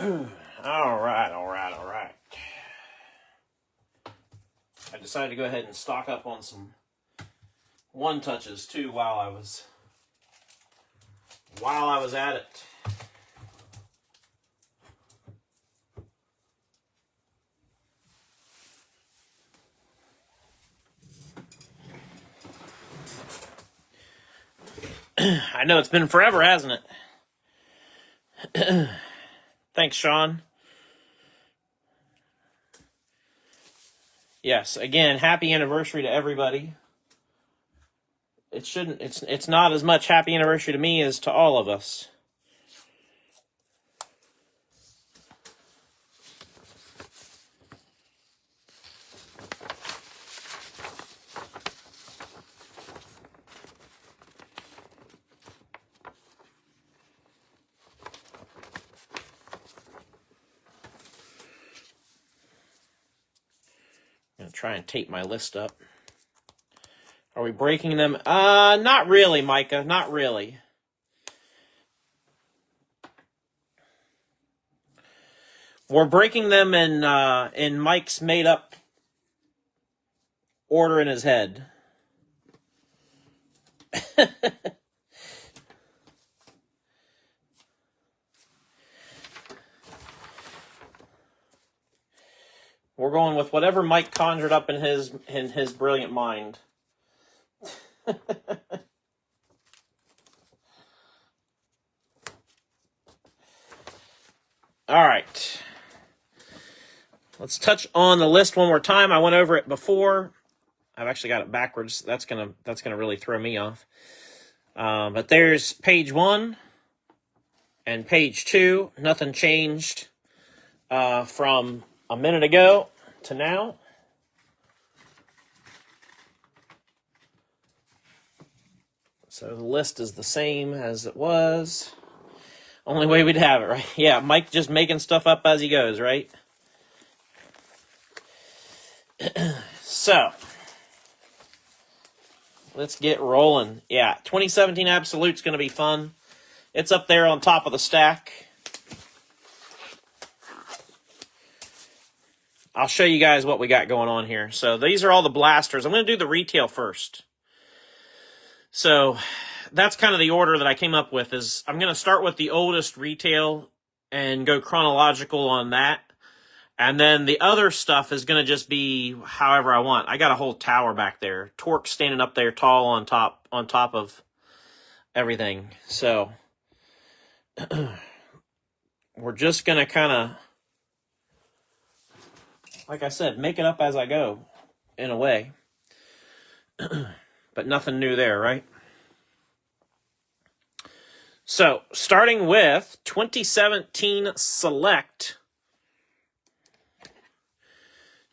All right. I decided to go ahead and stock up on some one-touches too while I was at it. I know it's been forever, hasn't it? Thanks, Sean. Yes, again, happy anniversary to everybody. It's not as much happy anniversary to me as to all of us. I'm going to try and tape my list up. Are we breaking them? Not really, Micah. Not really. We're breaking them in Mike's made-up order in his head. We're going with whatever Mike conjured up in his brilliant mind. All right. Let's touch on the list one more time. I went over it before. I've actually got it backwards. That's gonna really throw me off. But there's page 1 and page 2. Nothing changed from a minute ago to now. So the list is the same as it was. Only way we'd have it, right? Yeah, Mike just making stuff up as he goes, right? So, let's get rolling. Yeah, 2017 Absolute's going to be fun. It's up there on top of the stack. I'll show you guys what we got going on here. So these are all the blasters. I'm going to do the retail first. So that's kind of the order that I came up with. Is I'm going to start with the oldest retail and go chronological on that. And then the other stuff is going to just be however I want. I got a whole tower back there. Torque standing up there tall on top of everything. So we're just going to kind of, like I said, make it up as I go in a way. But nothing new there, right? So, starting with 2017 Select.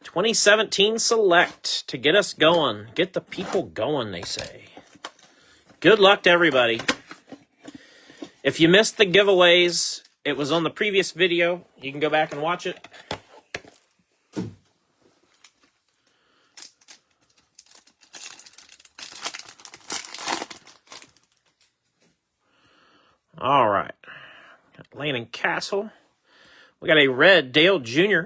2017 Select to get us going. Get the people going, they say. Good luck to everybody. If you missed the giveaways, it was on the previous video. You can go back and watch it. All right. Got Landon Castle. We got a red Dale Jr.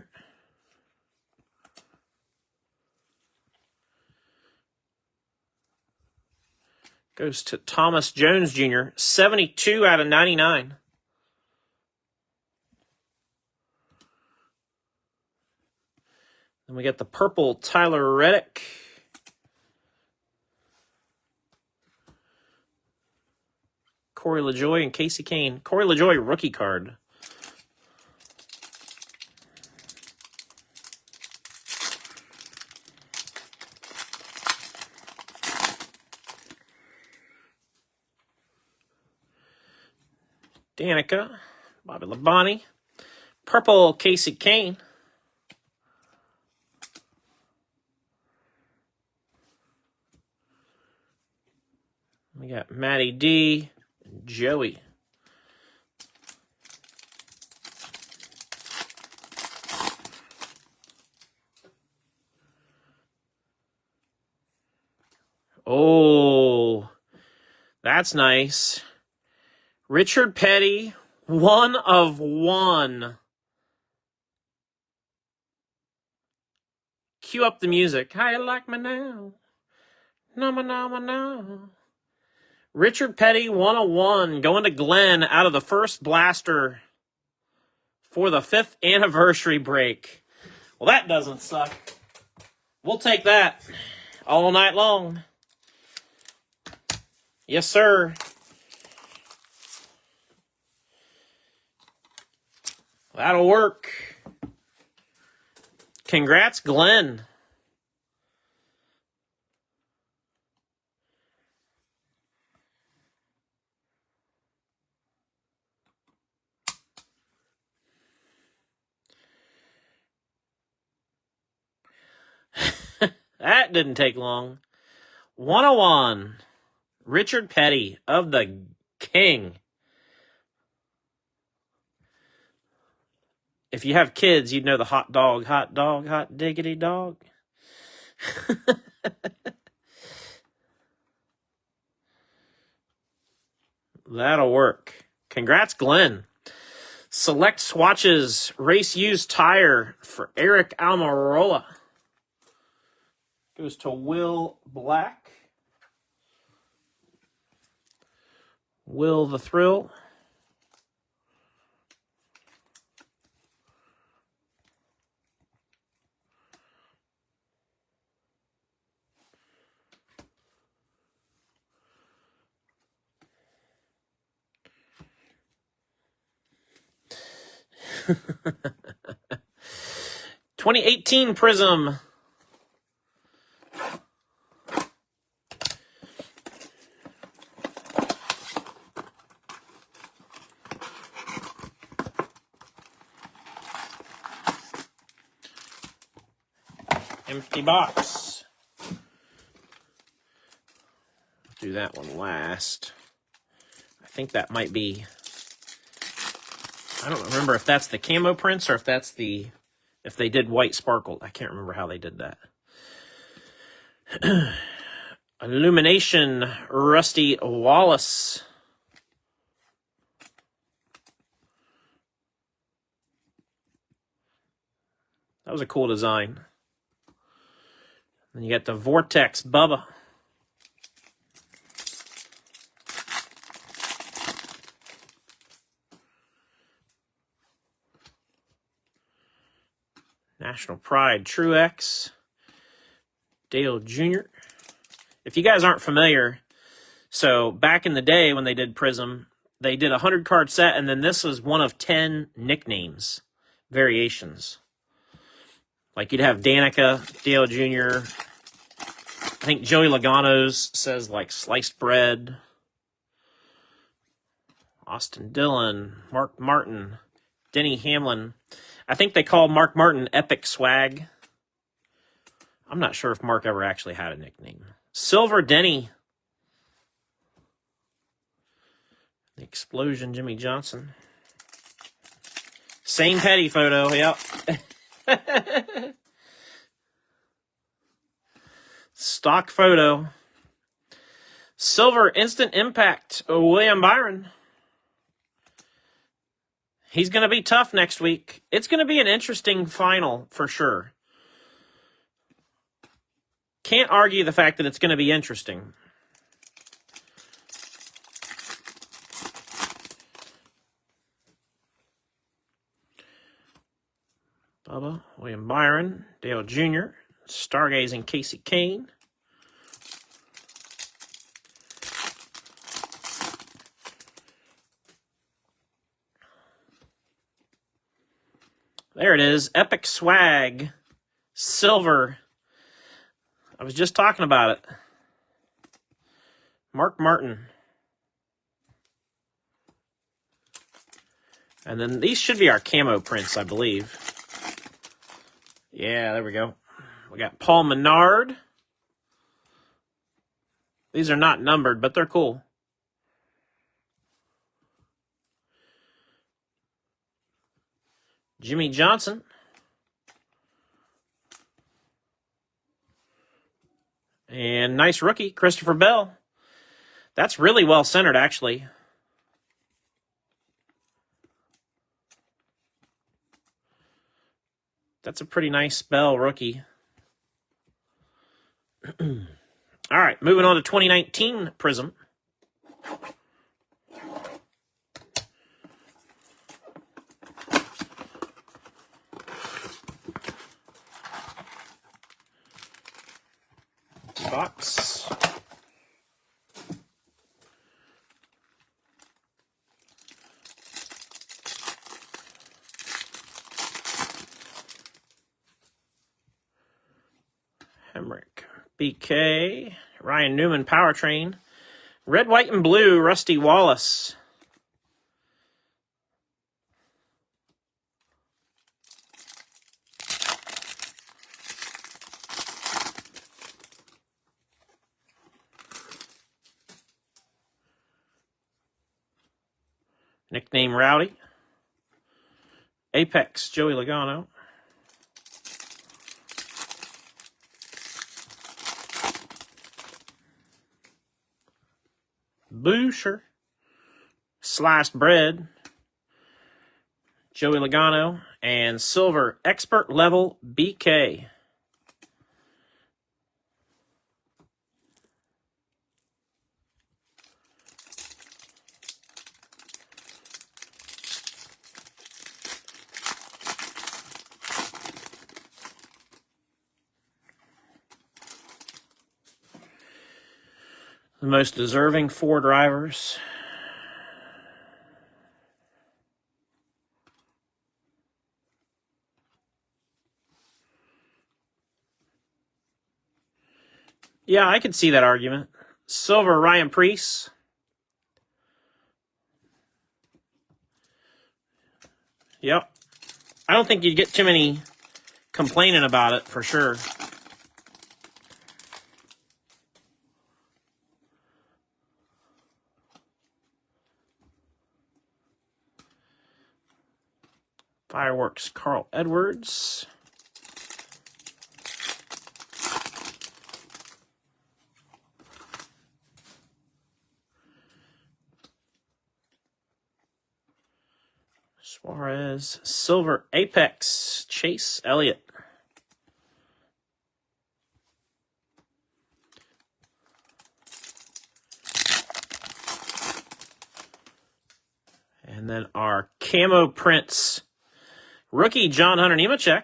Goes to Thomas Jones Jr. 72 out of 99. Then we got the purple Tyler Reddick. Corey LaJoy and Casey Kane. Corey LaJoy rookie card. Danica. Bobby Labonte. Purple Casey Kane. We got Matty D. Joey. Oh, that's nice. Richard Petty, 1 of 1. Cue up the music. How you like me now? No. Richard Petty 101 going to Glenn out of the first blaster for the 5th anniversary break. Well, that doesn't suck. We'll take that all night long. Yes, sir. That'll work. Congrats, Glenn. That didn't take long. 101. Richard Petty of the King. If you have kids, you'd know the hot dog, hot diggity dog. That'll work. Congrats, Glenn. Select swatches, race used tire for Eric Almirola. Goes to Will Black. Will the Thrill. (2018) Prism. Empty box. Do that one last. I think that might be... I don't remember if that's the camo prints or if that's the... if they did white sparkle. I can't remember how they did that. Illumination, Rusty Wallace. That was a cool design. Then you got the Vortex Bubba. National Pride Truex. Dale Jr. If you guys aren't familiar, so back in the day when they did Prism, they did a 100-card set, and then this was one of 10 nicknames, variations. Like you'd have Danica, Dale Jr., I think Joey Logano's says like Sliced Bread, Austin Dillon, Mark Martin, Denny Hamlin. I think they call Mark Martin Epic Swag. I'm not sure if Mark ever actually had a nickname. Silver Denny. The Explosion Jimmy Johnson. Same Petty photo, yep. Stock photo. Silver Instant Impact, William Byron. He's going to be tough next week. It's going to be an interesting final for sure. Can't argue the fact that it's going to be interesting. Bubba, William Byron, Dale Jr., Stargazing Casey Kane. There it is. Epic Swag. Silver. I was just talking about it. Mark Martin. And then these should be our camo prints, I believe. Yeah, there we go. We got Paul Menard. These are not numbered, but they're cool. Jimmy Johnson. And nice rookie, Christopher Bell. That's really well centered, actually. That's a pretty nice Bell rookie. moving on to 2019 Prism. Box. Hemrick, BK, Ryan Newman, Powertrain, red, white, and blue, Rusty Wallace. Nickname Rowdy. Apex, Joey Logano. Boucher. Sliced Bread. Joey Logano. And silver, Expert Level BK. The most deserving 4 drivers. Yeah, I could see that argument. Silver, Ryan Preece. Yep. I don't think you'd get too many complaining about it, for sure. Fireworks, Carl Edwards. Suarez. Silver, Apex, Chase Elliott. And then our Camo Prints. Rookie, John Hunter Nemechek.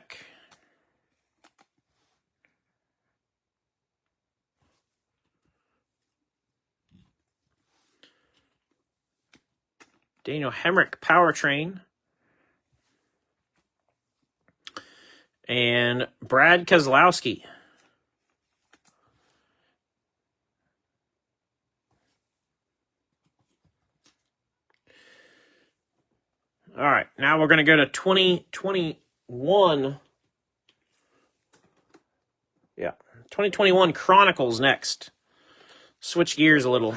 Daniel Hemrick, Powertrain. And Brad Keselowski. All right, now we're going to go to 2021. Yeah, 2021 Chronicles next. Switch gears a little.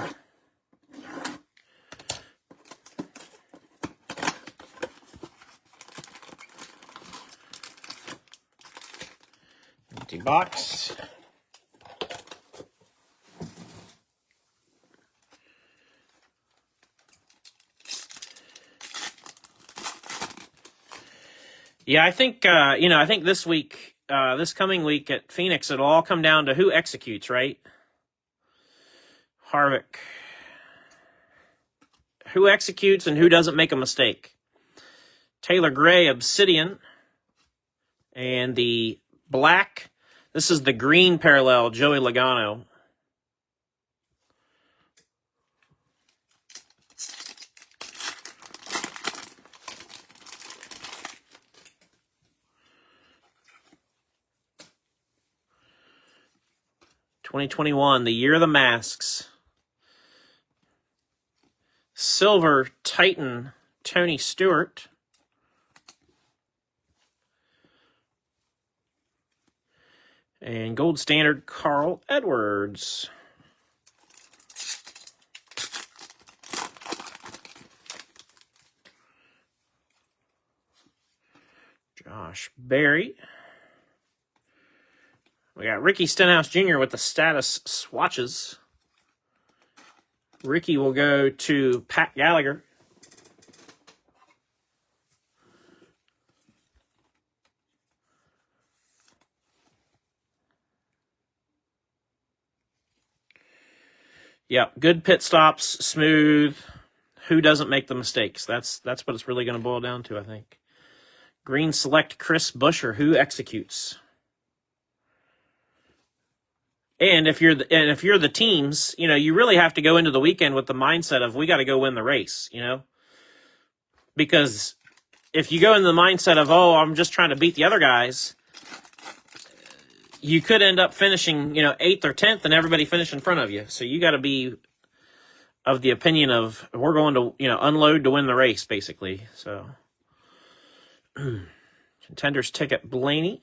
Empty box. Yeah, I think I think this week, this coming week at Phoenix, it'll all come down to who executes, right? Harvick. Who executes and who doesn't make a mistake? Taylor Gray, Obsidian. And the black, this is the green parallel, Joey Logano. '21, the year of the masks. Silver Titan, Tony Stewart. And gold standard, Carl Edwards. Josh Berry. We got Ricky Stenhouse Jr. with the status swatches. Ricky will go to Pat Gallagher. Yeah, good pit stops, smooth. Who doesn't make the mistakes? That's what it's really going to boil down to, I think. Green select Chris Buescher. Who executes? And if you're the teams, you really have to go into the weekend with the mindset of we got to go win the race, because if you go into the mindset of I'm just trying to beat the other guys, you could end up finishing 8th or 10th and everybody finish in front of you. So you got to be of the opinion of we're going to unload to win the race, basically. So contenders ticket Blaney.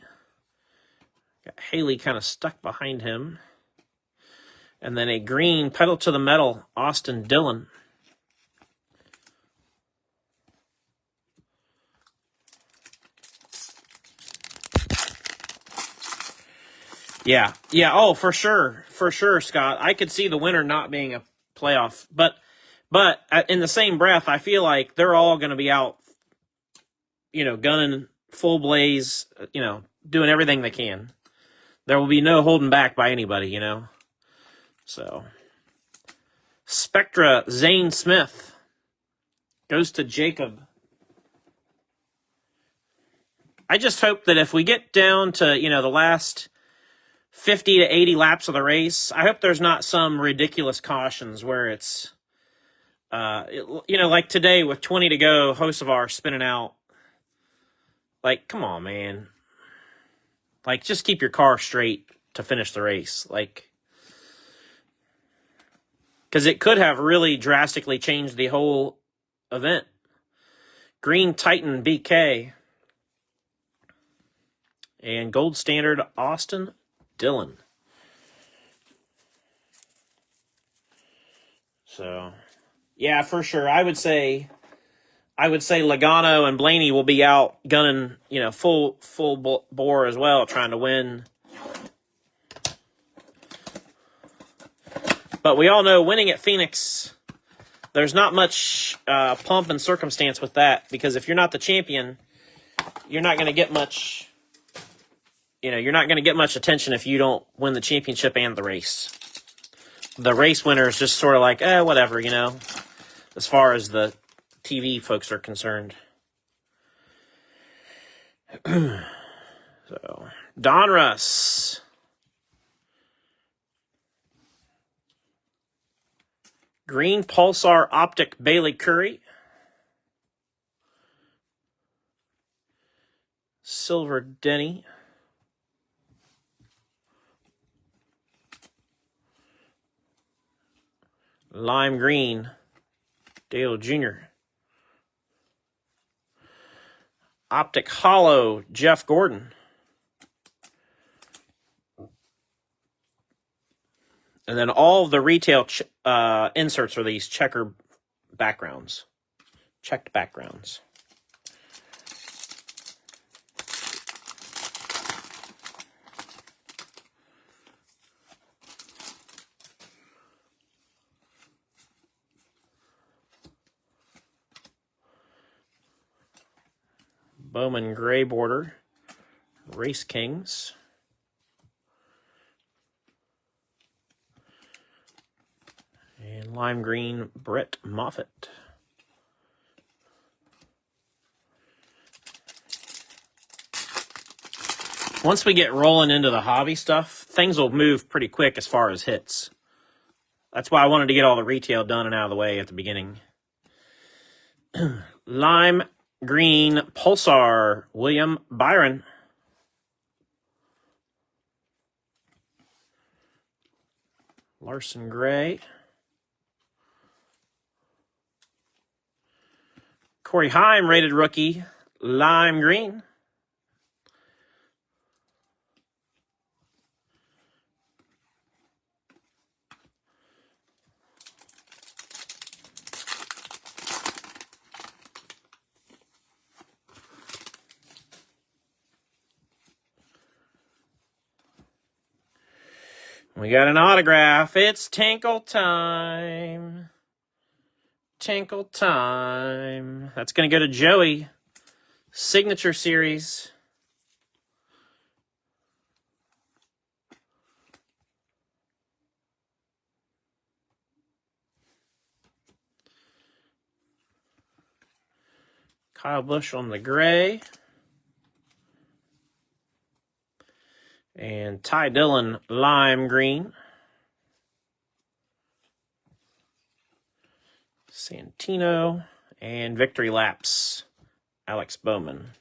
Got Haley kind of stuck behind him. And then a green pedal to the metal, Austin Dillon. Yeah. Oh, for sure, Scott. I could see the winner not being a playoff, but in the same breath, I feel like they're all going to be out, gunning full blaze, doing everything they can. There will be no holding back by anybody, So, Spectra Zane Smith goes to Jacob. I just hope that if we get down to, the last 50 to 80 laps of the race, I hope there's not some ridiculous cautions where it's, like today with 20 to go, Hocevar spinning out. Like, come on, man. Like, just keep your car straight to finish the race. Like, because it could have really drastically changed the whole event. Green Titan BK. And Gold Standard Austin Dillon. So, yeah, for sure. I would say Logano and Blaney will be out gunning, full bore as well, trying to win. But we all know winning at Phoenix, there's not much pomp and circumstance with that, because if you're not the champion, you're not going to get much. You're not going to get much attention if you don't win the championship and the race. The race winner is just sort of like, whatever, as far as the TV folks are concerned. So, Donruss. Green Pulsar Optic Bailey Curry. Silver Denny. Lime Green, Dale Jr. Optic Hollow, Jeff Gordon. And then all of the retail inserts are these checked backgrounds. Bowman Gray border, Race Kings. And lime green, Brett Moffitt. Once we get rolling into the hobby stuff, things will move pretty quick as far as hits. That's why I wanted to get all the retail done and out of the way at the beginning. Lime Green Pulsar, William Byron. Larson Gray. Corey Heim, rated rookie, Lime Green. We got an autograph. It's Tinkle time. Tinkle time. That's going to go to Joey. Signature Series. Kyle Busch on the gray. And Ty Dillon lime green. Santino. And Victory Laps, Alex Bowman.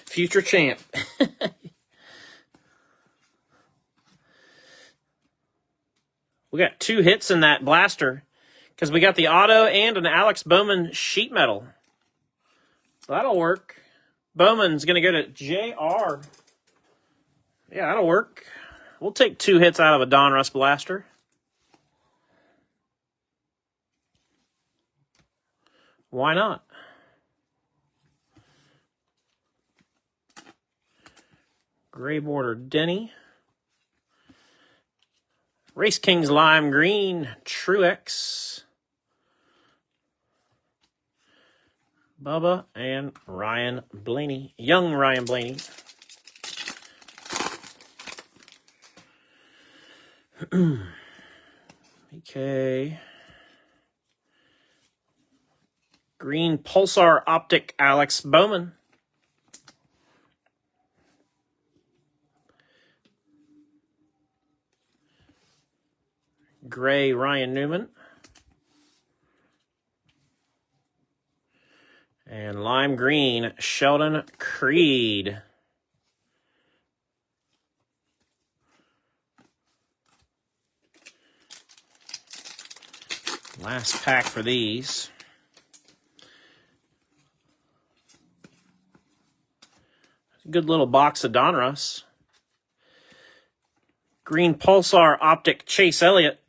Future champ. We got 2 hits in that blaster because we got the auto and an Alex Bowman sheet metal. So that'll work. Bowman's going to go to JR. Yeah, that'll work. We'll take 2 hits out of a Donruss blaster. Why not? Gray border Denny. Race Kings lime green, Truex. Bubba and Ryan Blaney. Young Ryan Blaney. Okay. Green Pulsar Optic Alex Bowman. Gray Ryan Newman. And lime green Sheldon Creed. Last pack for these. Good little box of Donruss. Green Pulsar Optic Chase Elliott.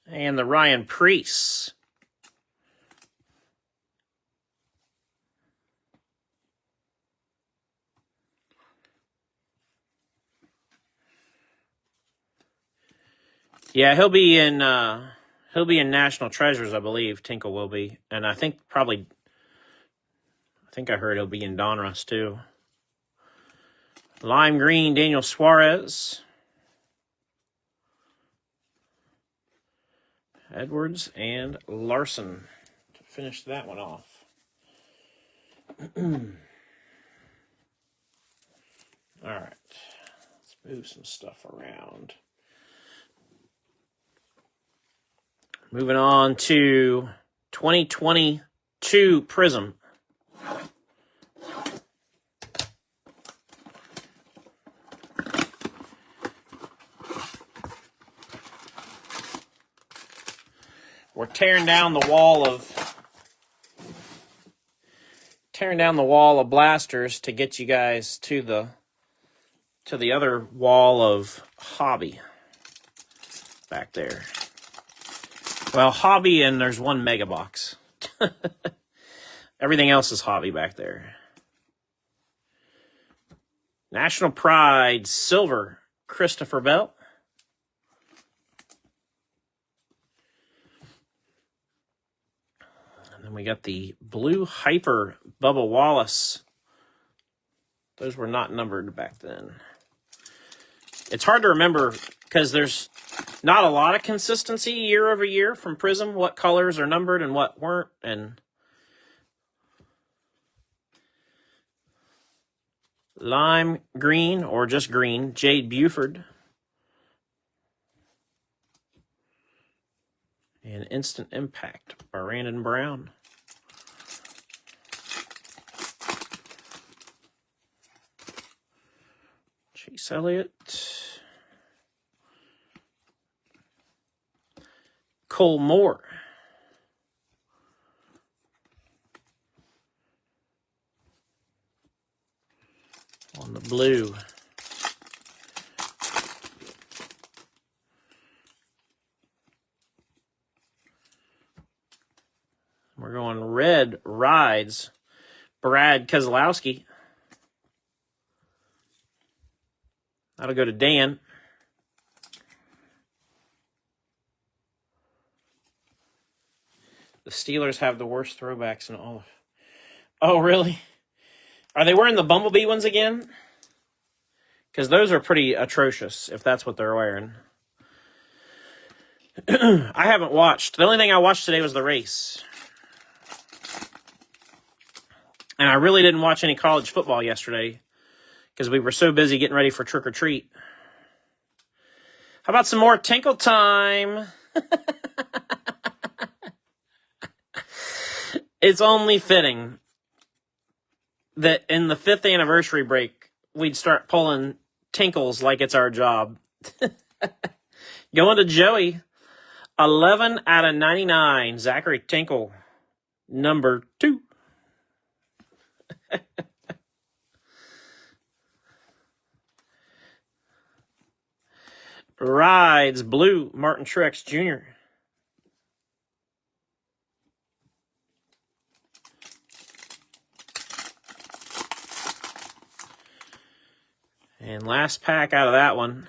And the Ryan Preece. Yeah, he'll be in National Treasures, I believe. Tinkle will be, and I think I heard he'll be in Donruss too. Lime green Daniel Suarez. Edwards and Larson to finish that one off. All right, let's move some stuff around. Moving on to 2022 Prism. We're tearing down the wall of blasters to get you guys to the other wall of hobby back there. Well, hobby, and there's one mega box. Everything else is hobby back there. National Pride Silver Christopher Bell. And then we got the Blue Hyper Bubba Wallace. Those were not numbered back then. It's hard to remember because there's not a lot of consistency year over year from Prism, what colors are numbered and what weren't. And lime green, or just green, Jade Buford. And Instant Impact, Brandon Brown. Chase Elliott. Cole Moore. On the blue. We're going red rides. Brad Keselowski. That'll go to Dan. The Steelers have the worst throwbacks in all of... Oh, really? Are they wearing the Bumblebee ones again? Because those are pretty atrocious, if that's what they're wearing. I haven't watched. The only thing I watched today was the race. And I really didn't watch any college football yesterday because we were so busy getting ready for trick or treat. How about some more Tinkle time? It's only fitting that in the 5th anniversary break, we'd start pulling tinkles like it's our job. Going to Joey. 11 out of 99. Zachary Tinkle. Number 2. Rides blue. Martin Truex Jr. And last pack out of that one.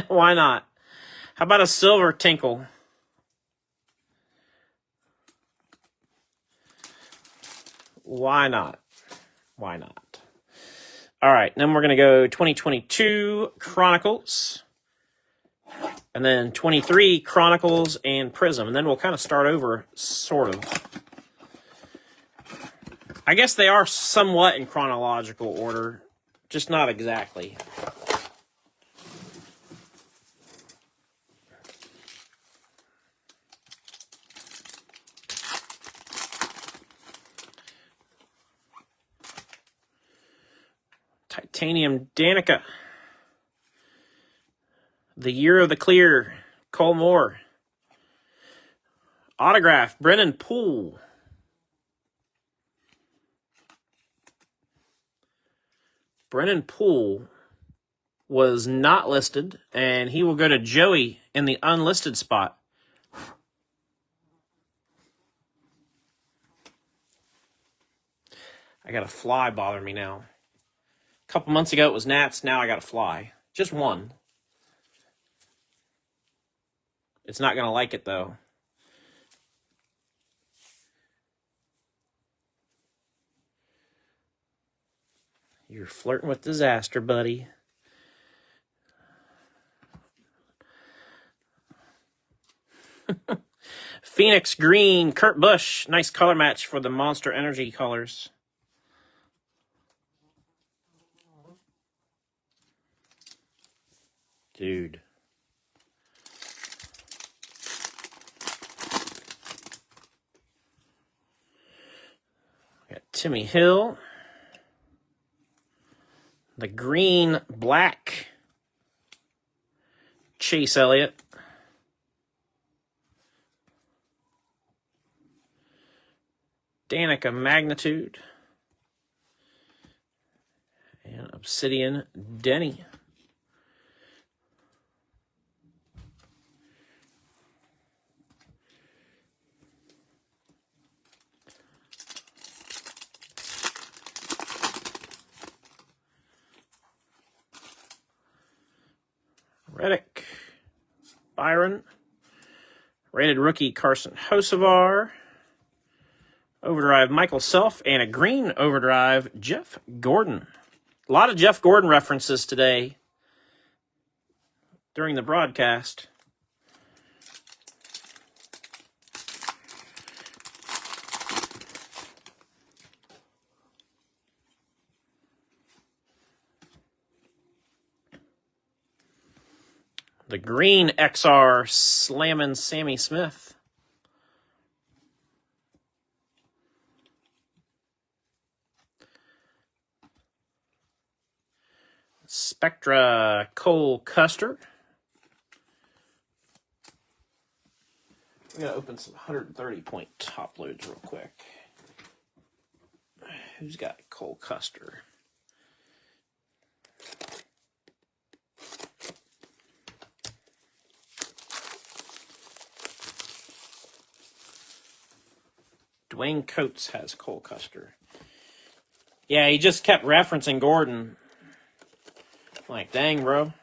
Why not? How about a silver Tinkle? Why not? Why not? All right, then we're going to go 2022 Chronicles. And then 23 Chronicles and Prism. And then we'll kind of start over, sort of. I guess they are somewhat in chronological order, just not exactly. Titanium Danica. The Year of the Clear. Cole Moore. Autograph. Brennan Poole. Brennan Poole was not listed, and he will go to Joey in the unlisted spot. I got a fly bothering me now. A couple months ago it was gnats, now I got a fly. Just one. It's not going to like it, though. You're flirting with disaster, buddy. Phoenix Green, Kurt Busch. Nice color match for the Monster Energy colors. Dude. Got Timmy Hill. The green, black. Chase Elliott. Danica Magnitude. And Obsidian Denny. Reddick, Byron, rated rookie Carson Hocevar, overdrive Michael Self, and a green overdrive Jeff Gordon. A lot of Jeff Gordon references today during the broadcast. The green XR slamming Sammy Smith. Spectra Cole Custer. We're going to open some 130-point top loads real quick. Who's got Cole Custer? Dwayne Coates has Cole Custer. Yeah, he just kept referencing Gordon. Like, dang, bro.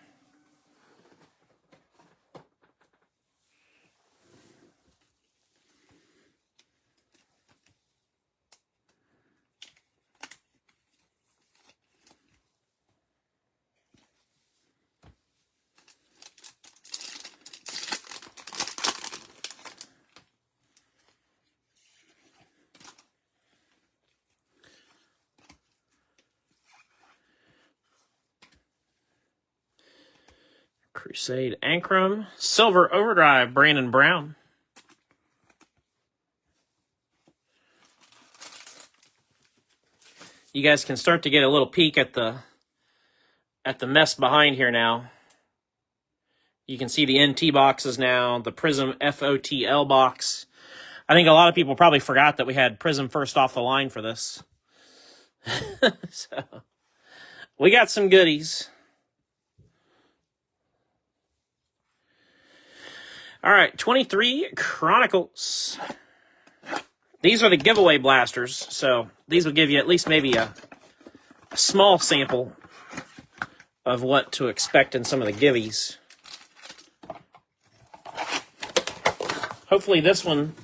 Crusade Ankrum. Silver Overdrive, Brandon Brown. You guys can start to get a little peek at the mess behind here now. You can see the NT boxes now, the Prism FOTL box. I think a lot of people probably forgot that we had Prism first off the line for this. So, we got some goodies. All right, 23 Chronicles. These are the giveaway blasters, so these will give you at least maybe a small sample of what to expect in some of the givvies. Hopefully this one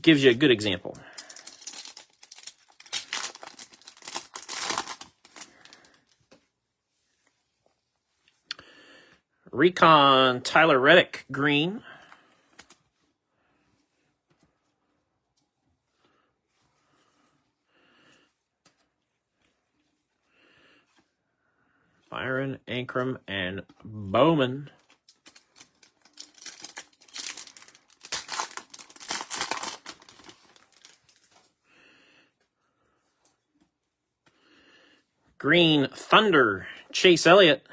gives you a good example. Recon Tyler Reddick, green. Byron, Ankrum, and Bowman. Green Thunder, Chase Elliott.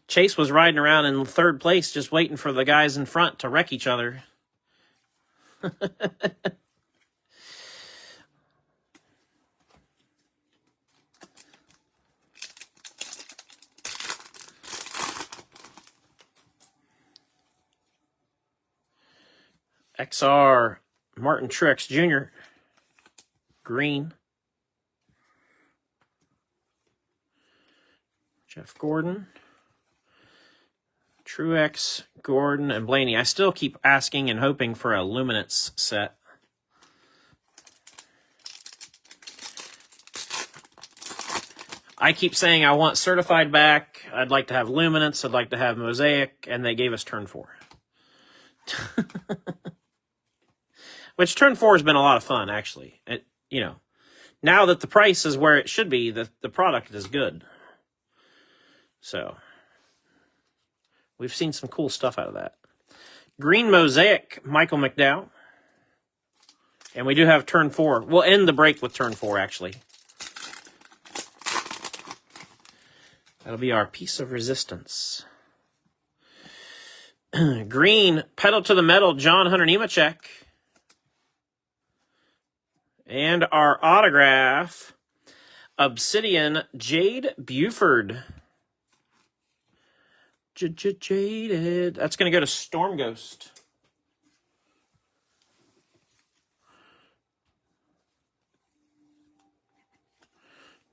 Chase was riding around in third place just waiting for the guys in front to wreck each other. XR, Martin Truex Jr., green. Jeff Gordon. Truex, Gordon, and Blaney. I still keep asking and hoping for a Luminance set. I keep saying I want certified back. I'd like to have Luminance. I'd like to have Mosaic. And they gave us turn 4. Which turn 4 has been a lot of fun, actually. Now that the price is where it should be, the product is good. So, we've seen some cool stuff out of that. Green Mosaic, Michael McDowell. And we do have turn 4. We'll end the break with turn 4, actually. That'll be our piece of resistance. Green, Pedal to the Metal, John Hunter Nemechek. And our autograph, Obsidian, Jade Buford. Jaded. That's going to go to Storm Ghost.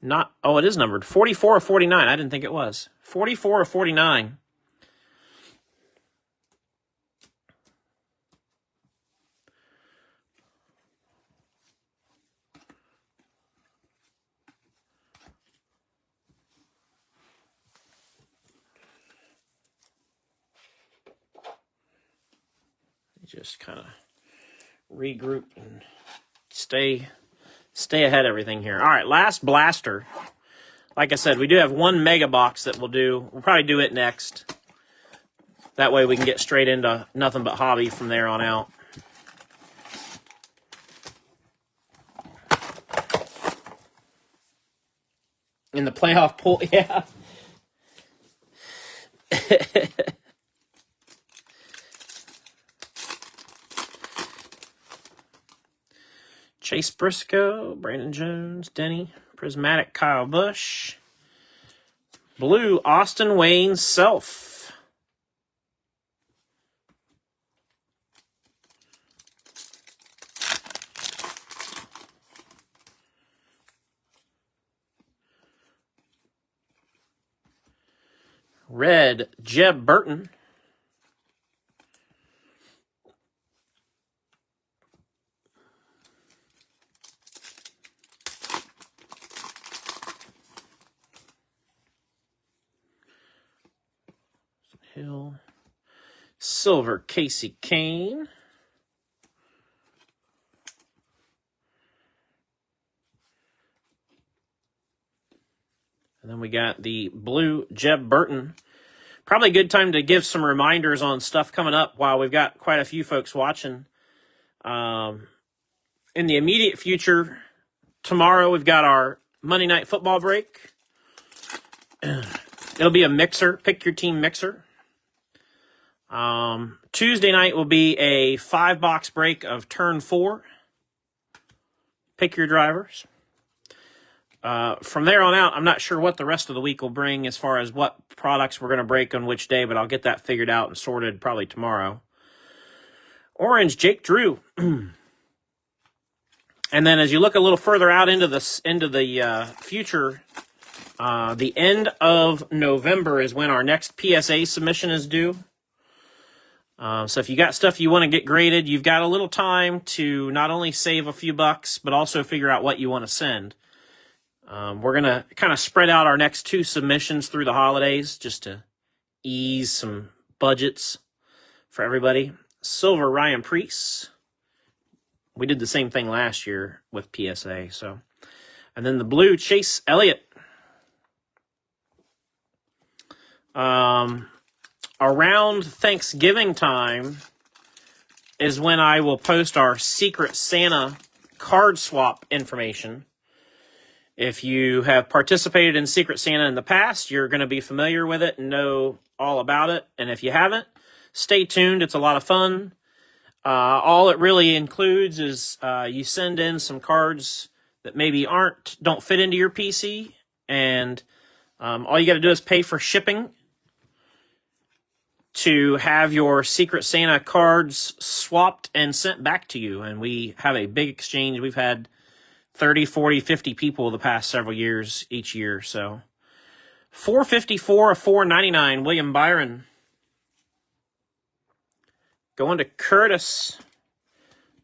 It is numbered. 44 or 49. I didn't think it was. 44 or 49. Just kind of regroup and stay ahead of everything here. All right, last blaster. Like I said, we do have one mega box that we'll do. We'll probably do it next. That way we can get straight into nothing but hobby from there on out. In the playoff pool, yeah. Chase Briscoe, Brandon Jones, Denny, Prismatic Kyle Busch, Blue Austin Wayne Self, Red Jeb Burton, Hill, Silver Casey Kane, And then we got the blue Jeb Burton. Probably a good time to give some reminders on stuff coming up while we've got quite a few folks watching. In the immediate future, tomorrow we've got our Monday Night Football break. It'll be a mixer, pick your team mixer. Tuesday night will be a 5-box break of turn 4. Pick your drivers. From there on out, I'm not sure what the rest of the week will bring as far as what products we're going to break on which day, but I'll get that figured out and sorted probably tomorrow. Orange, Jake Drew. And then as you look a little further out into the future, the end of November is when our next PSA submission is due. So if you got stuff you want to get graded, you've got a little time to not only save a few bucks, but also figure out what you want to send. We're going to kind of spread out our next 2 submissions through the holidays just to ease some budgets for everybody. Silver Ryan Priest. We did the same thing last year with PSA. So, and then the blue Chase Elliott. Around Thanksgiving time is when I will post our Secret Santa card swap information. If you have participated in Secret Santa in the past, you're going to be familiar with it and know all about it. And if you haven't, stay tuned. It's a lot of fun. All it really includes is you send in some cards that maybe don't fit into your PC, and all you got to do is pay for shipping to have your Secret Santa cards swapped and sent back to you. And we have a big exchange. We've had 30, 40, 50 people the past several years each year. So $454 of $499, William Byron. Going to Curtis.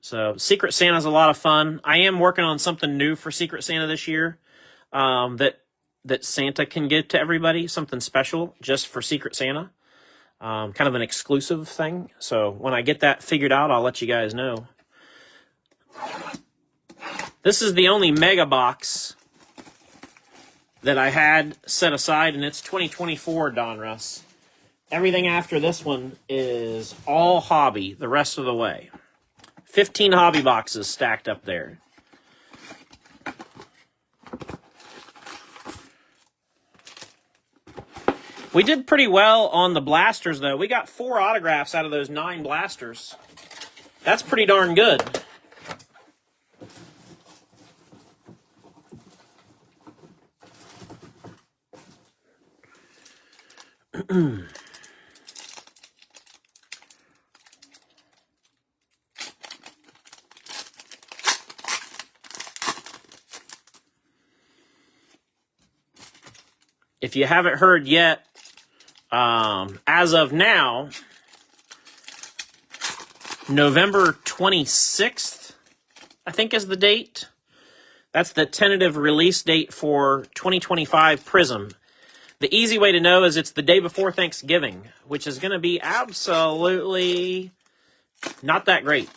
So Secret Santa's a lot of fun. I am working on something new for Secret Santa this year that Santa can give to everybody, something special just for Secret Santa. Kind of an exclusive thing. So when I get that figured out, I'll let you guys know. This is the only mega box that I had set aside, and it's 2024, Don Russ. Everything after this one is all hobby the rest of the way. 15 hobby boxes stacked up there. We did pretty well on the blasters, though. We got 4 autographs out of those 9 blasters. That's pretty darn good. If you haven't heard yet, as of now, November 26th, I think is the date. That's the tentative release date for 2025 Prism. The easy way to know is it's the day before Thanksgiving, which is going to be absolutely not that great.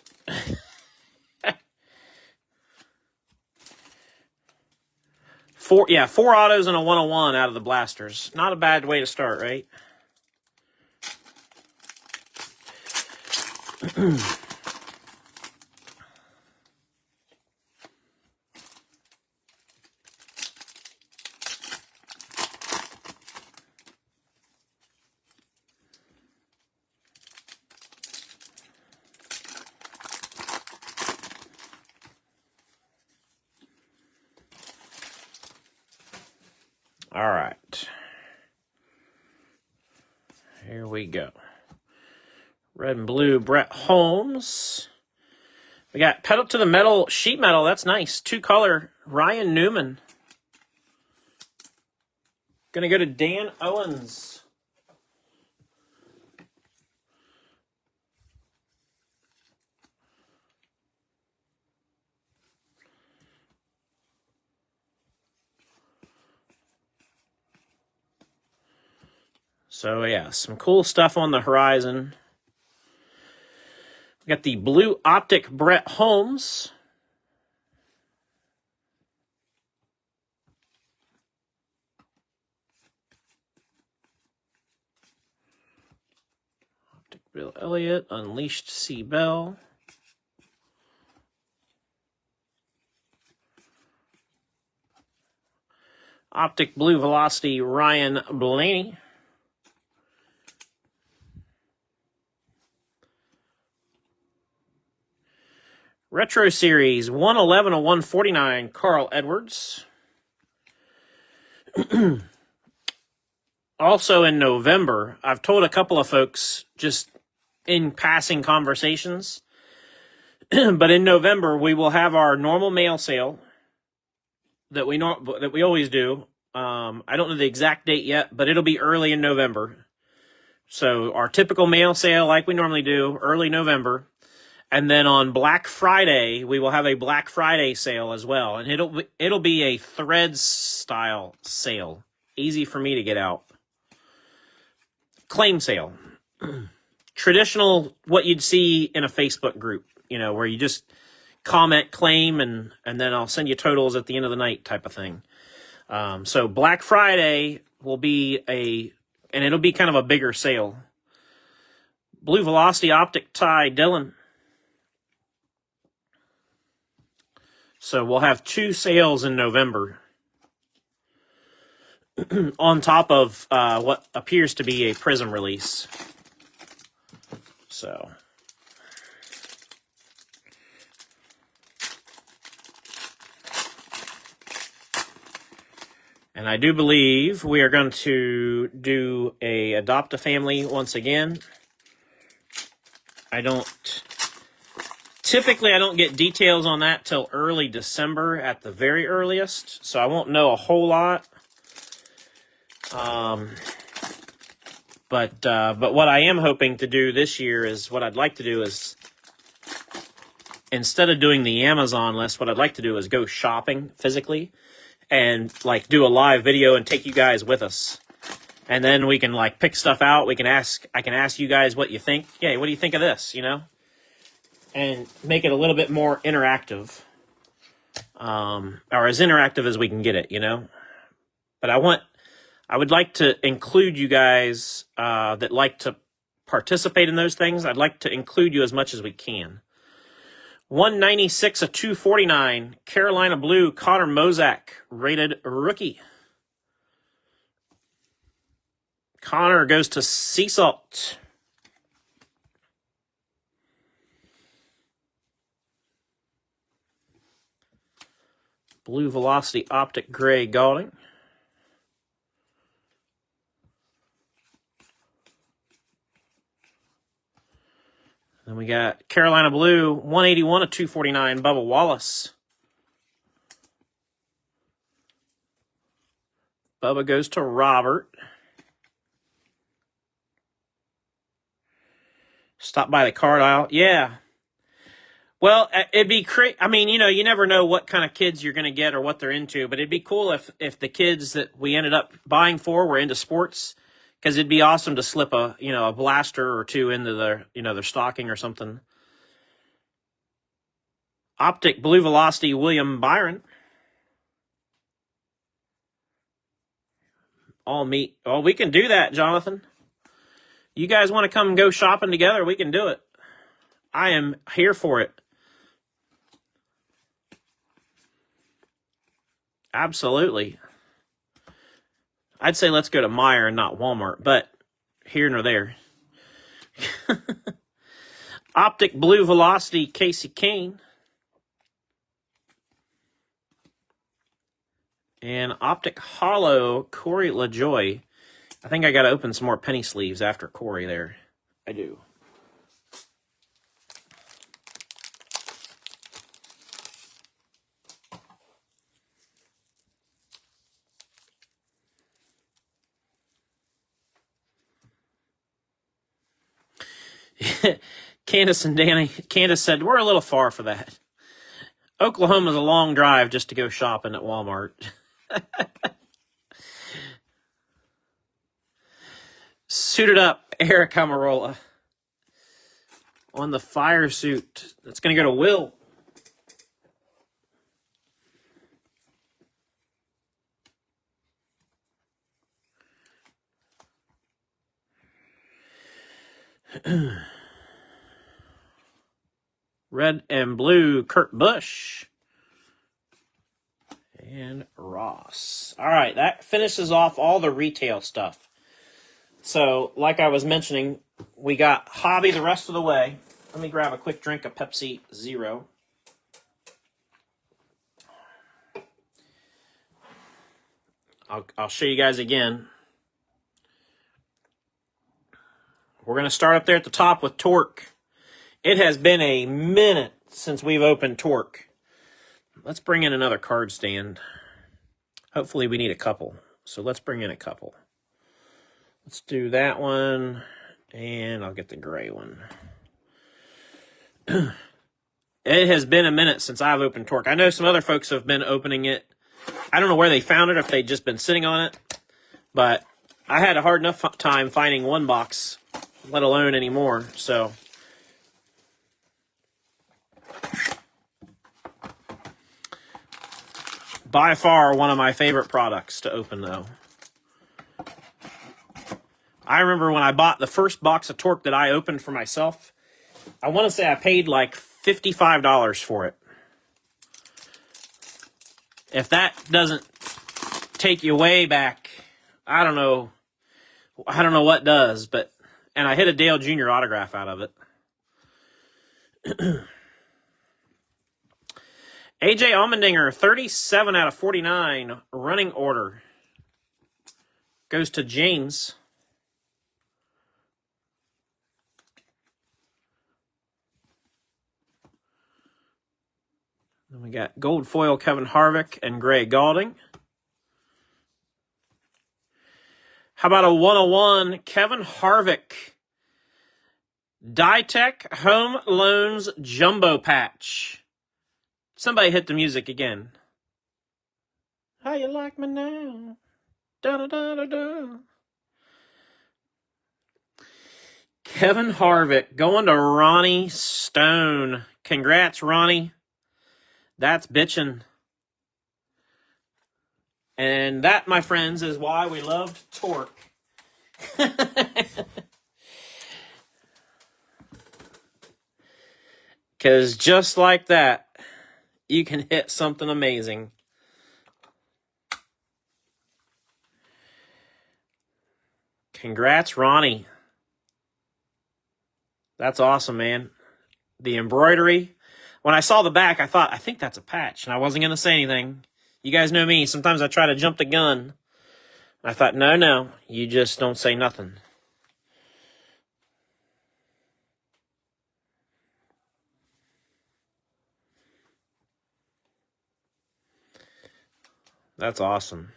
4 autos and a 101 out of the blasters. Not a bad way to start, right? All right. Here we go. Red and blue, Brett Holmes. We got pedal to the metal, sheet metal. That's nice. 2-color, Ryan Newman. Gonna go to Dan Owens. So, yeah, some cool stuff on the horizon. We got the blue optic Brett Holmes. Bill Elliott, Unleashed C. Bell. Optic Blue Velocity, Ryan Blaney. Retro Series, 111 of 149, Carl Edwards. Also in November, I've told a couple of folks just in passing conversations, but in November we will have our normal mail sale that we always do. I don't know the exact date yet, but it'll be early in November. So our typical mail sale, like we normally do, early November. And then on Black Friday, we will have a Black Friday sale as well. And it'll be a threads style sale. Easy for me to get out. Claim sale. Traditional, what you'd see in a Facebook group, where you just comment, claim, and then I'll send you totals at the end of the night type of thing. So Black Friday will be and it'll be kind of a bigger sale. Blue Velocity Optic Ty Dillon. So we'll have 2 sales in November on top of what appears to be a Prism release. So, and I do believe we are going to do a Adopt a Family once again. Typically, I don't get details on that till early December at the very earliest, so I won't know a whole lot. But what I am hoping to do this year is, what I'd like to do is, instead of doing the Amazon list, what I'd like to do is go shopping physically and like do a live video and take you guys with us. And then we can like pick stuff out. I can ask you guys what you think. Yeah, what do you think of this, And make it a little bit more interactive. Or as interactive as we can get it, But I would like to include you guys that like to participate in those things. I'd like to include you as much as we can. 196 of 249, Carolina Blue, Connor Mozak, rated rookie. Connor goes to Sea Salt. Blue Velocity Optic Gray Gaulding. Then we got Carolina Blue, 181 of 249, Bubba Wallace. Bubba goes to Robert. Stop by the card aisle. Yeah. Well, it'd be crazy. I mean, you never know what kind of kids you're going to get or what they're into, but it'd be cool if the kids that we ended up buying for were into sports, because it'd be awesome to slip a blaster or 2 into their stocking or something. Optic Blue Velocity William Byron. All meat. Oh, we can do that, Jonathan. You guys want to come and go shopping together? We can do it. I am here for it. Absolutely. I'd say let's go to Meijer and not Walmart, but here nor there. Optic Blue Velocity Casey Kane. And Optic Hollow Corey LaJoy. I think I got to open some more penny sleeves after Corey there. I do. Candace said, we're a little far for that. Oklahoma's a long drive just to go shopping at Walmart. Suited up, Eric Amarola. On the fire suit. That's going to go to Will. Red and blue, Kurt Busch. And Ross. All right, that finishes off all the retail stuff. So, like I was mentioning, we got hobby the rest of the way. Let me grab a quick drink of Pepsi Zero. I'll show you guys again. We're going to start up there at the top with Torque. It has been a minute since we've opened Torque. Let's bring in another card stand. Hopefully we need a couple. So let's bring in a couple. Let's do that one, and I'll get the gray one. It has been a minute since I've opened Torque. I know some other folks have been opening it. I don't know where they found it, if they've just been sitting on it, but I had a hard enough time finding one box, let alone any more, so... By far one of my favorite products to open, though. I remember when I bought the first box of Torque that I opened for myself, I want to say I paid like $55 for it. If that doesn't take you way back, I don't know what does, but, and I hit a Dale Jr. autograph out of it. AJ Allmendinger, 37 out of 49, running order. Goes to James. Then we got gold foil Kevin Harvick and gray Gaulding. How about a 101 Kevin Harvick Ditech Home Loans Jumbo Patch. Somebody hit the music again. How you like me now? Da da da da da. Kevin Harvick going to Ronnie Stone. Congrats, Ronnie. That's bitchin'. And that, my friends, is why we loved Torque. Because just like that, you can hit something amazing. Congrats, Ronnie. That's awesome, man. The embroidery. When I saw the back, I thought, I think that's a patch, and I wasn't going to say anything. You guys know me. Sometimes I try to jump the gun. I thought, no, you just don't say nothing. That's awesome.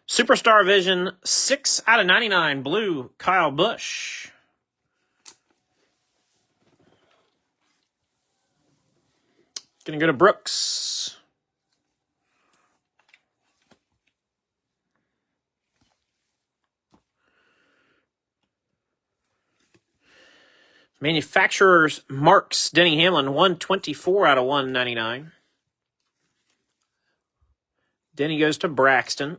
Superstar Vision, 6 out of 99, blue, Kyle Busch. Gonna go to Brooks. Manufacturer's Marks, Denny Hamlin, 124 out of 199. Denny goes to Braxton.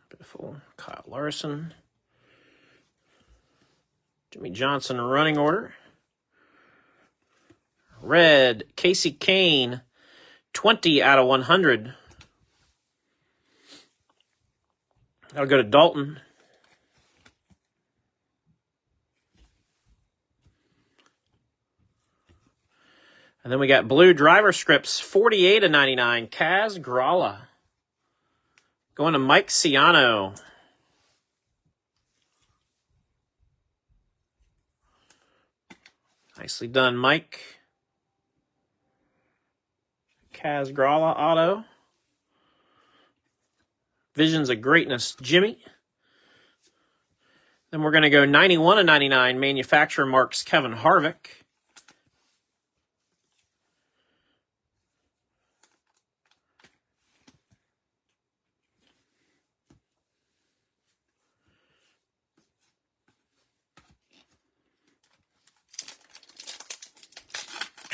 Beautiful. Kyle Larson. Jimmy Johnson running order. Red, Casey Kane, 20 out of 100. That'll go to Dalton. And then we got blue driver scripts, 48 of 99, Kaz Gralla. Going to Mike Ciano. Nicely done, Mike. Kaz Gralla auto. Visions of Greatness, Jimmy. Then we're going to go 91 of 99, Manufacturer Marks, Kevin Harvick.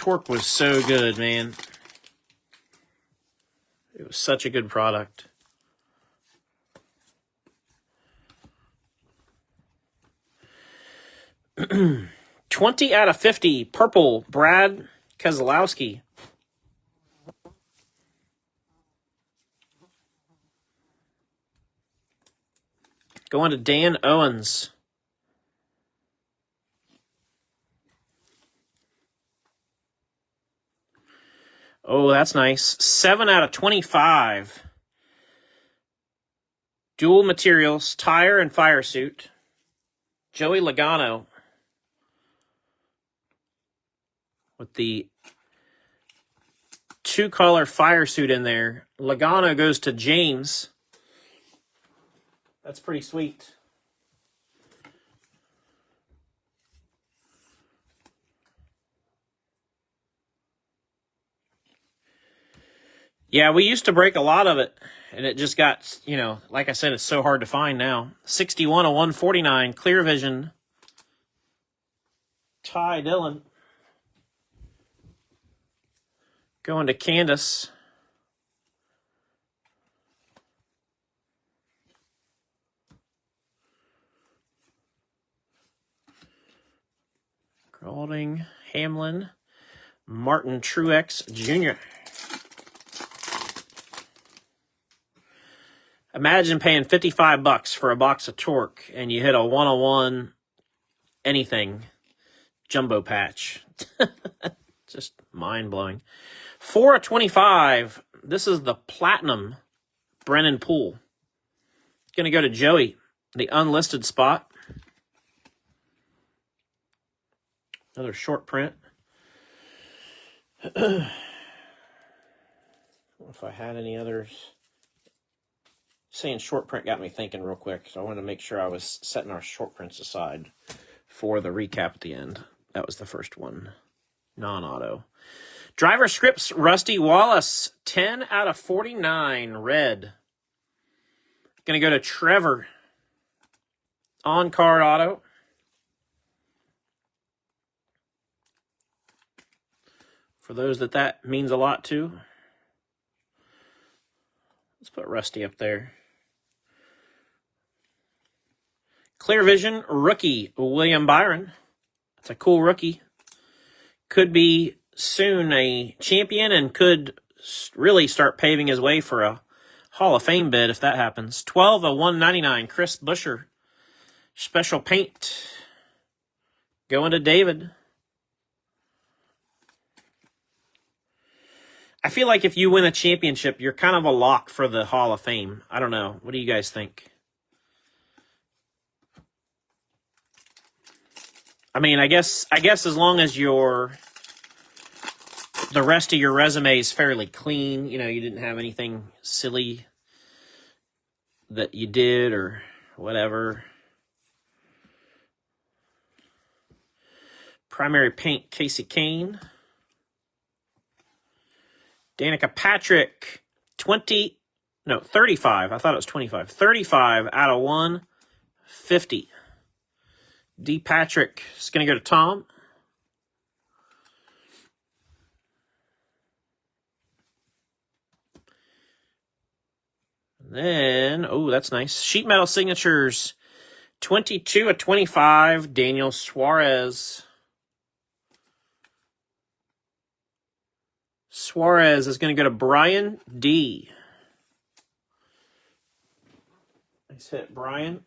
torque was so good, man. It was such a good product. $20 out of $50. Purple, Brad Keselowski. Going to Dan Owens. Oh, that's nice. 7 out of 25. Dual materials, tire and fire suit. Joey Logano. With the 2-color fire suit in there. Logano goes to James. That's pretty sweet. Yeah, we used to break a lot of it, and it just got, you know, like I said, it's so hard to find now. 61 of 149, Clear Vision. Ty Dillon. Going to Candace. Golding, Hamlin, Martin Truex Jr. Imagine paying $55 for a box of torque and you hit a 101 anything jumbo patch. Just mind-blowing. 4 of 25. This is the Platinum Brennan Poole. Going to go to Joey, the unlisted spot. Another short print. If I had any others. Saying short print got me thinking real quick, so I wanted to make sure I was setting our short prints aside for the recap at the end. That was the first one. Non-auto. Driver scripts, Rusty Wallace. 10 out of 49, red. Going to go to Trevor. On-card auto. For those that means a lot to. Let's put Rusty up there. Clear Vision, rookie, William Byron. That's a cool rookie. Could be soon a champion and could really start paving his way for a Hall of Fame bid if that happens. 12 of 199, Chris Buescher. Special paint. Going to David. I feel like if you win a championship, you're kind of a lock for the Hall of Fame. I don't know. What do you guys think? I mean, I guess as long as the rest of your resume is fairly clean, you know, you didn't have anything silly that you did or whatever. Primary paint, Casey Kane. Danica Patrick, 35. I thought it was 25. 35 out of 150. D. Patrick is going to go to Tom. Then, oh, that's nice. Sheet metal signatures, 22 of 25, Daniel Suarez. Suarez is going to go to Brian D. Nice hit, Brian.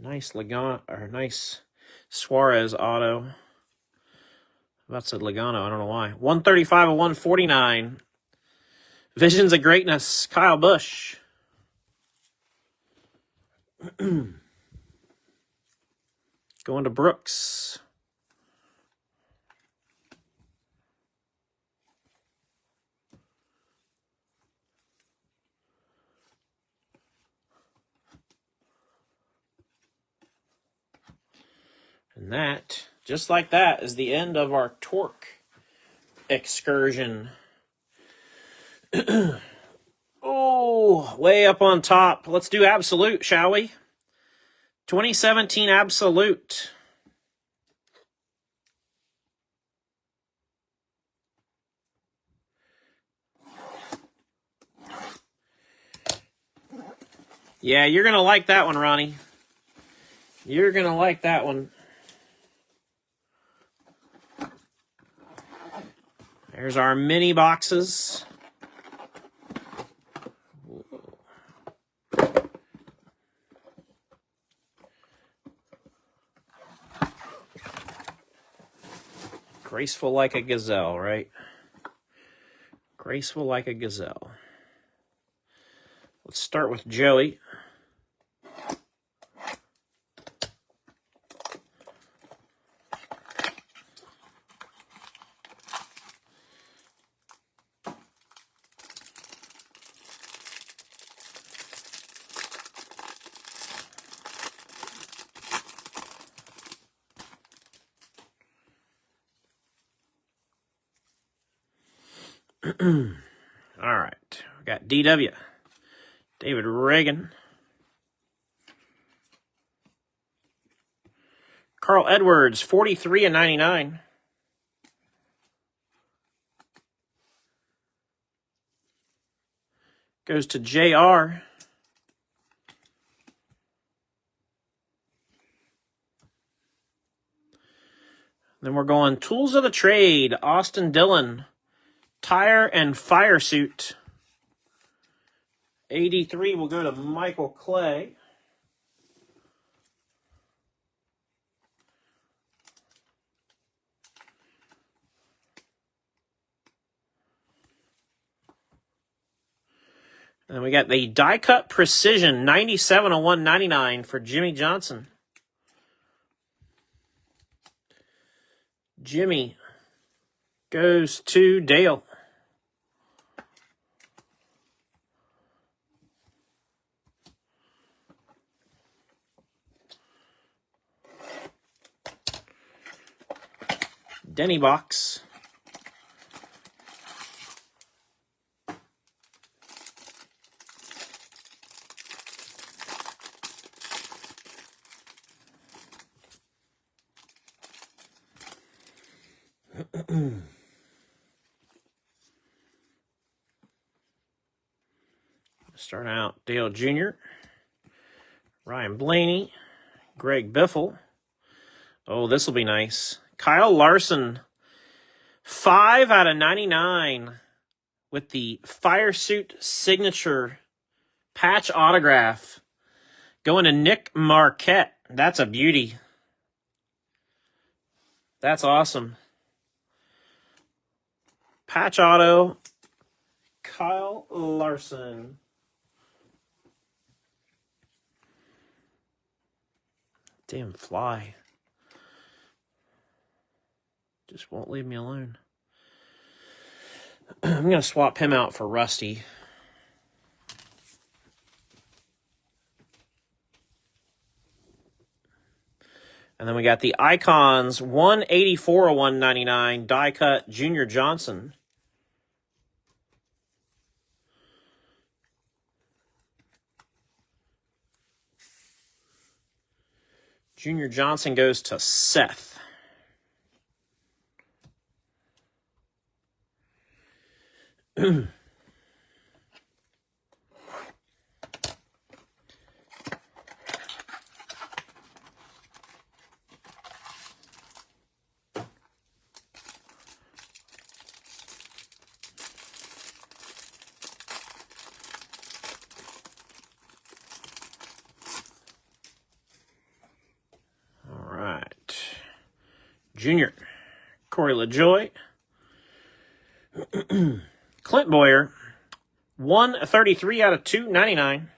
Nice nice Suarez auto. About said Logano, I don't know why. 135 of 149. Visions of Greatness, Kyle Busch. Going to Brooks. And that, just like that, is the end of our torque excursion. Oh, go way up on top. Let's do Absolute, shall we? 2017 Absolute. Yeah, you're going to like that one, Ronnie. You're going to like that one. There's our mini boxes. Graceful like a gazelle, right? Graceful like a gazelle. Let's start with Joey. All right, we got DW, David Reagan, Carl Edwards, 43/99. Goes to JR. Then we're going Tools of the Trade, Austin Dillon, Tire and Fire Suit. 83 will go to Michael Clay. And then we got the Die Cut Precision, 97/199 for Jimmy Johnson. Jimmy goes to Dale. Denny box. Start out Dale Jr., Ryan Blaney, Greg Biffle. Oh, this will be nice. Kyle Larson, 5/99 with the Fire Suit signature patch autograph. Going to Nick Marquette. That's a beauty. That's awesome. Patch auto, Kyle Larson. Damn fly. Just won't leave me alone. I'm going to swap him out for Rusty. And then we got the Icons, 184/199, die cut Junior Johnson. Junior Johnson goes to Seth. Junior, Corey LaJoy, Clint Boyer, 133/299.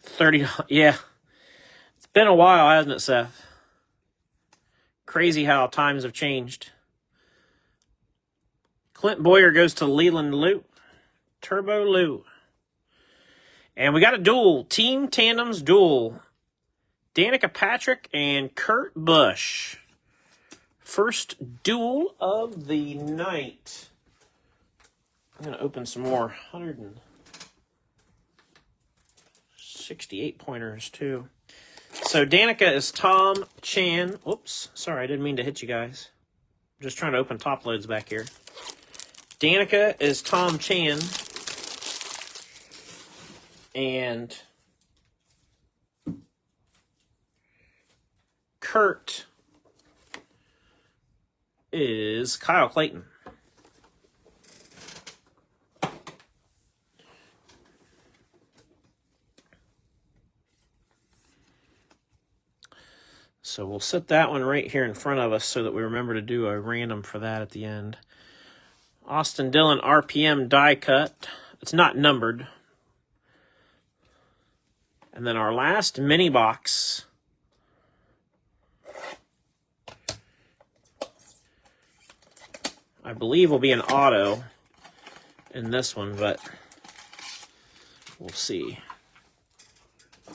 30, yeah. It's been a while, hasn't it, Seth? Crazy how times have changed. Clint Boyer goes to Leland Lou, Turbo Lou. And we got a duel, Team Tandems duel. Danica Patrick and Kurt Busch. First duel of the night. I'm going to open some more 168 pointers, too. So Danica is Tom Chan. Whoops. Sorry, I didn't mean to hit you guys. I'm just trying to open top loads back here. Danica is Tom Chan. And Kurt is Kyle Clayton. So we'll set that one right here in front of us so that we remember to do a random for that at the end. Austin Dillon RPM die cut. It's not numbered. And then our last mini box. I believe will be an auto in this one, but we'll see. I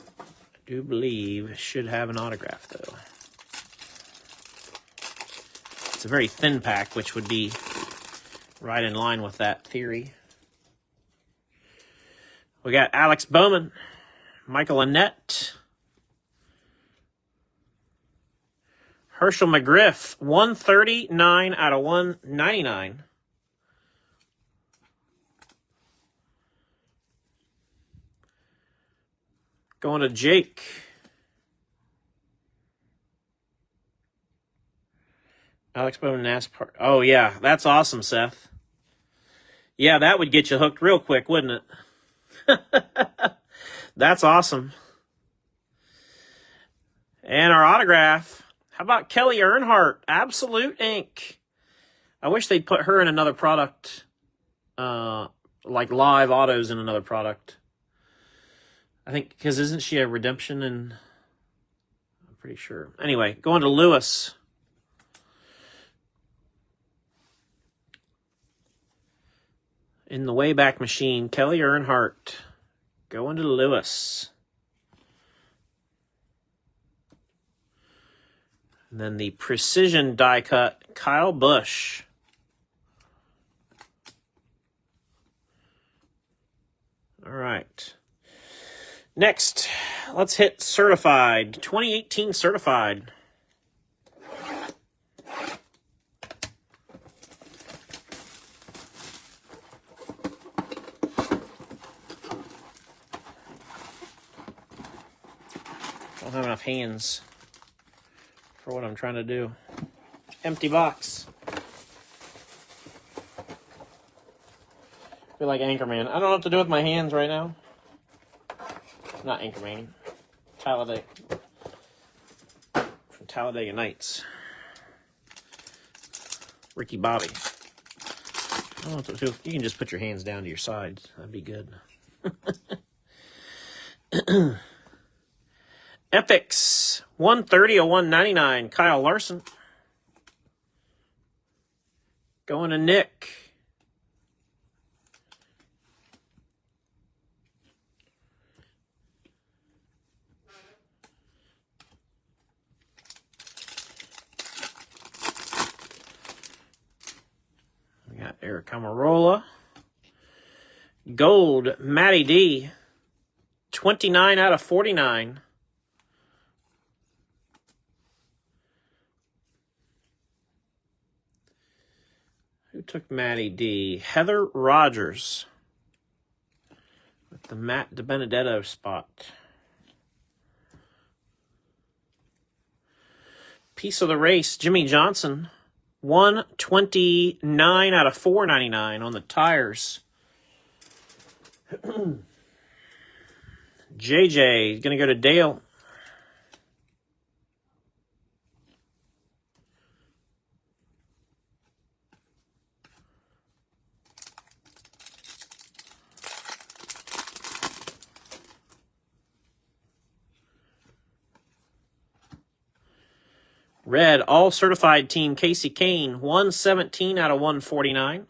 do believe it should have an autograph, though. It's a very thin pack, which would be right in line with that theory. We got Alex Bowman, Michael Annette, Herschel McGriff, 139 out of 199. Going to Jake. Alex Bowman, NASCAR. Oh, yeah, that's awesome, Seth. Yeah, that would get you hooked real quick, wouldn't it? That's awesome. And our autograph. How about Kelly Earnhardt? Absolute Ink. I wish they'd put her in another product, like live autos in another product. I think, because isn't she a redemption? And I'm pretty sure. Anyway, going to Lewis. In the Wayback Machine, Kelly Earnhardt. Going to Lewis. And then the precision die cut, Kyle Busch. All right. Next, let's hit certified. 2018 certified. Don't have enough hands for what I'm trying to do. Empty box. I feel like Anchorman. I don't know what to do with my hands right now. Not Anchorman. Talladega. From Talladega Nights. Ricky Bobby. I don't know what to do. You can just put your hands down to your sides. That'd be good. Epics. 130 of 199. Kyle Larson. Going to Nick. We got Eric Amarola. Gold, Matty D. 29 out of 49. Who took Matty D? Heather Rogers. With the Matt DiBenedetto spot. Piece of the race, Jimmy Johnson. 129 out of 499 on the tires. JJ going to go to Dale. Red, all certified team, Casey Kane, 117 out of 149.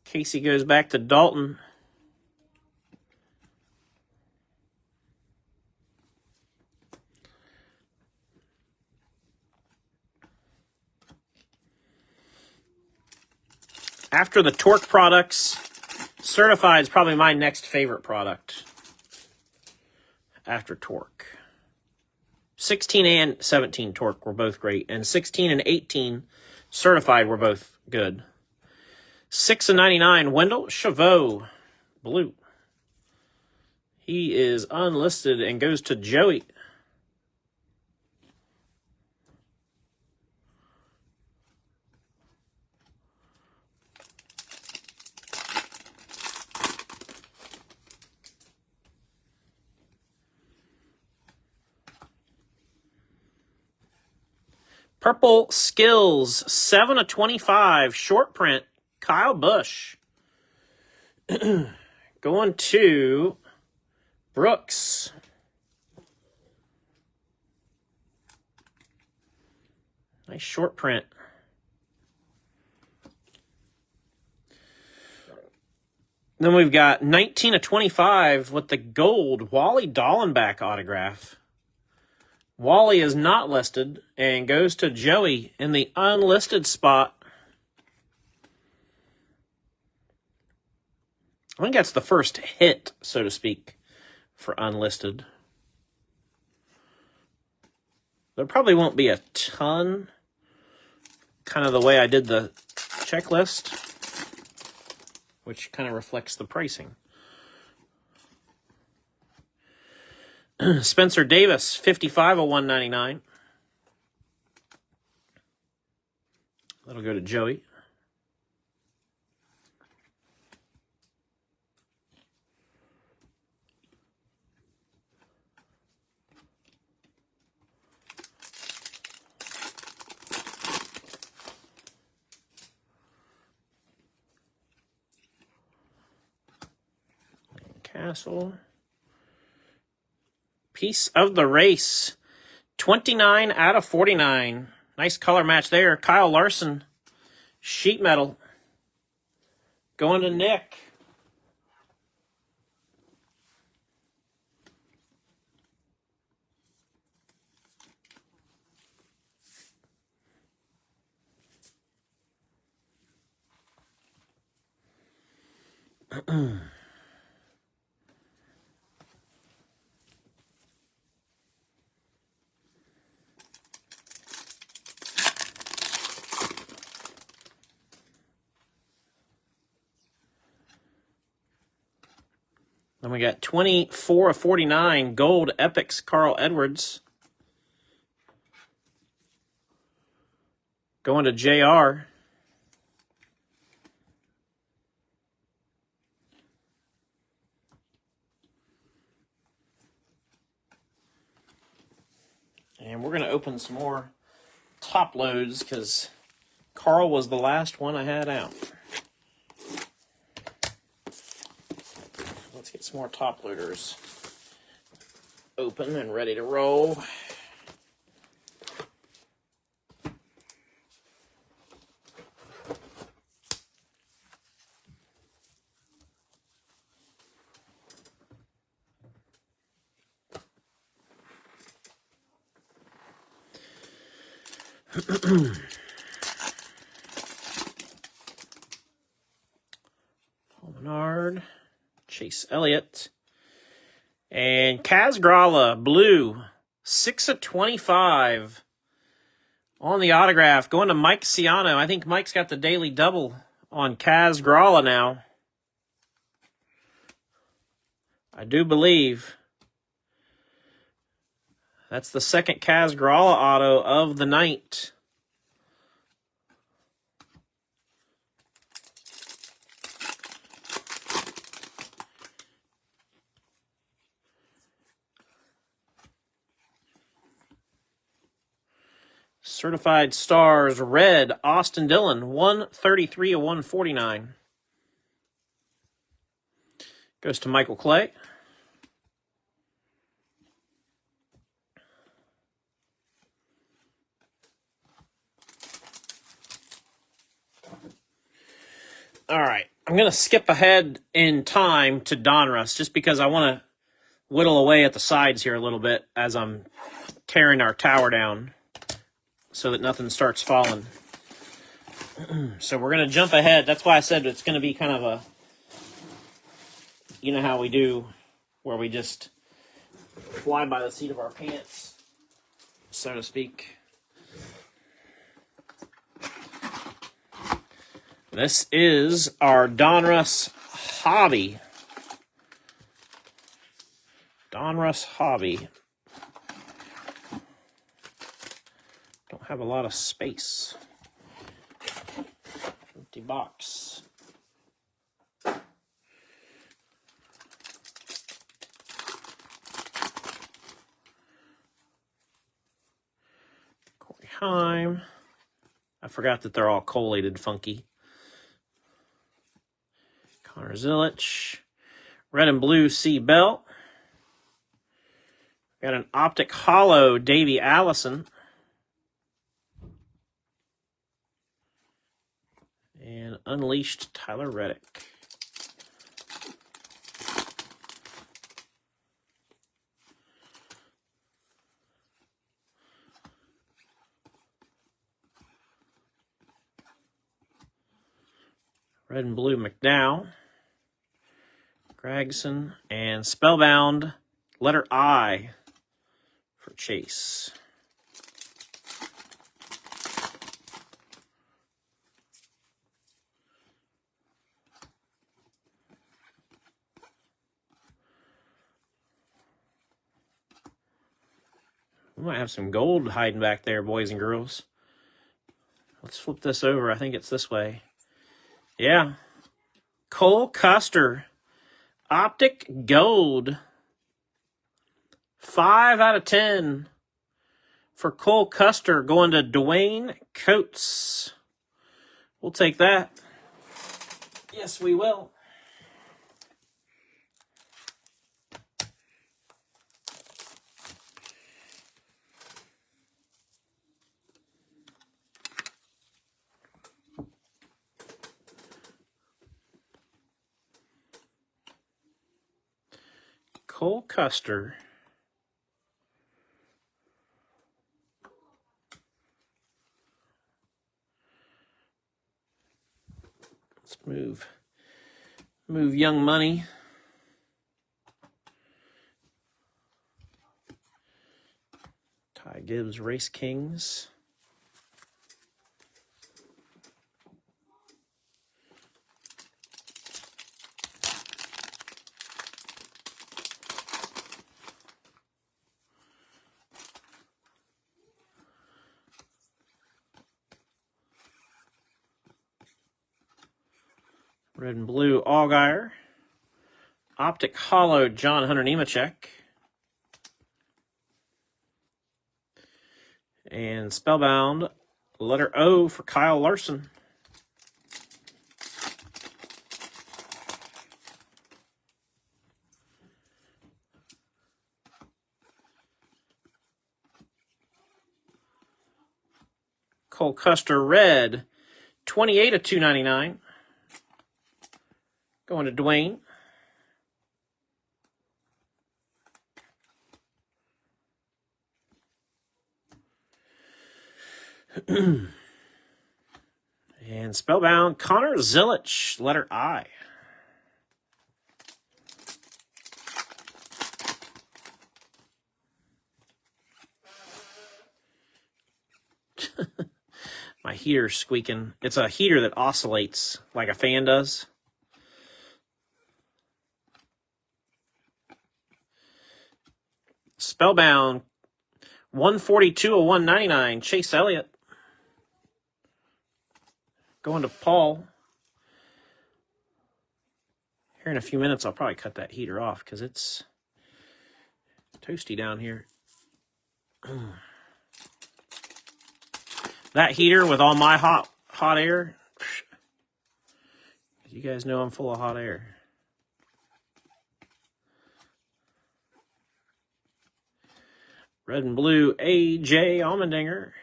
Casey goes back to Dalton. After the Torque products, Certified is probably my next favorite product after Torque. 16 and 17 Torque were both great, and 16 and 18 Certified were both good. 6 and 99 Wendell Chavot, blue. He is unlisted and goes to Joey. Purple Skills, 7 of 25, short print, Kyle Busch. Going to Brooks. Nice short print. Then we've got 19 of 25 with the gold Wally Dallenbach autograph. Wally is not listed and goes to Joey in the unlisted spot. I think that's the first hit, so to speak, for unlisted. There probably won't be a ton, kind of the way I did the checklist, which kind of reflects the pricing. Spencer Davis, 55 of 199. That'll go to Joey. Castle. Piece of the Race, 29 out of 49. Nice color match there. Kyle Larson, sheet metal. Going to Nick. Then we got 24 of 49, gold Epics, Carl Edwards. Going to JR. And we're going to open some more top loads because Carl was the last one I had out. Let's get some more top loaders open and ready to roll. Paul Menard, Chase Elliott, and Kaz Gralla, blue, 6 of 25 on the autograph. Going to Mike Ciano. I think Mike's got the daily double on Kaz Gralla now. I do believe that's the second Kaz Gralla auto of the night. Certified Stars, red, Austin Dillon, 133 of 149. Goes to Michael Clay. All right, I'm going to skip ahead in time to Donruss just because I want to whittle away at the sides here a little bit as I'm tearing our tower down so that nothing starts falling. So we're going to jump ahead. That's why I said it's going to be kind of a, you know how we do, where we just fly by the seat of our pants, so to speak. This is our Donruss Hobby. Donruss Hobby. Don't have a lot of space. Empty box. Corey Heim. I forgot that they're all collated funky. Connor Zilich. Red and blue C. Bell. Got an optic hollow Davey Allison. And unleashed Tyler Reddick. Red and blue McDowell. Gregson. And Spellbound letter I for Chase. We might have some gold hiding back there, boys and girls. Let's flip this over. I think it's this way. Yeah. Cole Custer. Optic gold. 5 out of 10 for Cole Custer, going to Dwayne Coates. We'll take that. Yes, we will. Cole Custer. Let's move Young Money. Ty Gibbs, Race Kings. Red and blue Allgaier. Optic hollow John Hunter Nemechek. And Spellbound letter O for Kyle Larson. Cole Custer red, 28 of 299. Going to Dwayne. And Spellbound, Connor Zilich, letter I. My heater's squeaking. It's a heater that oscillates like a fan does. Spellbound, 142 of 199, Chase Elliott. Going to Paul. Here in a few minutes, I'll probably cut that heater off because it's toasty down here. That heater with all my hot air. You guys know I'm full of hot air. Red and blue A.J. Allmendinger.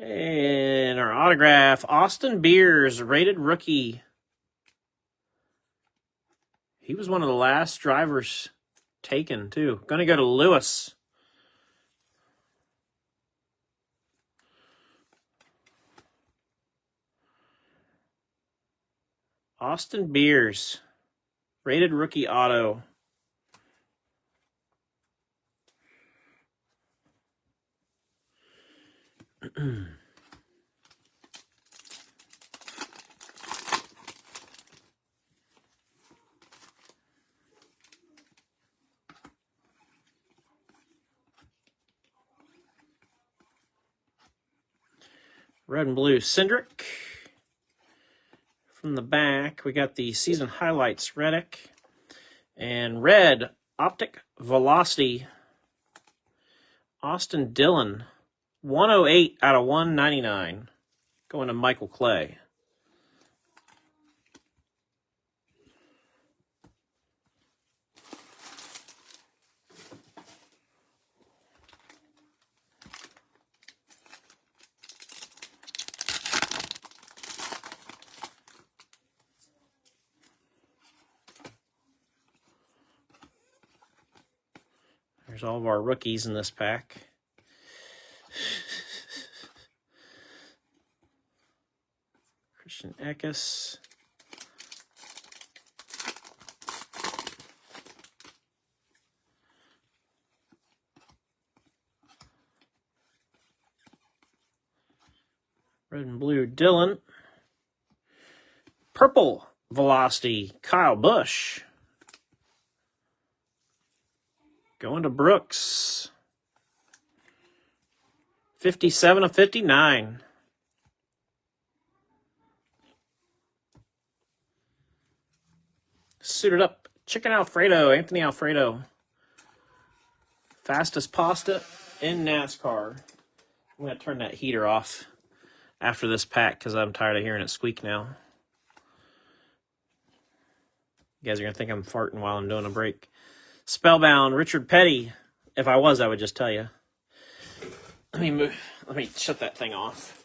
And our autograph, Austin Beers, rated rookie. He was one of the last drivers taken, too. Going to go to Lewis. Austin Beers, rated rookie auto. Red and blue Cindric. From the back, we got the season highlights Reddick. And red optic velocity Austin Dillon. 108 out of 199. Going to Michael Clay. There's all of our rookies in this pack. Christian Eckes. Red and blue Dillon. Purple velocity Kyle Busch. Going to Brooks. 57 of 59. Suited up. Chicken Alfredo. Anthony Alfredo. Fastest pasta in NASCAR. I'm going to turn that heater off after this pack because I'm tired of hearing it squeak now. You guys are going to think I'm farting while I'm doing a break. Spellbound, Richard Petty. If I was, I would just tell you. Let me shut that thing off.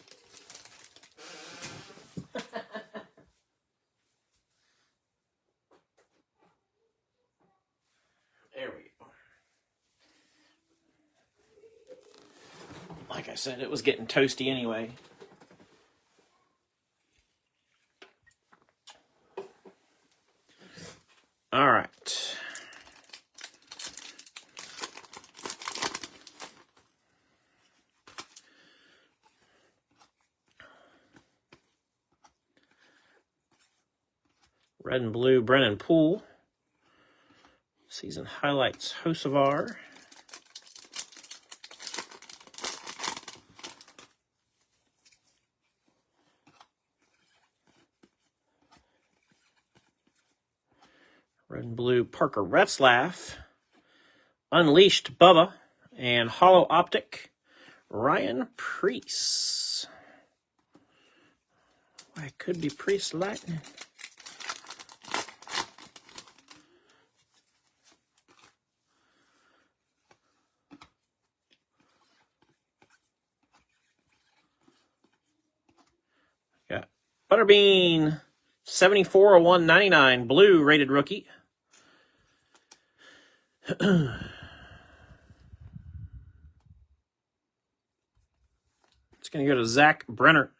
There we go. Like I said, it was getting toasty anyway. All right. Red and blue, Brennan Poole. Season highlights, Hocevar. Red and blue, Parker Retzlaff. Unleashed, Bubba. And Hollow Optic, Ryan Preece. Why, it could be Preece Lightning. Got Butterbean, 74 of 199, blue rated rookie. It's going to go to Zach Brenner.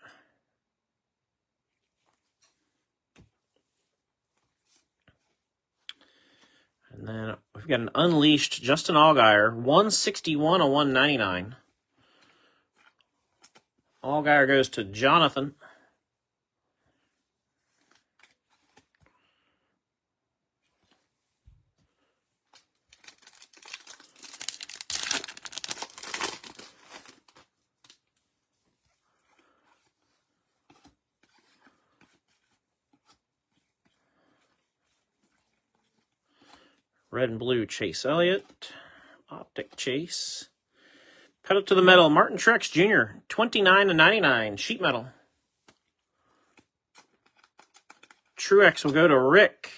And then we've got an unleashed Justin Allgaier, 161 of 199. Allgaier goes to Jonathan. Red and blue, Chase Elliott. Optic Chase. Pedal to the metal, Martin Truex Jr., 29 of 99, sheet metal. Truex will go to Rick,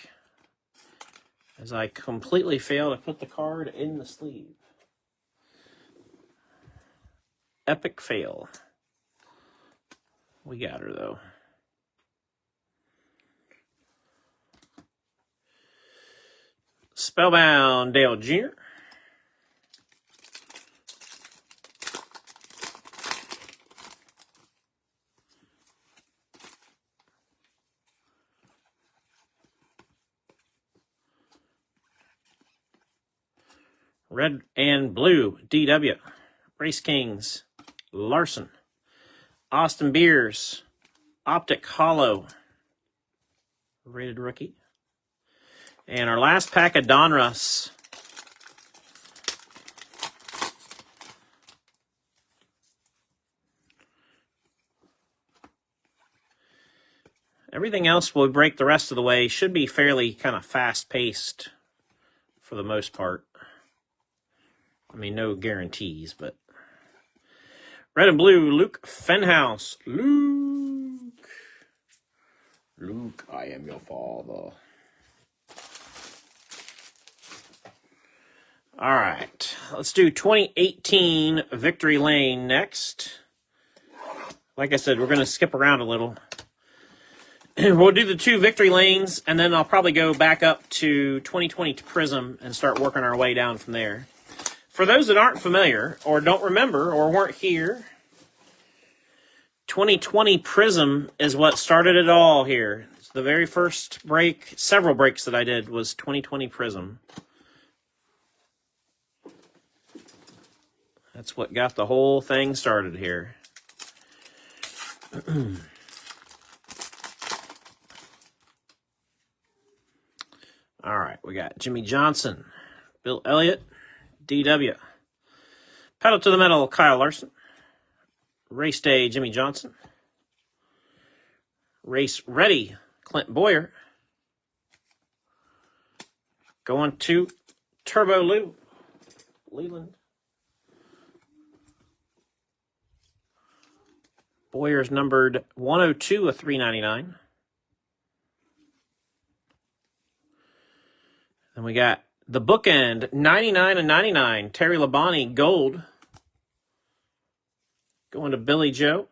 as I completely fail to put the card in the sleeve. Epic fail. We got her, though. Spellbound, Dale Jr. Red and blue, DW. Race Kings, Larson. Austin Beers, Optic Hollow, rated rookie. And our last pack of Donruss. Everything else will break the rest of the way. Should be fairly kind of fast-paced for the most part. I mean, no guarantees, but... Red and blue, Luke Fenhouse. Luke, I am your father. All right, let's do 2018 Victory Lane next. Like I said, we're going to skip around a little. We'll do the 2 Victory Lanes, and then I'll probably go back up to 2020 Prism and start working our way down from there. For those that aren't familiar, or don't remember, or weren't here, 2020 Prism is what started it all here. It's the very first break, several breaks that I did, was 2020 Prism. That's what got the whole thing started here. All right, we got Jimmy Johnson, Bill Elliott, DW. Pedal to the Metal, Kyle Larson. Race Day, Jimmy Johnson. Race Ready, Clint Boyer. Going to Turbo Lou, Leland. Boyer's numbered 102 of 399. Then we got the bookend, 99 of 99, Terry Labonte Gold. Going to Billy Joe.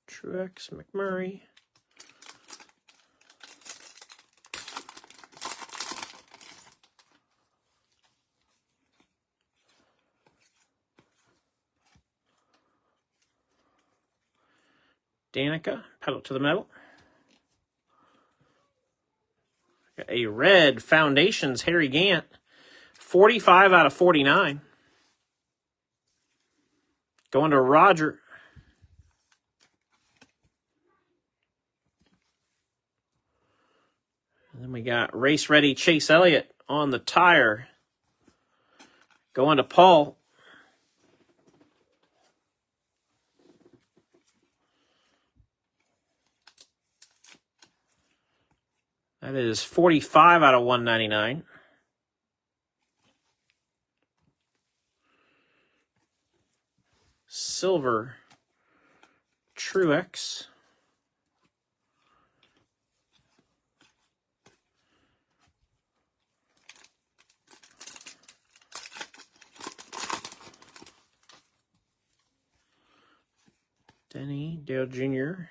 Truex McMurray. Danica, Pedal to the Metal. Got a red Foundations, Harry Gant. 45 out of 49. Going to Roger. And then we got Race Ready Chase Elliott on the tire. Going to Paul. That is 45 out of 199. Silver Truex. Denny, Dale Jr.,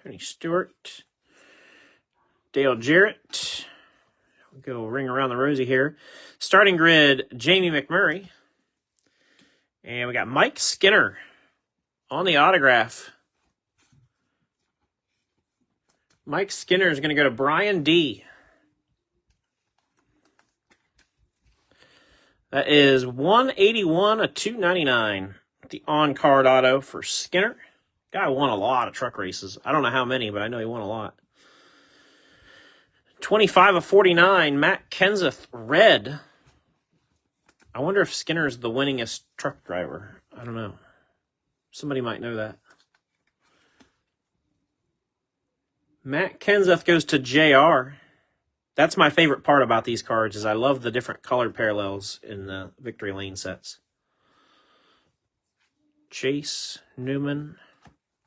Tony Stewart, Dale Jarrett. We'll go ring around the rosy here. Starting grid, Jamie McMurray. And we got Mike Skinner on the autograph. Mike Skinner is going to go to Brian D. That is 181 of 299. The on-card auto for Skinner. Guy won a lot of truck races. I don't know how many, but I know he won a lot. 25 of 49, Matt Kenseth, red. I wonder if Skinner's the winningest truck driver. I don't know. Somebody might know that. Matt Kenseth goes to JR. That's my favorite part about these cards, is I love the different colored parallels in the Victory Lane sets. Chase, Newman,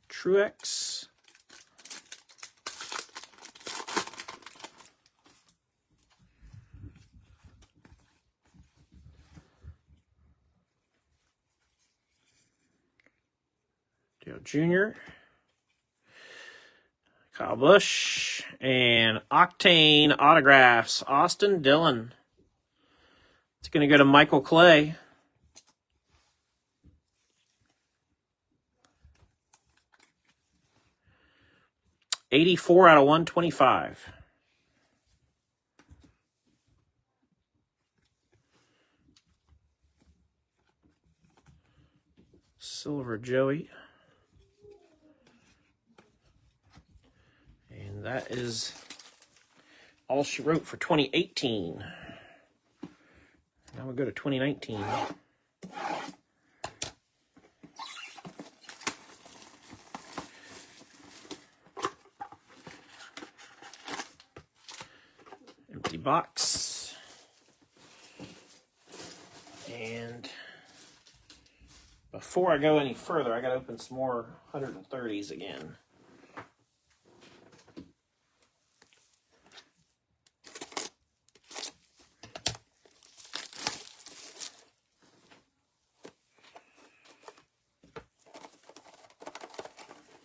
Truex. Dale Jr., Kyle Busch, and Octane autographs, Austin Dillon. It's going to go to Michael Clay. 84 out of 125. Silver Joey. And that is all she wrote for 2018. Now we'll go to 2019. Empty box. And before I go any further, I got to open some more 130s again.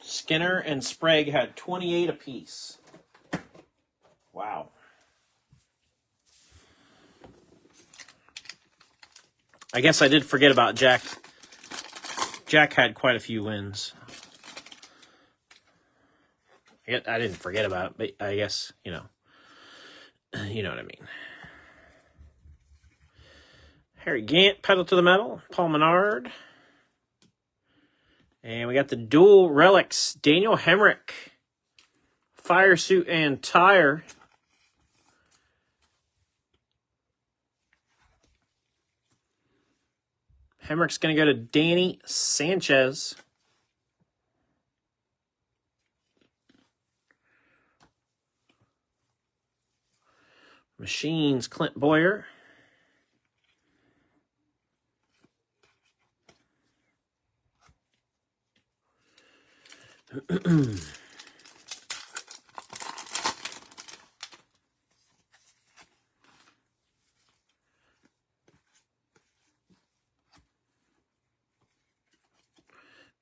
Skinner and Sprague had 28 apiece. Wow. I guess I did forget about Jack. Jack had quite a few wins. I didn't forget about it, but I guess, you know what I mean. Harry Gant, pedal to the metal. Paul Menard. And we got the dual relics. Daniel Hemrick. Fire suit and tire. Hemrick's going to go to Danny Sanchez. Machines, Clint Boyer.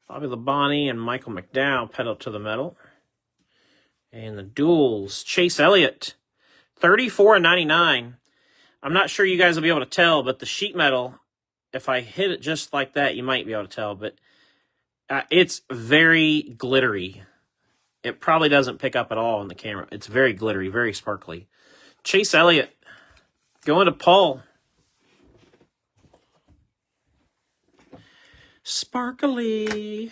Bobby Labonte and Michael McDowell pedal to the metal. And the duels, Chase Elliott, 34/99. I'm not sure you guys will be able to tell, but the sheet metal, if I hit it just like that, you might be able to tell, but it's very glittery. It probably doesn't pick up at all in the camera. It's very glittery, very sparkly. Chase Elliott, going to Paul. Sparkly.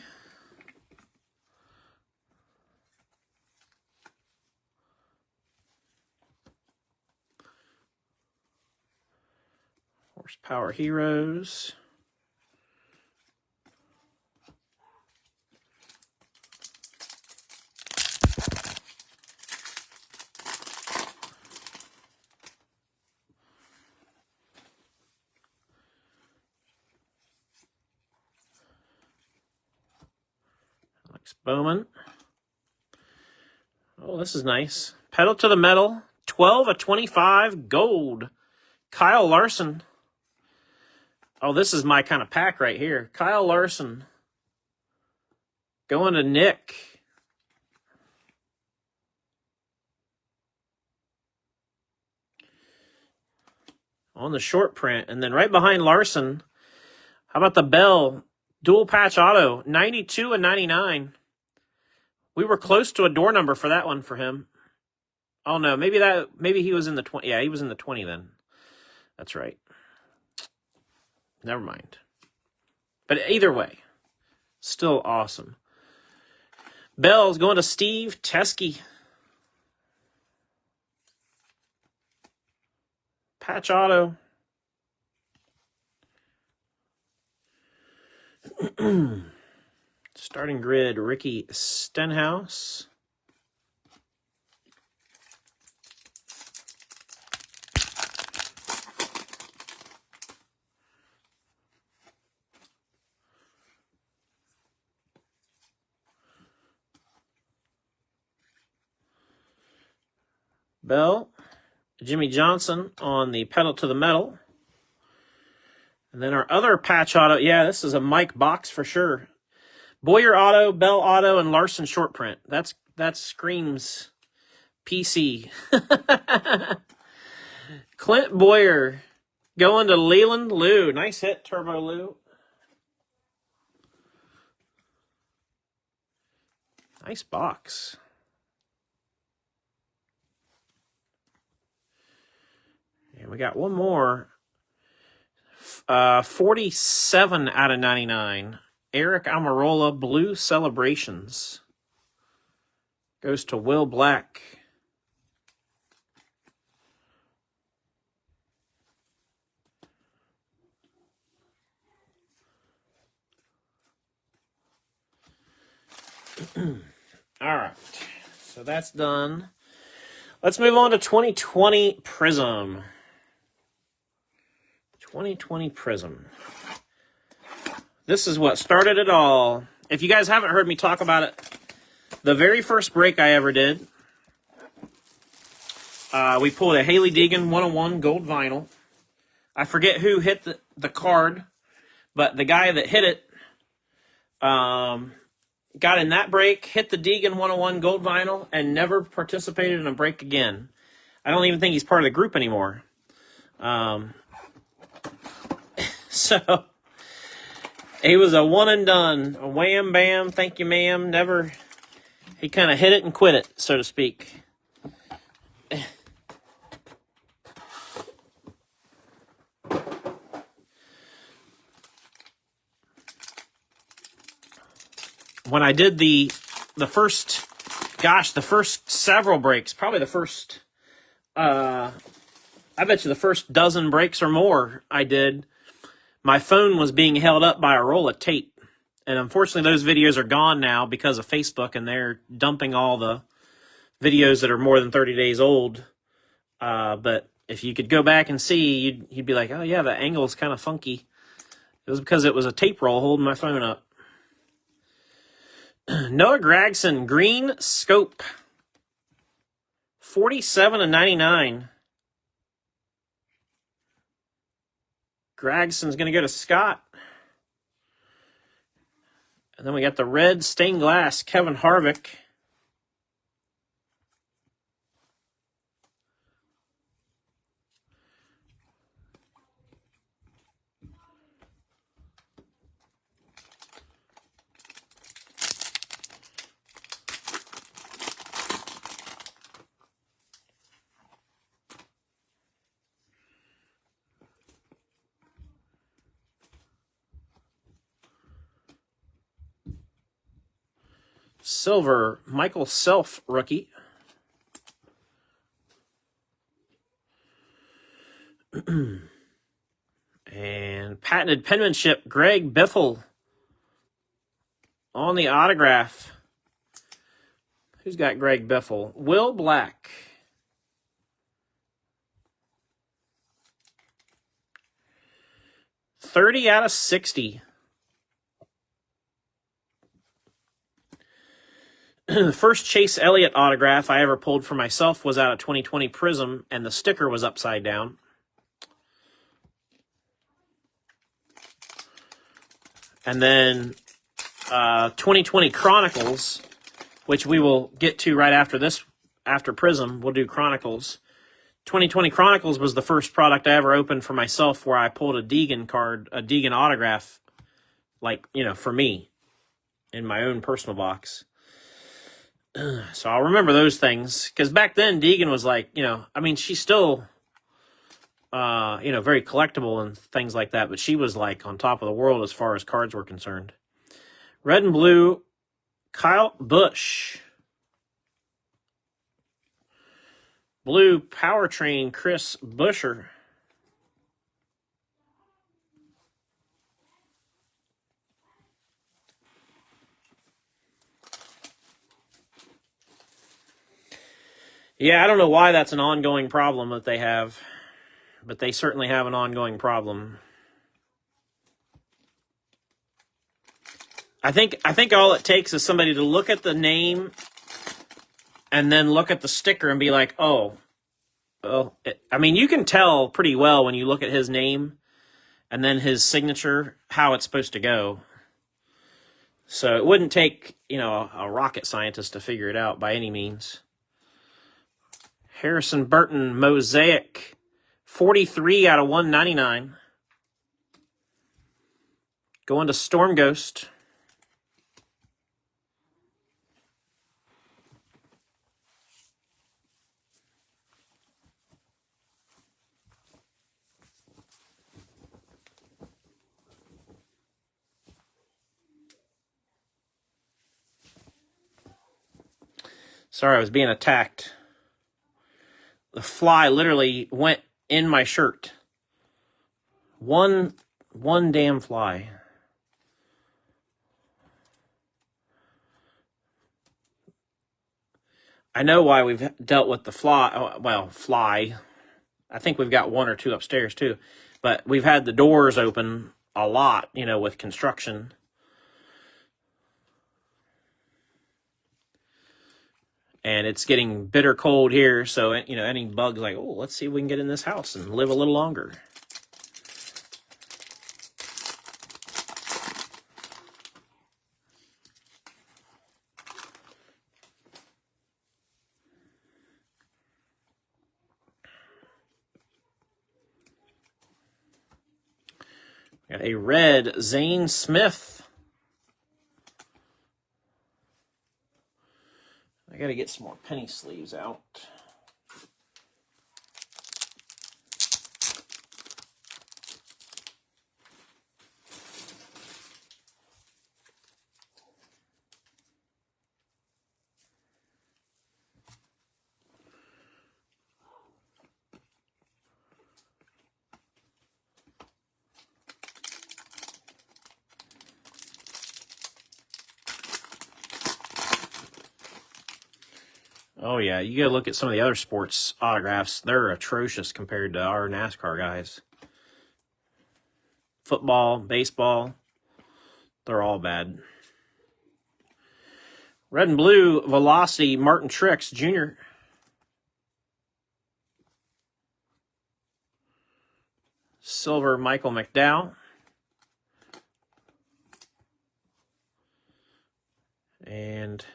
Horsepower Heroes. Alex Bowman. Oh, this is nice. Pedal to the metal. 12/25 gold. Kyle Larson. Oh, this is my kind of pack right here. Kyle Larson. Going to Nick. On the short print. And then right behind Larson, how about the Bell dual patch auto? 92/99. We were close to a door number for that one for him. Oh no, maybe he was in the 20. Yeah, he was in the 20 then. That's right. Never mind. But either way, still awesome. Bell's going to Steve Teskey. Patch auto. Starting grid, Ricky Stenhouse. Bell, Jimmy Johnson on the pedal to the metal. And then our other patch auto, yeah, this is a Mike box for sure. Boyer auto, Bell auto, and Larson short print. That screams PC. Clint Boyer going to Leland Lou. Nice hit, Turbo Lou. Nice box. And we got one more. 47 out of 99. Eric Amarola, Blue Celebrations. Goes to Will Black. All right, so that's done. Let's move on to 2020 Prism. 2020 Prism. This is what started it all. If you guys haven't heard me talk about it, the very first break I ever did, we pulled a Hailie Deegan 101 gold vinyl. I forget who hit the card, but the guy that hit it got in that break, hit the Deegan 101 gold vinyl, and never participated in a break again. I don't even think he's part of the group anymore. So he was a one and done, a wham bam, thank you ma'am, never. He kind of hit it and quit it, so to speak. When I did the first several breaks, probably the first, I bet you the first dozen breaks or more I did, my phone was being held up by a roll of tape. And unfortunately, those videos are gone now because of Facebook, and they're dumping all the videos that are more than 30 days old. But if you could go back and see, you'd be like, oh yeah, the angle is kind of funky. It was because it was a tape roll holding my phone up. Noah Gragson, Green Scope. 47 of 99. Gragson's going to go to Scott. And then we got the red stained glass, Kevin Harvick. Silver, Michael Self rookie. And patented penmanship, Greg Biffle on the autograph. Who's got Greg Biffle? Will Black. $30 out of $60. The first Chase Elliott autograph I ever pulled for myself was out of 2020 Prism, and the sticker was upside down. And then 2020 Chronicles, which we will get to right after this, after Prism, we'll do Chronicles. 2020 Chronicles was the first product I ever opened for myself where I pulled a Deegan card, a Deegan autograph, like, you know, for me, in my own personal box. So I'll remember those things, because back then Deegan was like, you know, I mean, she's still, you know, very collectible and things like that, but she was like on top of the world as far as cards were concerned. Red and blue, Kyle Busch. Blue Powertrain, Chris Buescher. Yeah, I don't know why that's an ongoing problem that they have, but they certainly have an ongoing problem. I think all it takes is somebody to look at the name and then look at the sticker and be like, oh, well, I mean, you can tell pretty well when you look at his name and then his signature how it's supposed to go. So it wouldn't take, you know, a rocket scientist to figure it out by any means. Harrison Burton, Mosaic, 43 out of 199. Going to Storm Ghost. Sorry, I was being attacked. The fly literally went in my shirt. One damn fly. I know why we've dealt with the fly. Well, fly. I think we've got one or two upstairs too. But we've had the doors open a lot, you know, with construction. And it's getting bitter cold here. So, you know, any bugs like, oh, let's see if we can get in this house and live a little longer. Got a red Zane Smith. I got to get some more penny sleeves out. Oh, yeah, you got to look at some of the other sports autographs. They're atrocious compared to our NASCAR guys. Football, baseball, they're all bad. Red and blue, Velocity, Martin Truex Jr. Silver, Michael McDowell. And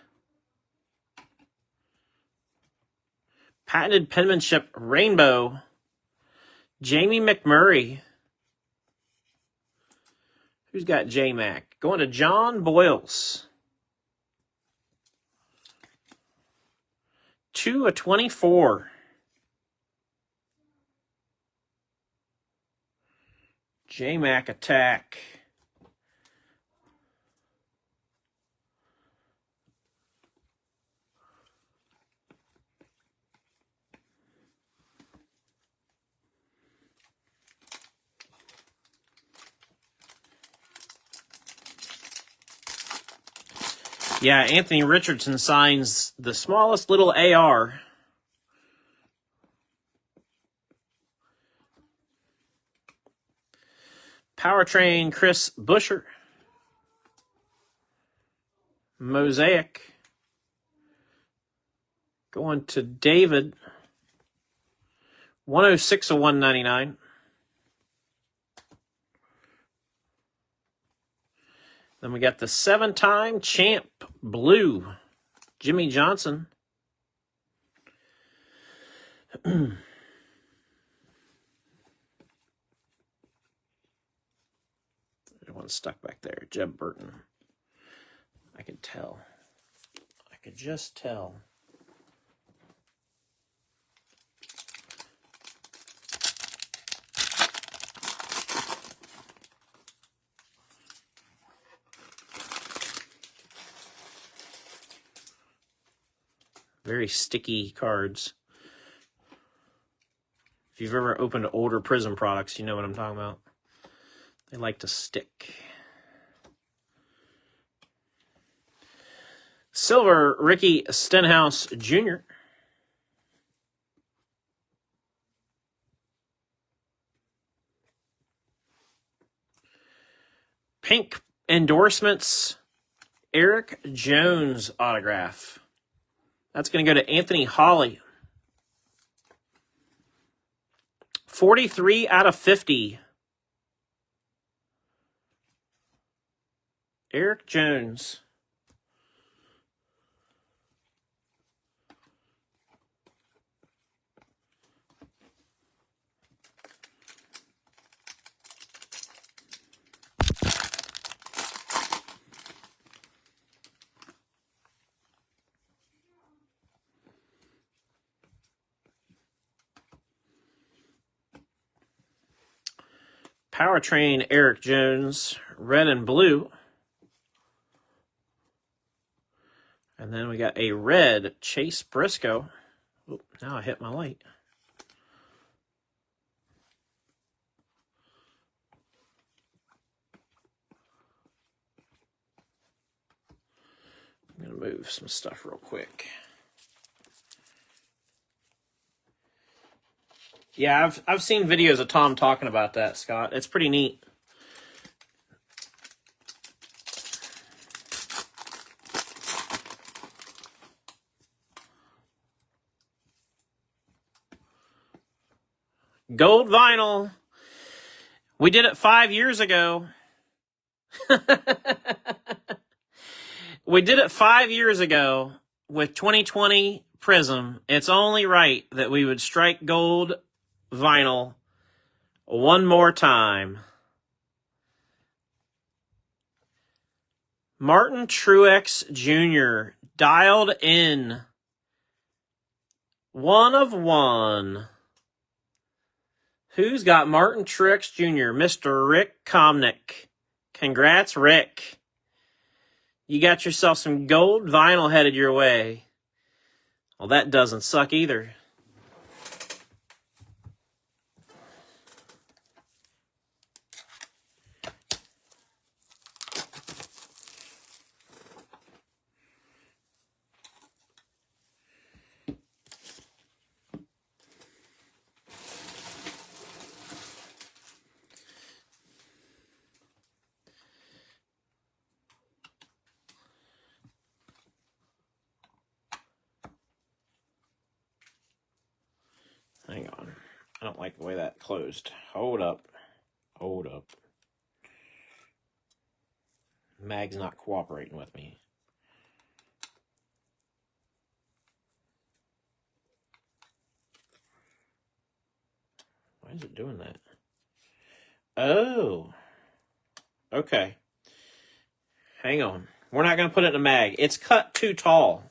patented penmanship rainbow, Jamie McMurray. Who's got J-Mac? Going to John Boyles. 2/24. J-Mac attack. Yeah, Anthony Richardson signs the smallest little AR. Powertrain, Chris Buescher. Mosaic. Going to David. 106/199. Then we got the 7-time champ blue, Jimmy Johnson. One stuck back there, Jeb Burton. I could tell. I could just tell. Very sticky cards. If you've ever opened older Prism products, you know what I'm talking about. They like to stick. Silver, Ricky Stenhouse Jr. Pink endorsements, Eric Jones autograph. That's going to go to Anthony Hawley. 43/50. Eric Jones. Powertrain, Eric Jones, red and blue. And then we got a red Chase Briscoe. Oop, now I hit my light. I'm going to move some stuff real quick. Yeah, I've seen videos of Tom talking about that, Scott. It's pretty neat. Gold vinyl. We did it 5 years ago. We did it 5 years ago with 2020 Prism. It's only right that we would strike gold vinyl one more time. Martin Truex Jr. dialed in. 1 of 1. Who's got Martin Truex Jr.? Mr. Rick Comnick. Congrats, Rick. You got yourself some gold vinyl headed your way. Well, that doesn't suck either. Hang on. I don't like the way that closed. Hold up. Hold up. Mag's not cooperating with me. Why is it doing that? Oh. Okay. Hang on. We're not going to put it in a mag. It's cut too tall.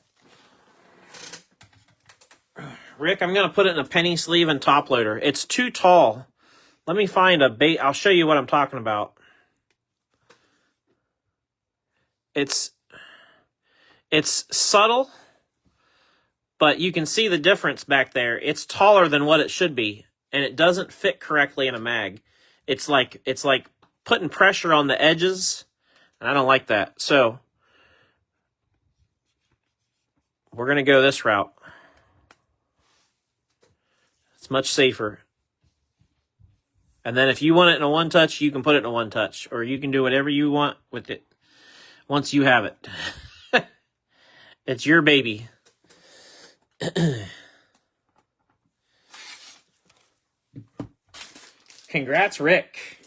Rick, I'm going to put it in a penny sleeve and top loader. It's too tall. Let me find a bait. I'll show you what I'm talking about. It's subtle, but you can see the difference back there. It's taller than what it should be, and it doesn't fit correctly in a mag. It's like putting pressure on the edges, and I don't like that. So we're going to go this route. It's much safer. And then if you want it in a one touch, you can put it in a one touch, or you can do whatever you want with it once you have it. It's your baby. Congrats, Rick.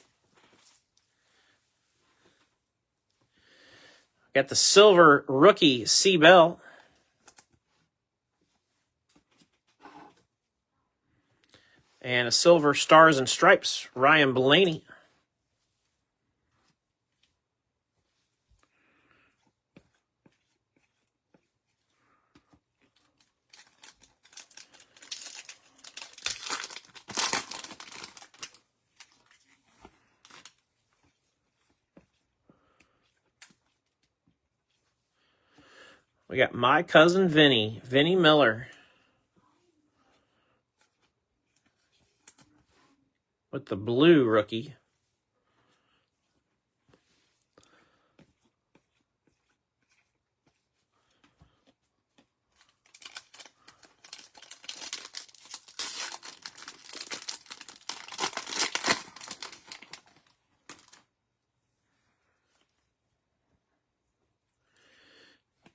Got the silver rookie C. Bell. And a silver stars and stripes, Ryan Blaney. We got my cousin Vinny Miller. With the blue rookie.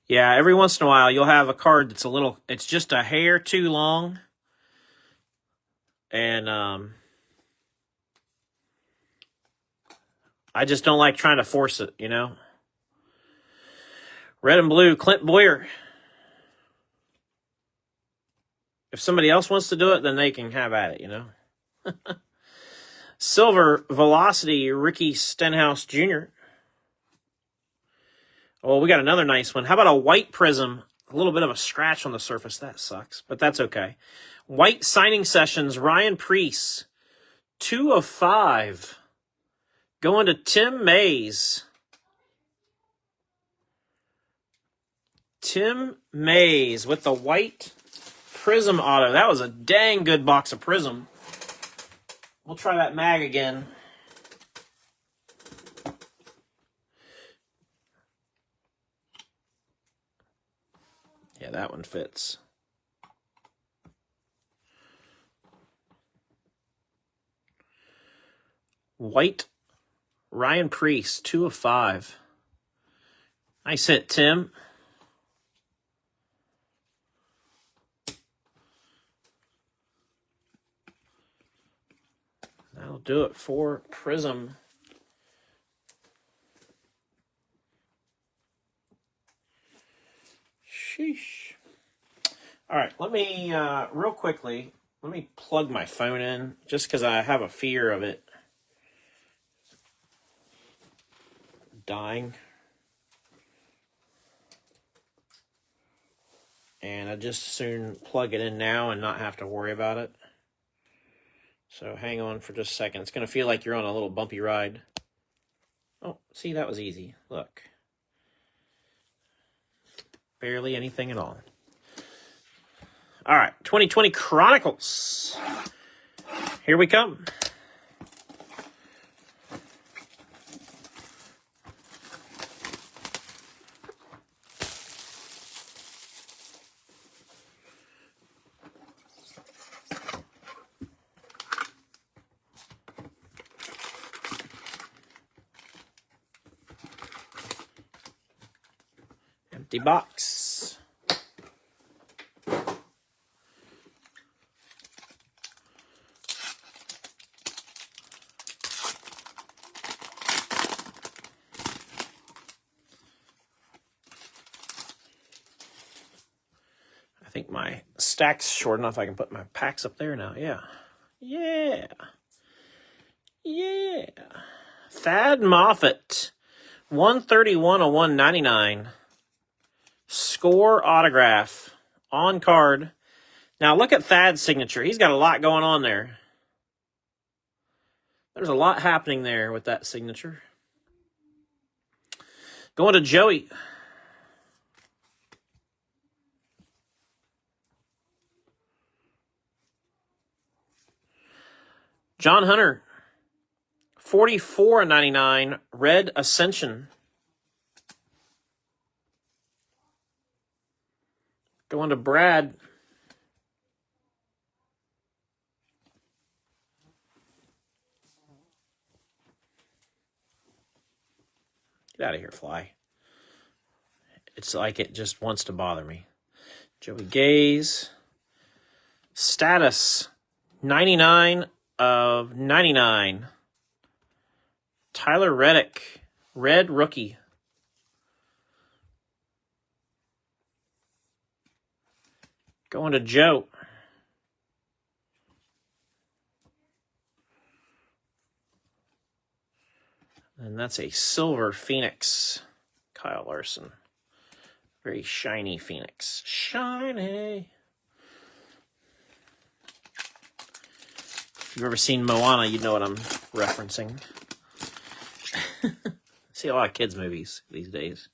Yeah, every once in a while you'll have a card that's it's just a hair too long. And I just don't like trying to force it, you know. Red and blue, Clint Boyer. If somebody else wants to do it, then they can have at it, you know. Silver Velocity, Ricky Stenhouse Jr. Oh, we got another nice one. How about a white prism? A little bit of a scratch on the surface. That sucks, but that's okay. White Signing Sessions, Ryan Preece. 2 of 5. Going to Tim Mays. Tim Mays with the white Prism auto. That was a dang good box of Prism. We'll try that mag again. Yeah, that one fits. White Ryan Priest, 2 of 5. Nice hit, Tim. That'll do it for Prism. Sheesh. All right, let me, real quickly, let me plug my phone in, just because I have a fear of it dying. And I just soon plug it in now and not have to worry about it. So hang on for just a second. It's going to feel like you're on a little bumpy ride. Oh, see, that was easy. Look. Barely anything at all. All right, 2020 Chronicles. Here we come. Empty box. I think my stack's short enough I can put my packs up there now. Yeah. Yeah. Yeah. Thad Moffitt. 131 of 199. Score autograph. On card. Now look at Thad's signature. He's got a lot going on there. There's a lot happening there with that signature. Going to Joey. John Hunter. 44.99 Red Ascension. Going to Brad. Get out of here, fly. It's like it just wants to bother me. Joey Gaze. Status. 99 of 99. Tyler Reddick. Red rookie. Going to Joe. And that's a silver Phoenix. Kyle Larson. Very shiny Phoenix. Shiny. If you've ever seen Moana, you know what I'm referencing. See a lot of kids' movies these days.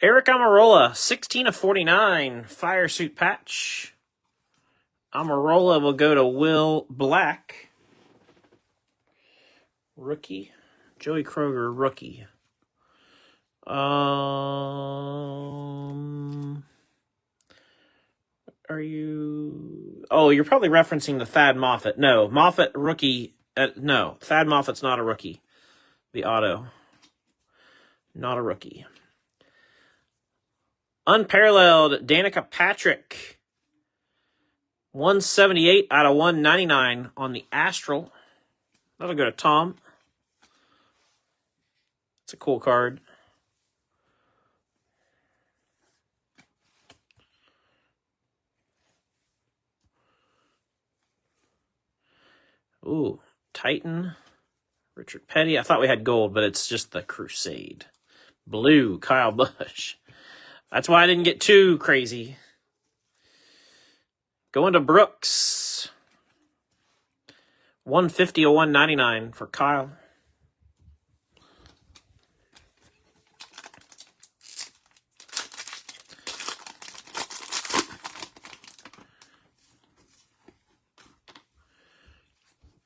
Eric Amarola, 16 of 49, Fire Suit patch. Amarola will go to Will Black. Rookie. Joey Kroger, rookie. Are you... Oh, you're probably referencing the Thad Moffitt. No, Moffitt rookie. No, Thad Moffitt's not a rookie. The auto. Not a rookie. Unparalleled Danica Patrick. 178 out of 199 on the Astral. That'll go to Tom. It's a cool card. Ooh, Titan. Richard Petty. I thought we had gold, but it's just the Crusade. Blue, Kyle Busch. That's why I didn't get too crazy. Going to Brooks. 150 to 199 for Kyle.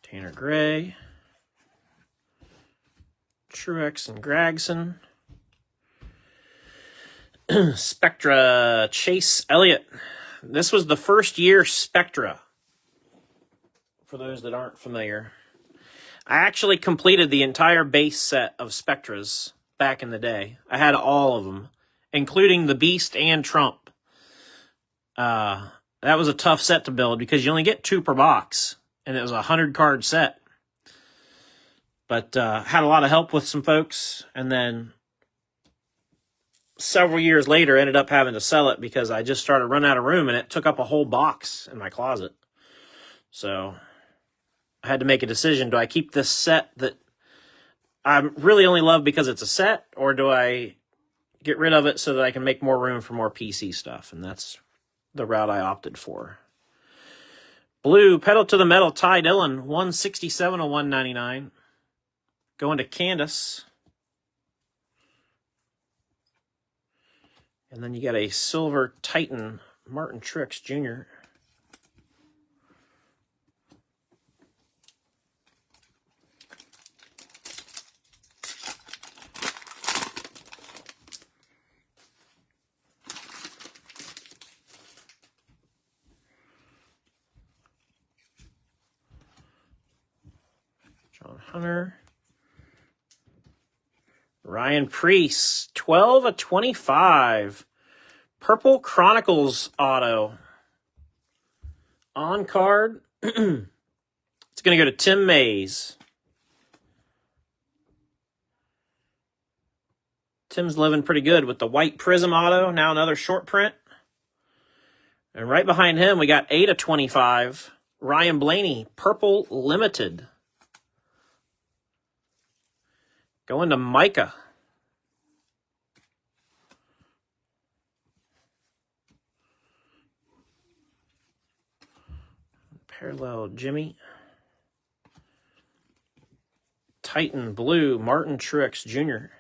Tanner Gray. Truex and Gregson. Spectra, Chase Elliott. This was the first year Spectra. For those that aren't familiar, I actually completed the entire base set of Spectras back in the day. I had all of them, including the Beast and Trump. That was a tough set to build because you only get 2 per box, and it was a 100-card set. But had a lot of help with some folks, and then several years later ended up having to sell it because I just started running out of room, and it took up a whole box in my closet. So I had to make a decision. Do I keep this set that I really only love because it's a set, or do I get rid of it so that I can make more room for more PC stuff? And that's the route I opted for. Blue, pedal to the metal, Ty Dillon, 167 to 199. Going to Candace. And then you got a silver Titan, Martin Truex Jr. John Hunter. Ryan Preece, 12 of 25. Purple Chronicles auto. On card. It's going to go to Tim Mays. Tim's living pretty good with the white Prism auto. Now another short print. And right behind him, we got 8 of 25. Ryan Blaney, Purple Limited. Going to Micah. Parallel Jimmy. Titan Blue, Martin Truex Jr.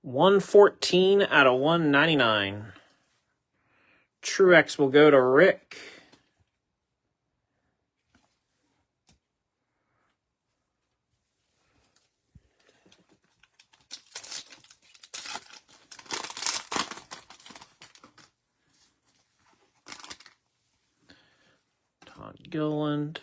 114 out of 199. Truex will go to Rick. Todd Gilliland.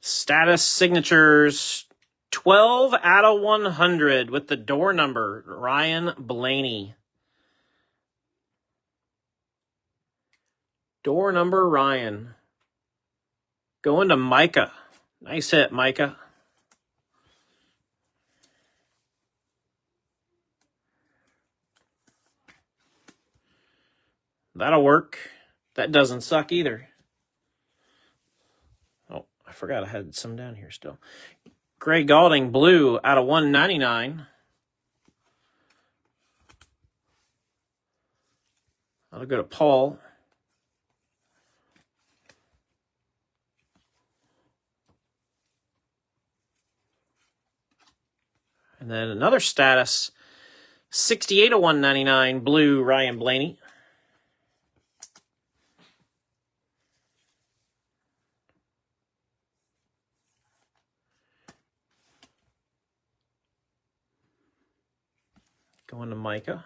Status signatures 12 out of 100 with the door number, Ryan Blaney. Door number Ryan. Going to Micah. Nice hit, Micah. That'll work. That doesn't suck either. Oh, I forgot I had some down here still. Gray Galding, blue, out of 199. That'll go to Paul. And then another status, 68 of 199, blue, Ryan Blaney. Going to Micah.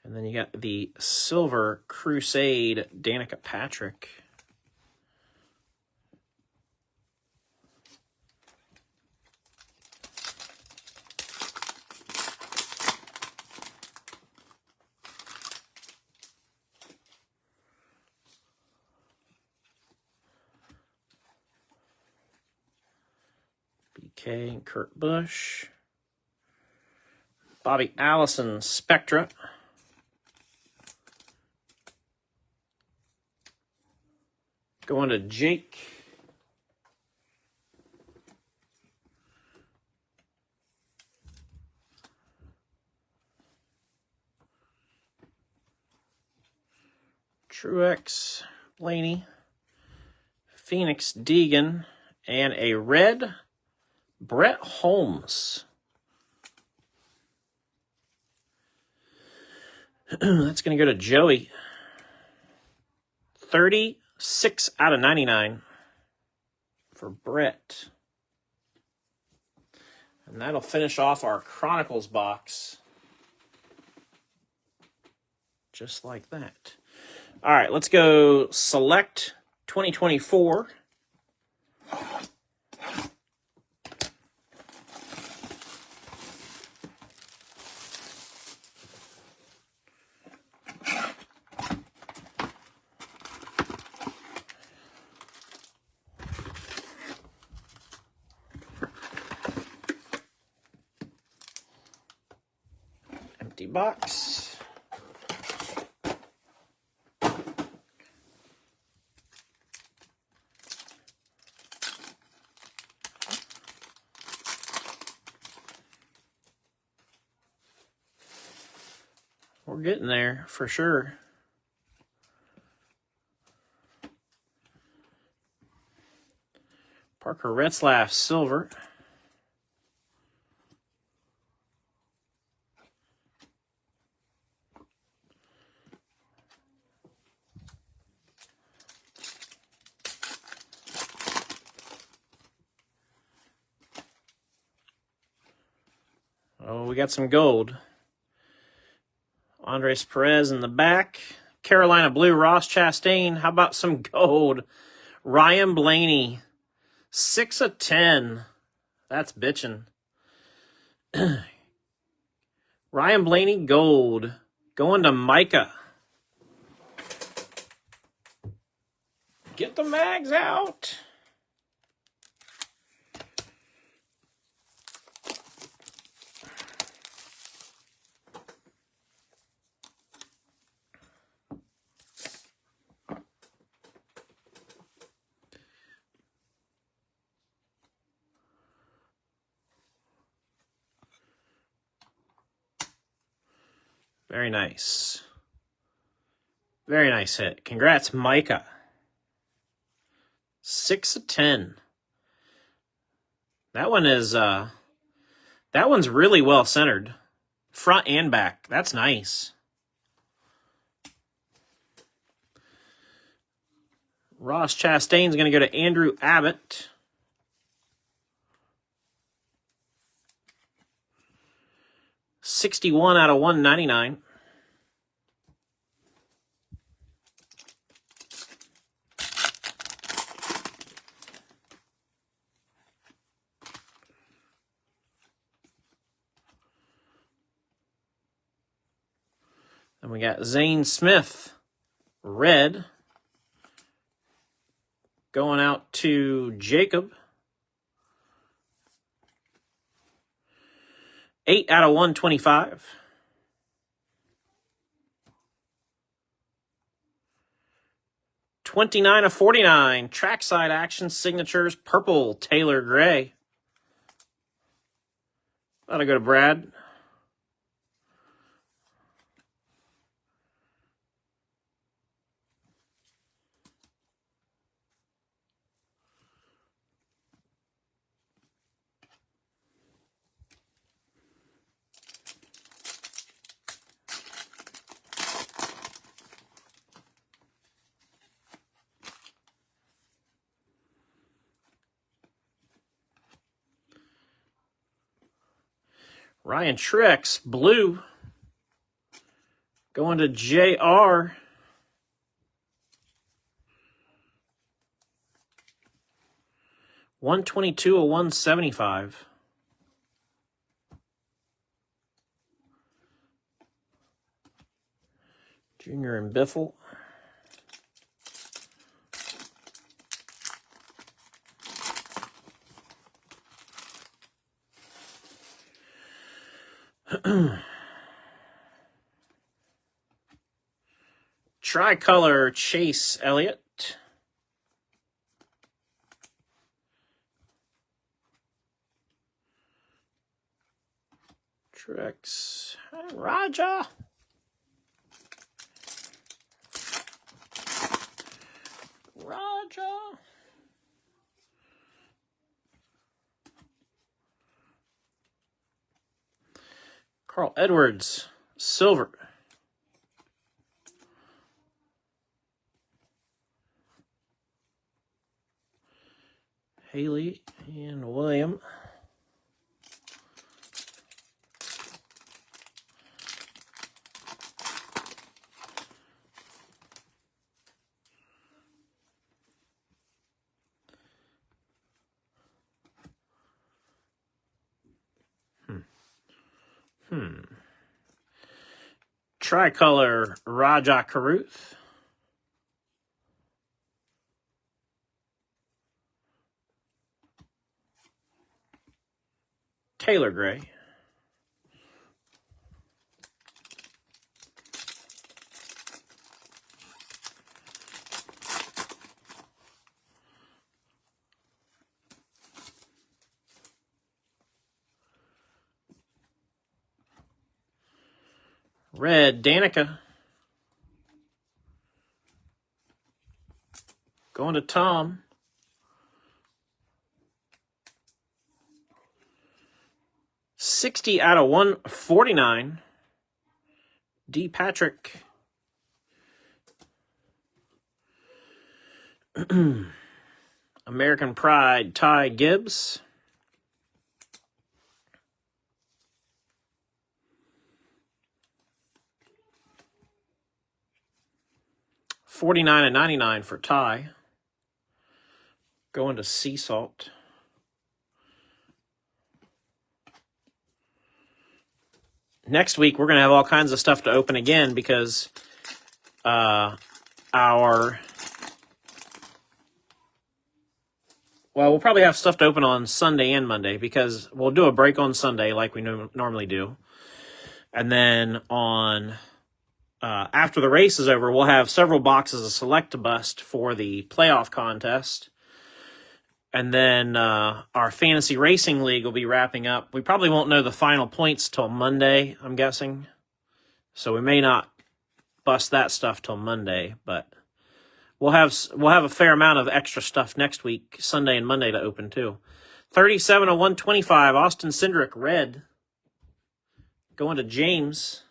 And then you got the Silver Crusade, Danica Patrick. BK and Kurt Busch. Bobby Allison, Spectra. Going to Jake. Truex, Blaney, Phoenix, Deegan, and a red Brett Holmes. That's going to go to Joey. 36 out of 99 for Brett. And that'll finish off our Chronicles box. Just like that. All right, let's go select 2024. Empty box. We're getting there for sure. Parker Retzlaff, silver. Oh, we got some gold. Andres Perez in the back. Carolina blue, Ross Chastain. How about some gold? Ryan Blaney, 6 of 10. That's bitching. Ryan Blaney, gold. Going to Micah. Get the mags out. Very nice. Very nice hit. Congrats, Micah. 6 of 10. That one is that one's really well centered. Front and back. That's nice. Ross Chastain's going to go to Andrew Abbott. $61 out of $199. And we got Zane Smith, red, going out to Jacob. 8 out of 125. $29 of 49. Trackside action signatures, purple, Taylor Gray. That'll go to Brad. Ryan Truex, blue. Going to JR. $122 of 175. Junior and Biffle. Tricolor Chase Elliott. Truex Raja. Georgia. Carl Edwards, silver. Haley and William. Tricolor, Raja Caruth. Taylor Gray. Red, Danica. Going to Tom. $60 out of 149. D. Patrick. American Pride, Ty Gibbs. $49.99 for Ty. Going to Sea Salt. Next week, we're going to have all kinds of stuff to open again because we'll probably have stuff to open on Sunday and Monday because we'll do a break on Sunday like we normally do. And then on after the race is over, we'll have several boxes of Select to Bust for the playoff contest. And then our Fantasy Racing League will be wrapping up. We probably won't know the final points till Monday, I'm guessing. So we may not bust that stuff till Monday, but we'll have a fair amount of extra stuff next week, Sunday and Monday to open too. 37 of 125, Austin Cindric, red. Going to James.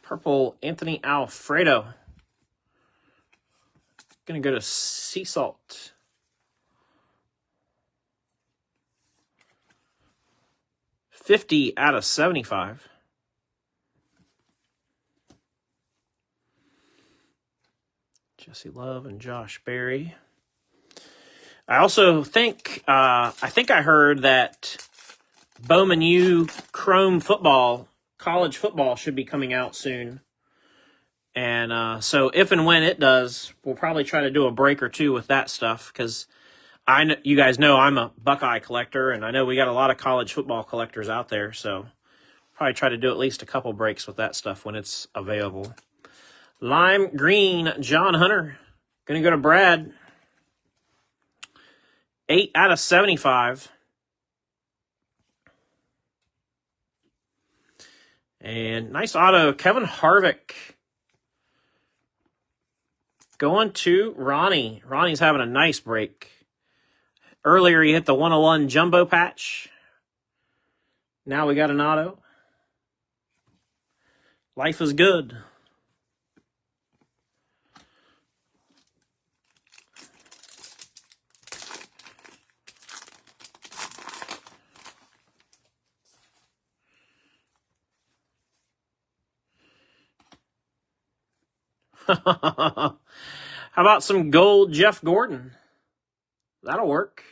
Purple, Anthony Alfredo. Going to go to Sea Salt. $50 out of 75. Jesse Love and Josh Berry. I also think, I heard that Bowman U Chrome football, college football should be coming out soon. And so if and when it does, we'll probably try to do a break or two with that stuff because you guys know I'm a Buckeye collector, and I know we got a lot of college football collectors out there, so probably try to do at least a couple breaks with that stuff when it's available. Lime green, John Hunter. Going to go to Brad. 8 out of 75. And nice auto, Kevin Harvick. Going to Ronnie. Ronnie's having a nice break. Earlier, he hit the 101 jumbo patch. Now we got an auto. Life is good. How about some gold Jeff Gordon? That'll work.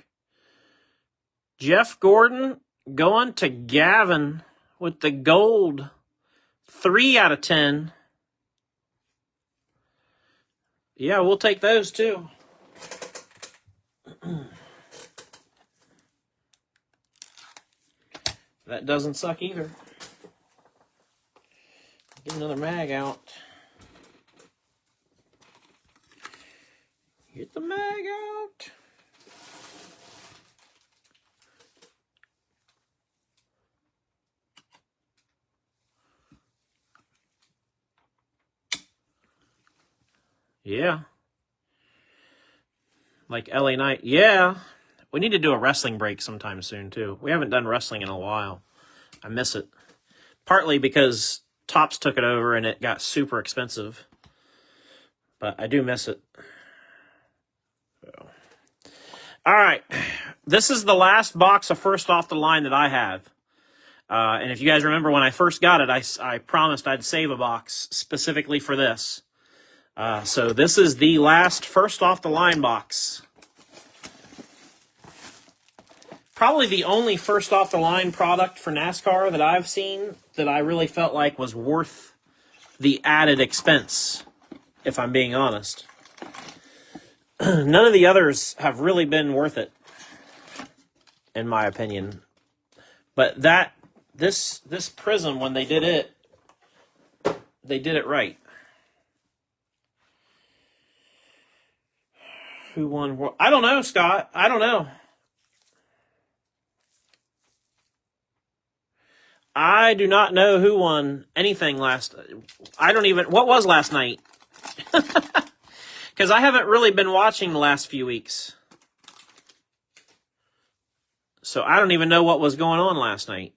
Jeff Gordon going to Gavin with the gold. 3 out of 10. Yeah, we'll take those too. That doesn't suck either. Get another mag out. Get the mag out. Yeah. Like LA Knight. Yeah. We need to do a wrestling break sometime soon, too. We haven't done wrestling in a while. I miss it. Partly because Topps took it over and it got super expensive. But I do miss it. So. All right. This is the last box of first off the line that I have. And if you guys remember when I first got it, I promised I'd save a box specifically for this. So this is the last first off the line box. Probably the only first off the line product for NASCAR that I've seen that I really felt like was worth the added expense, if I'm being honest. None of the others have really been worth it, in my opinion. But this Prism, when they did it right. Who won? I don't know, Scott. I don't know. I do not know who won anything last. What was last night? Because I haven't really been watching the last few weeks. So I don't even know what was going on last night.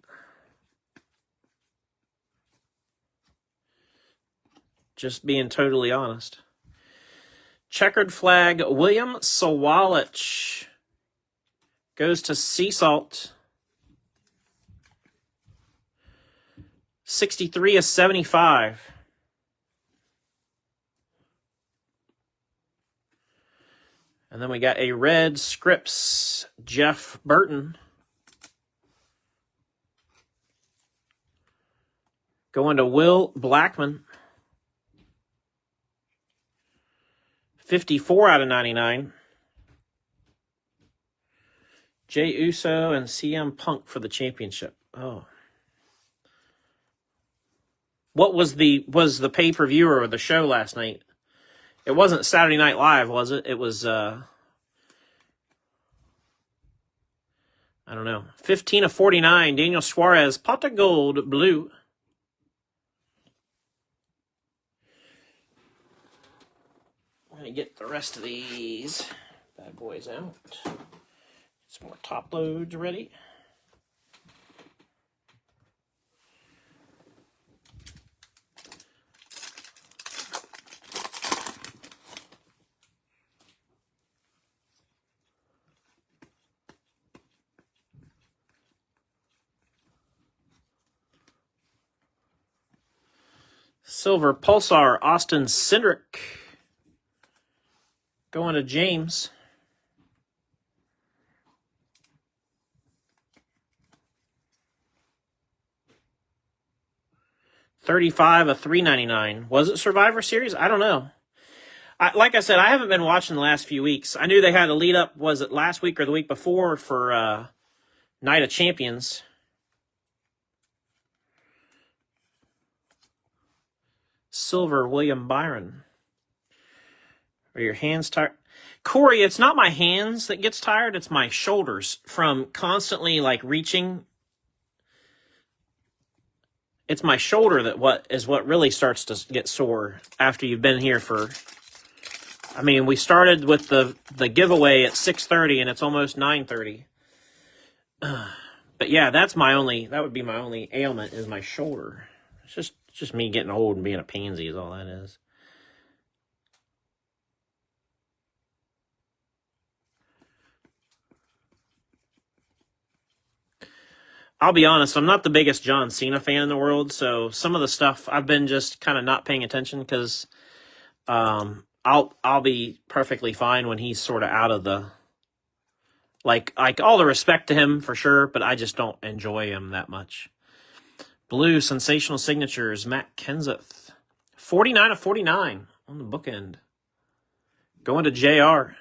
Just being totally honest. Checkered flag, William Sawalich goes to Sea Salt. 63/75. And then we got a red Scripps, Jeff Burton. Going to Will Blackman. 54/99. Jey Uso and CM Punk for the championship. Oh. What was the pay-per-view or the show last night? It wasn't Saturday Night Live, was it? It was, I don't know. 15/49, Daniel Suarez, pot of gold, blue. I'm going to get the rest of these bad boys out. Some more top loads ready. Silver Pulsar, Austin Cindric. Going to James. $35/399. Was it Survivor Series? I don't know. Like I said, I haven't been watching the last few weeks. I knew they had a lead up, was it last week or the week before, for Night of Champions. Silver, William Byron. Are your hands tired? Corey, it's not my hands that gets tired, it's my shoulders from constantly like reaching. It's my shoulder that what really starts to get sore after you've been here for. I mean, we started with the giveaway at 6:30 and it's almost 9:30. But yeah, that would be my only ailment is my shoulder. It's just me getting old and being a pansy is all that is. I'll be honest, I'm not the biggest John Cena fan in the world, so some of the stuff I've been just kind of not paying attention because I'll be perfectly fine when he's sort of out of the like all the respect to him for sure, but I just don't enjoy him that much. Blue Sensational Signatures, Matt Kenseth. 49/49 on the bookend. Going to JR.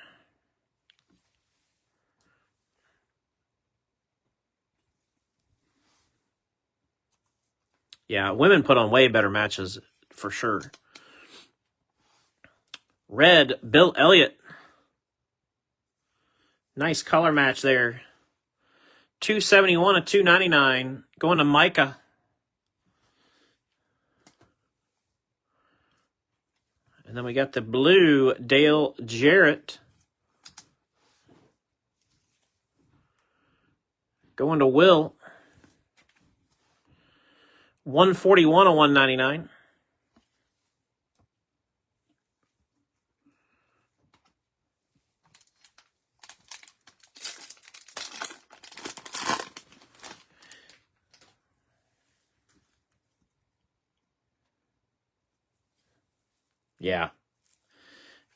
Yeah, women put on way better matches for sure. Red, Bill Elliott. Nice color match there. 271 to 299. Going to Micah. And then we got the blue Dale Jarrett. Going to Will. 141 to 199. Yeah.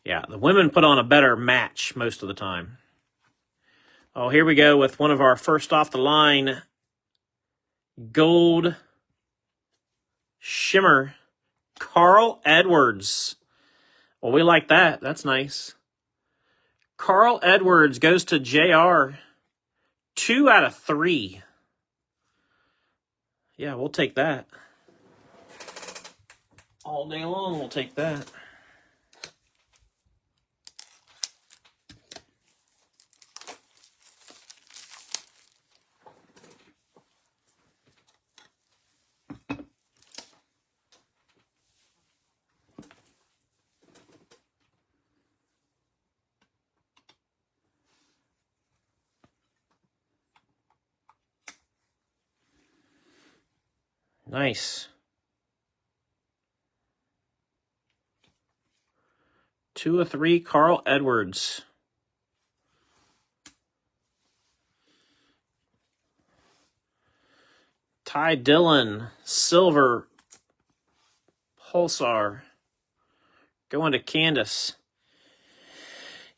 Yeah, the women put on a better match most of the time. Oh, here we go with one of our first off the line gold shimmer. Carl Edwards. Well, we like that. That's nice. Carl Edwards goes to JR. 2 out of 3. Yeah, we'll take that. All day long, we'll take that. Nice. 2 of 3, Carl Edwards. Ty Dillon, silver Pulsar. Going to Candace.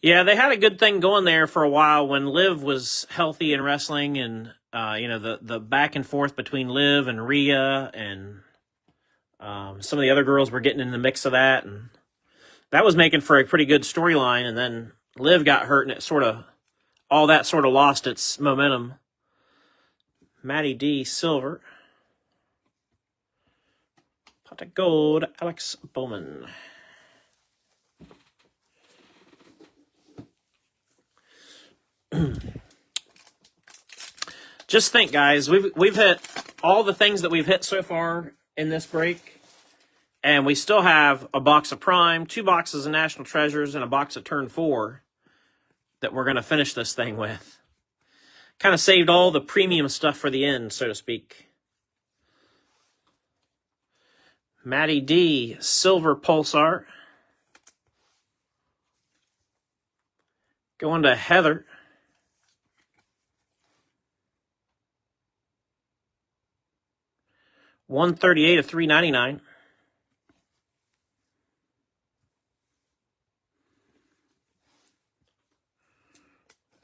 Yeah, they had a good thing going there for a while when Liv was healthy in wrestling, and the back and forth between Liv and Rhea, and some of the other girls were getting in the mix of that, and that was making for a pretty good storyline. And then Liv got hurt, and all that sort of lost its momentum. Matty D, silver. Pot of gold, Alex Bowman. Just think, guys, we've hit all the things that we've hit so far in this break, and we still have a box of Prime, 2 boxes of National Treasures, and a box of Turn 4 that we're going to finish this thing with. Kind of saved all the premium stuff for the end, so to speak. Matty D, silver Pulsar. Going to Heather. $138 of $399.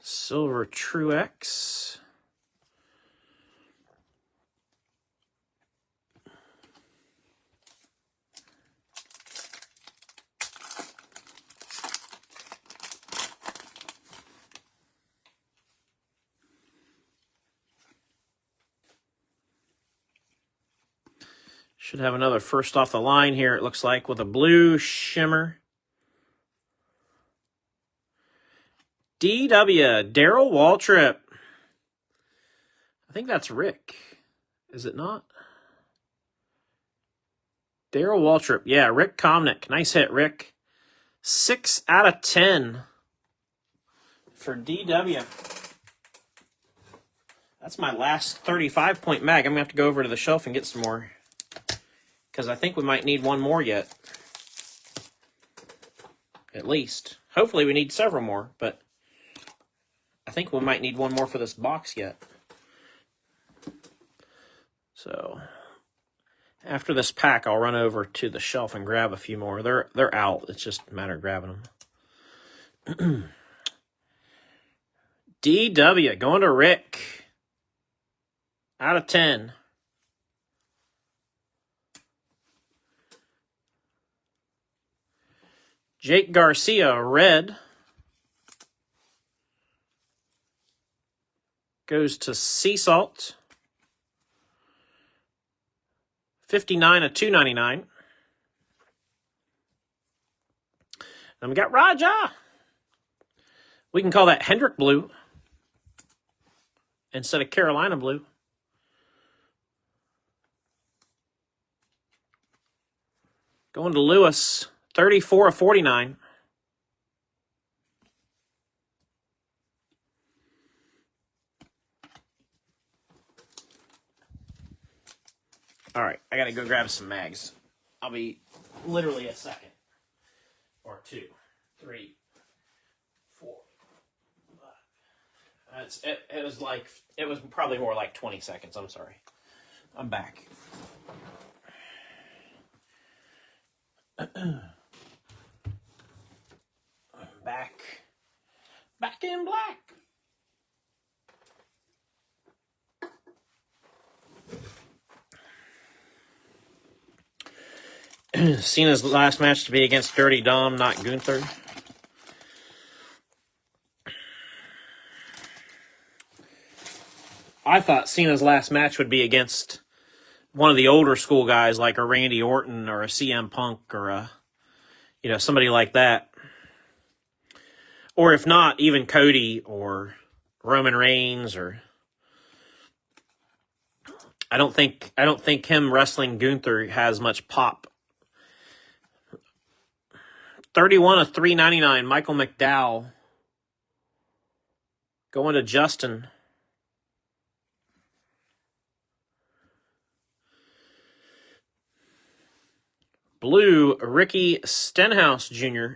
Silver Truex. Should have another first off the line here, it looks like, with a blue shimmer. DW, Daryl Waltrip. I think that's Rick. Is it not? Daryl Waltrip. Yeah, Rick Comnick. Nice hit, Rick. 6 out of 10 for DW. That's my last 35-point mag. I'm going to have to go over to the shelf and get some more, because I think we might need one more yet. At least. Hopefully we need several more, but I think we might need one more for this box yet. So after this pack, I'll run over to the shelf and grab a few more. They're out. It's just a matter of grabbing them. DW, going to Rick. Out of 10. Jake Garcia, red. Goes to Sea Salt. 59 of 299. Then we got Raja. We can call that Hendrick blue instead of Carolina blue. Going to Lewis, 34/49. All right, I got to go grab some mags. I'll be literally a second. Or 2, 3, 4, 5. It was probably more like 20 seconds. I'm sorry. I'm back. Back in black. Cena's last match to be against Dirty Dom, not Gunther. I thought Cena's last match would be against one of the older school guys like a Randy Orton or a CM Punk or a, somebody like that. Or if not, even Cody or Roman Reigns or I don't think him wrestling Gunther has much pop. 31/399, Michael McDowell. Going to Justin. Blue, Ricky Stenhouse Jr.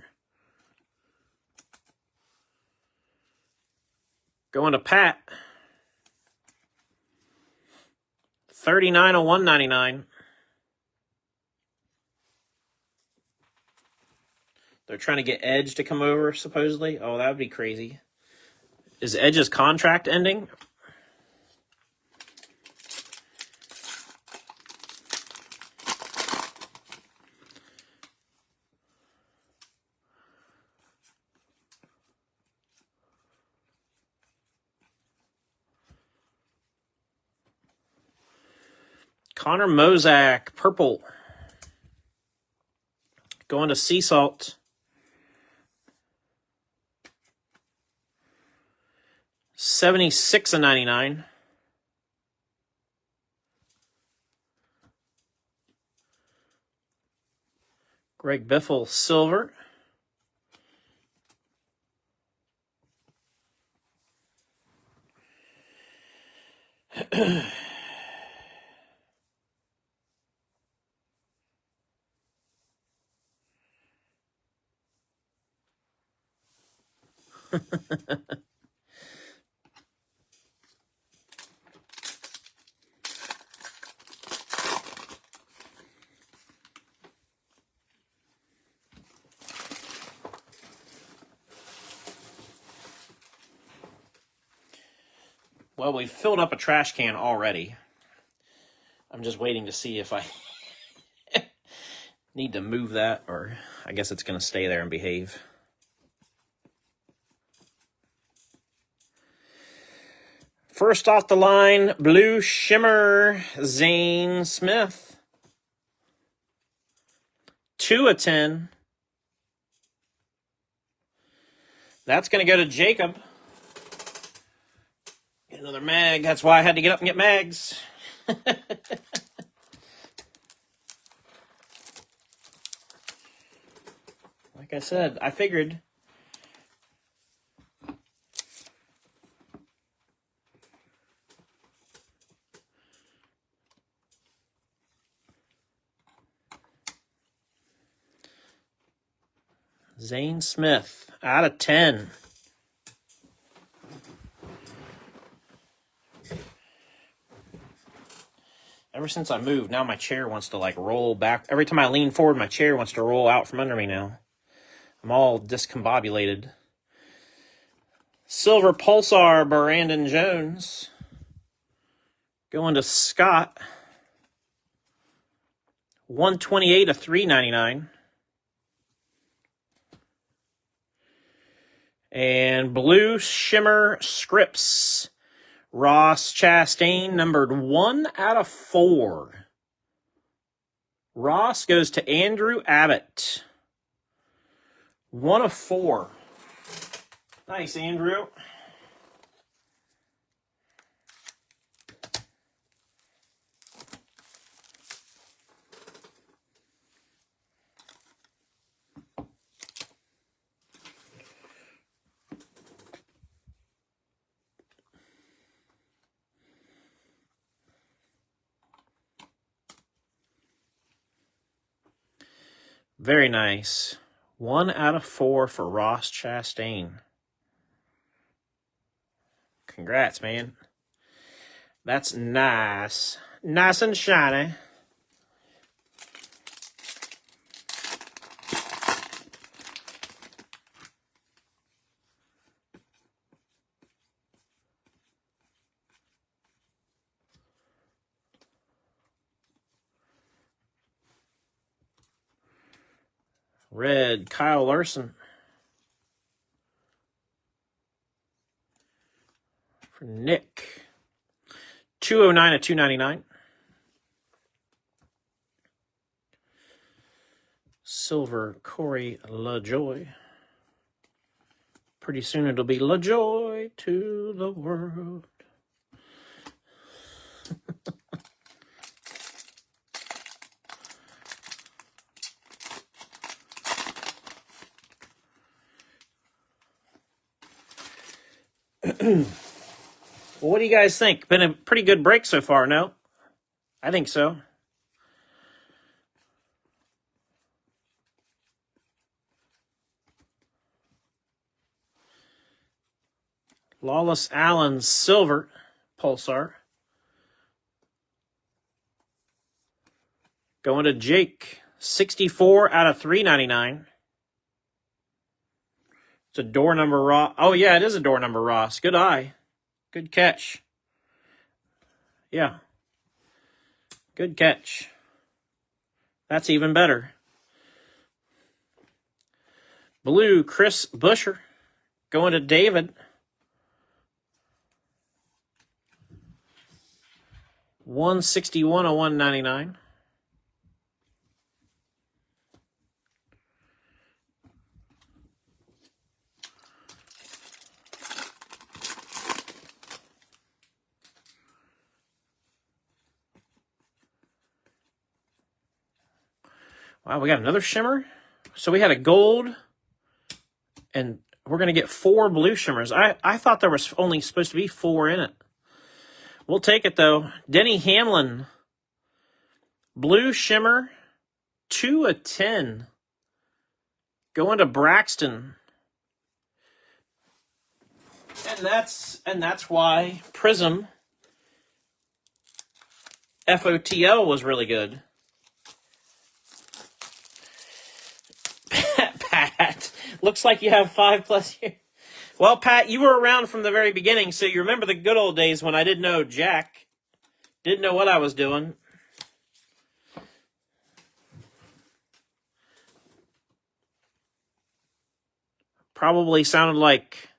Going to Pat. 39/199. They're trying to get Edge to come over, supposedly. Oh, that would be crazy. Is Edge's contract ending? Connor Mozak, purple. Going to Sea Salt. 76/99. Greg Biffle, silver. Well, we've filled up a trash can already. I'm just waiting to see if I need to move that, or I guess it's going to stay there and behave. First off the line, Blue Shimmer, Zane Smith. 2/10. That's going to go to Jacob. Get another mag. That's why I had to get up and get mags. Like I said, I figured. Zane Smith, out of 10. Ever since I moved, now my chair wants to roll back. Every time I lean forward, my chair wants to roll out from under me now. I'm all discombobulated. Silver Pulsar, Brandon Jones. Going to Scott. 128/399. And Blue Shimmer Scripts. Ross Chastain, numbered 1/4. Ross goes to Andrew Abbott. 1/4. Nice, Andrew. Very nice. 1 out of 4 for Ross Chastain. Congrats, man. That's nice. Nice and shiny. Red, Kyle Larson. For Nick. 209 of 299. Silver, Corey LaJoy. Pretty soon it'll be LaJoy to the world. Well, what do you guys think? Been a pretty good break so far, no? I think so. Lawless Allen Silver Pulsar. Going to Jake. 64 out of 399. It's a door number Ross. Oh, yeah, it is a door number Ross. Good eye. Good catch. Yeah. Good catch. That's even better. Blue, Chris Buescher. Going to David. 161 of 199. Wow, we got another shimmer. So we had a gold, and we're going to get 4 blue shimmers. I thought there was only supposed to be 4 in it. We'll take it, though. Denny Hamlin. Blue shimmer. 2 of 10. Going to Braxton. And that's why Prism FOTL was really good. Pat, looks like you have 5+ years. Well, Pat, you were around from the very beginning, so you remember the good old days when I didn't know jack. Didn't know what I was doing. Probably sounded like,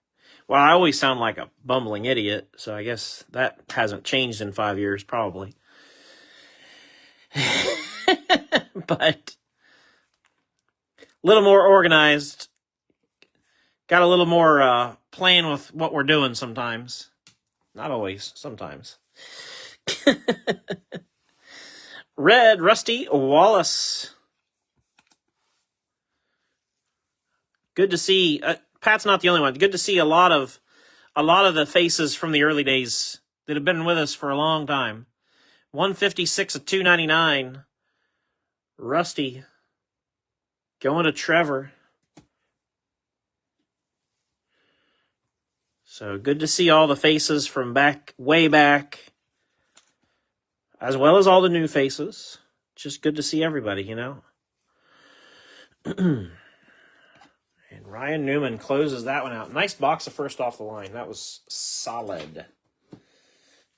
well, I always sound like a bumbling idiot, so I guess that hasn't changed in 5 years, probably. But a little more organized. Got a little more playing with what we're doing sometimes. Not always, sometimes. Red, Rusty Wallace. Good to see. Pat's not the only one. Good to see a lot of the faces from the early days that have been with us for a long time. 156 of 299. Rusty. Going to Trevor. So good to see all the faces from way back, as well as all the new faces. Just good to see everybody, you know. And Ryan Newman closes that one out. Nice box of first off the line. That was solid.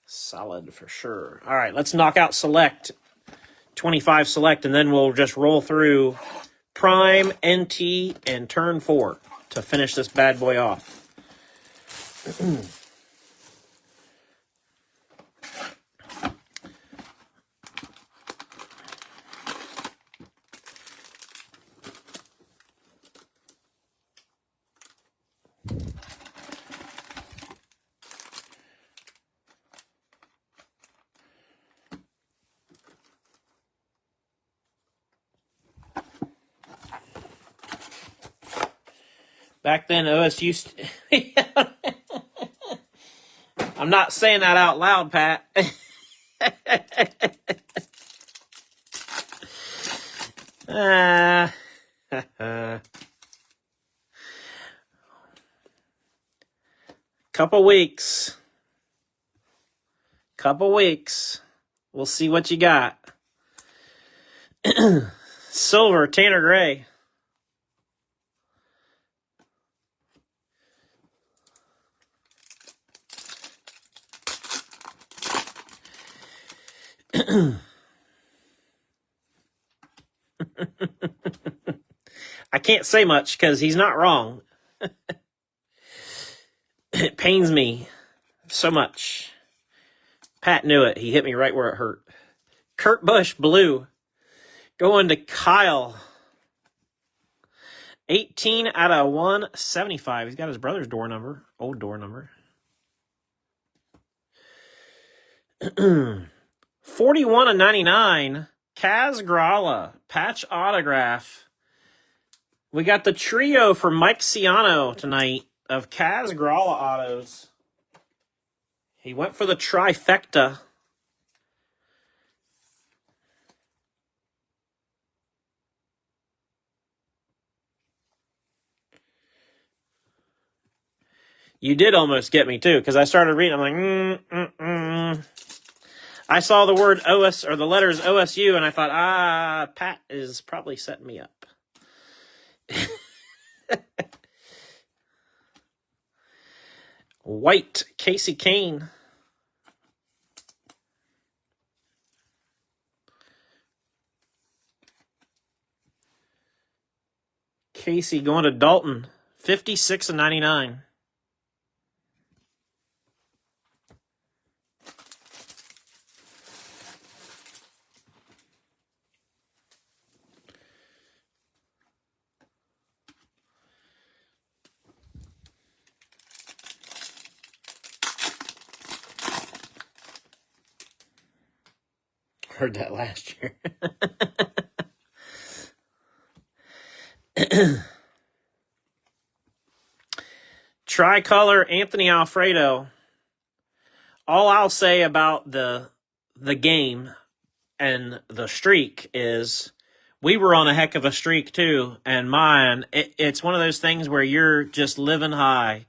Solid for sure. All right, let's knock out Select. 25 Select, and then we'll just roll through Prime, NT, and Turn 4 to finish this bad boy off. Back then, OSU. I'm not saying that out loud, Pat. Couple weeks. We'll see what you got. Silver, Tanner Gray. I can't say much because he's not wrong. It pains me so much. Pat knew it. He hit me right where it hurt. Kurt Busch, blue. Going to Kyle. 18 out of 175. He's got his brother's door number. Old door number. 41 of 99. Kaz Gralla. Patch autograph. We got the trio for Mike Ciano tonight of Kaz Gralla autos. He went for the trifecta. You did almost get me too, because I started reading. I'm like, I saw the word OS or the letters OSU, and I thought, Pat is probably setting me up. White, Casey Kane. Casey going to Dalton. 56 of 99. Heard that last year. Tricolor Anthony Alfredo. All I'll say about the game and the streak is we were on a heck of a streak too. And it's one of those things where you're just living high.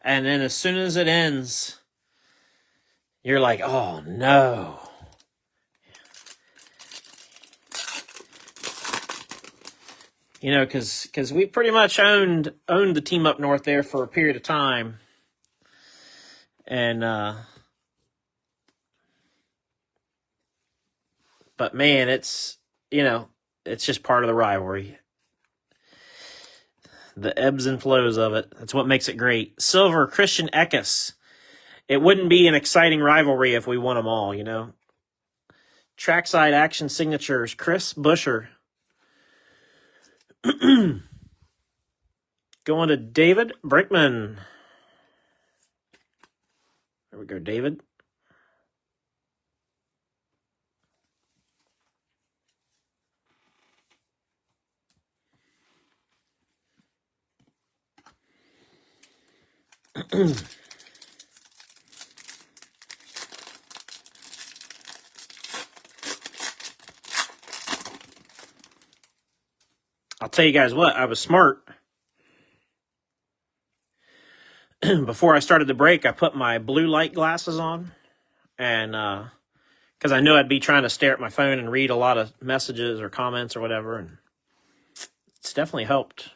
And then as soon as it ends, you're like, oh no. You know, because we pretty much owned the team up north there for a period of time. And, but man, it's just part of the rivalry. The ebbs and flows of it. That's what makes it great. Silver, Christian Eckes. It wouldn't be an exciting rivalry if we won them all, you know. Trackside action signatures, Chris Buescher. Going to David Brickman. There we go, David. I'll tell you guys what, I was smart. Before I started the break, I put my blue light glasses on. And because I knew I'd be trying to stare at my phone and read a lot of messages or comments or whatever. And it's definitely helped.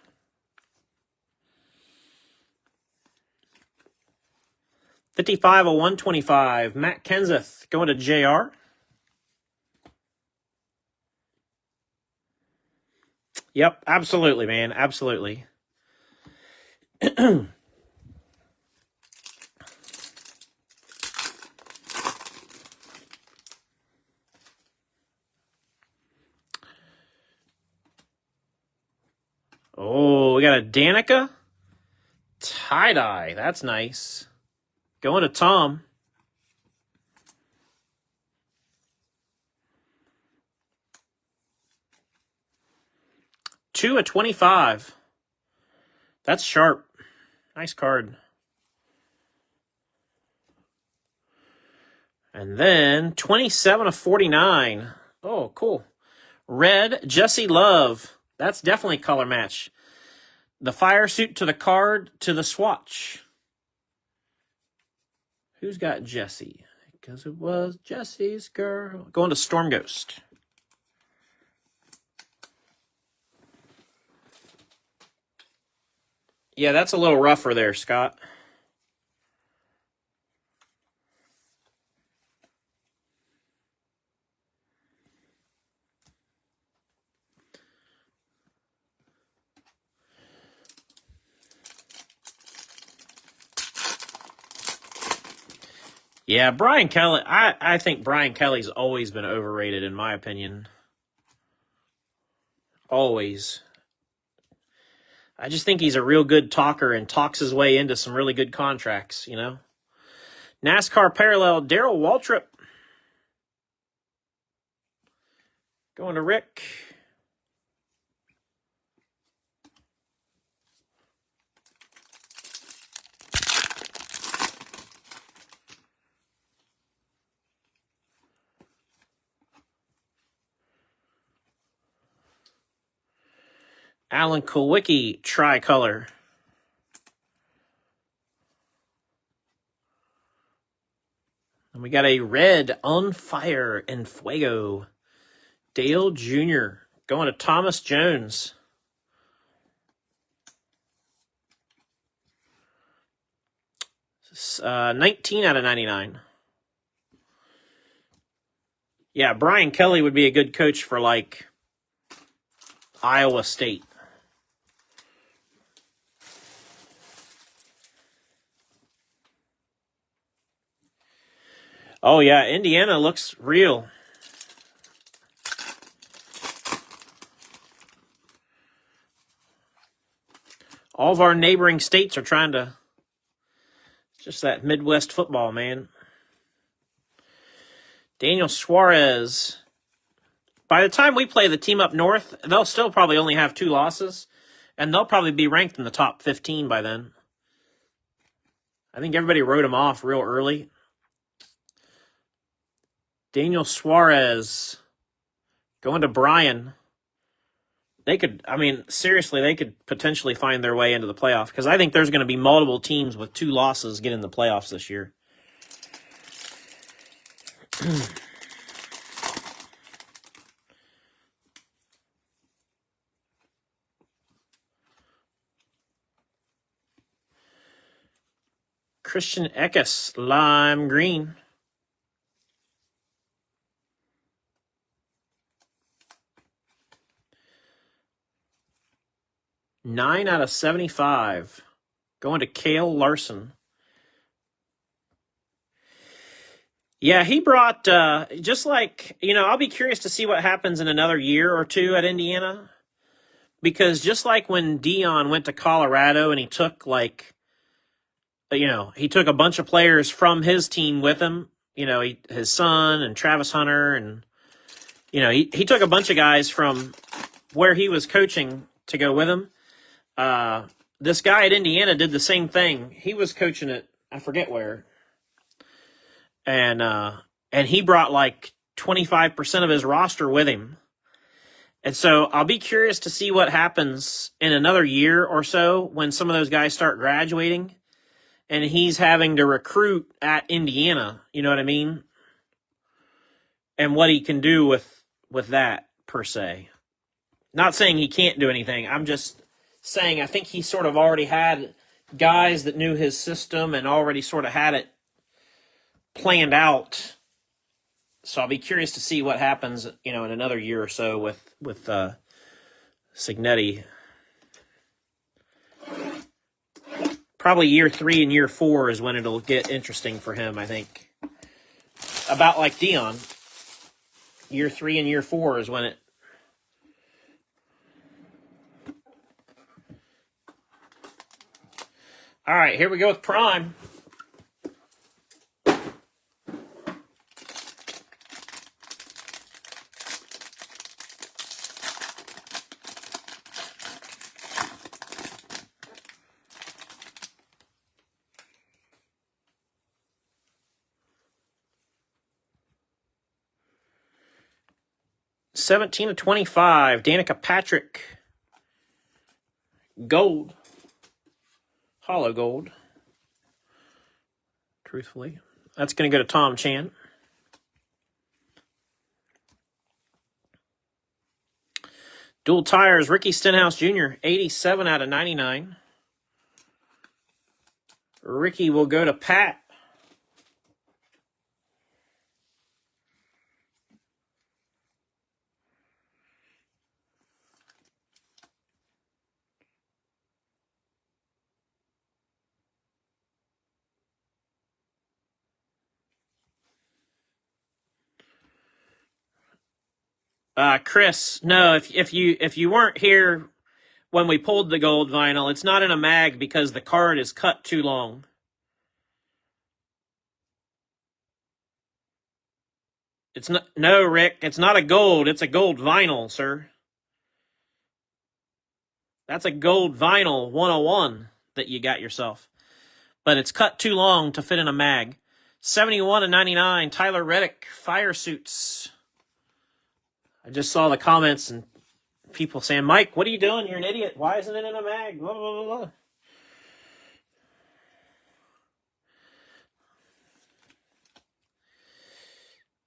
$55 of $125. Matt Kenseth going to JR. Yep, absolutely, man. Absolutely. Oh, we got a Danica tie-dye. That's nice. Going to Tom. $2 of $25. That's sharp. Nice card. And then 27 of 49. Oh, cool. Red, Jesse Love. That's definitely color match. The fire suit to the card to the swatch. Who's got Jesse? Because it was Jesse's girl. Going to Storm Ghost. Yeah, that's a little rougher there, Scott. Yeah, Brian Kelly, I think Brian Kelly's always been overrated, in my opinion. Always. I just think he's a real good talker and talks his way into some really good contracts, you know? NASCAR Parallel, Darrell Waltrip. Going to Rick. Alan Kulwicki, tricolor. And we got a red on fire in Fuego. Dale Jr. Going to Thomas Jones. This, 19 out of 99. Yeah, Brian Kelly would be a good coach for, like, Iowa State. Oh, yeah, Indiana looks real. All of our neighboring states are trying to... Just that Midwest football, man. Daniel Suarez. By the time we play the team up north, they'll still probably only have 2 losses, and they'll probably be ranked in the top 15 by then. I think everybody wrote them off real early. Daniel Suarez going to Brian. They could, I mean, seriously, they could potentially find their way into the playoff, because I think there's going to be multiple teams with 2 losses get in the playoffs this year. Christian Eckes, lime green. Nine out of 75. Going to Cale Larson. Yeah, he brought, just like, you know, I'll be curious to see what happens in another year or 2 at Indiana. Because just like when Dion went to Colorado and he took, like, you know, he took a bunch of players from his team with him. You know, his son and Travis Hunter. And, you know, he took a bunch of guys from where he was coaching to go with him. This guy at Indiana did the same thing. He was coaching at, I forget where. And he brought like 25% of his roster with him. And so I'll be curious to see what happens in another year or so when some of those guys start graduating and he's having to recruit at Indiana. You know what I mean? And what he can do with that, per se. Not saying he can't do anything. I'm just saying I think he sort of already had guys that knew his system and already sort of had it planned out. So I'll be curious to see what happens, you know, in another year or so with Signetti. Probably year 3 and year 4 is when it'll get interesting for him, I think. About like Dion. Year 3 and year 4 is when it... All right, here we go with Prime. 17 of 25, Danica Patrick. Gold. Hollow gold. Truthfully. That's going to go to Tom Chan. Dual tires, Ricky Stenhouse Jr., 87 out of 99. Ricky will go to Pat. Chris, no, if you weren't here when we pulled the gold vinyl, it's not in a mag because the card is cut too long. It's not, no, Rick, it's not a gold, it's a gold vinyl, sir. That's a gold vinyl 101 that you got yourself. But it's cut too long to fit in a mag. 71 and 99, Tyler Reddick, Fire Suits. I just saw the comments and people saying, Mike, what are you doing? You're an idiot. Why isn't it in a mag? Blah, blah, blah, blah.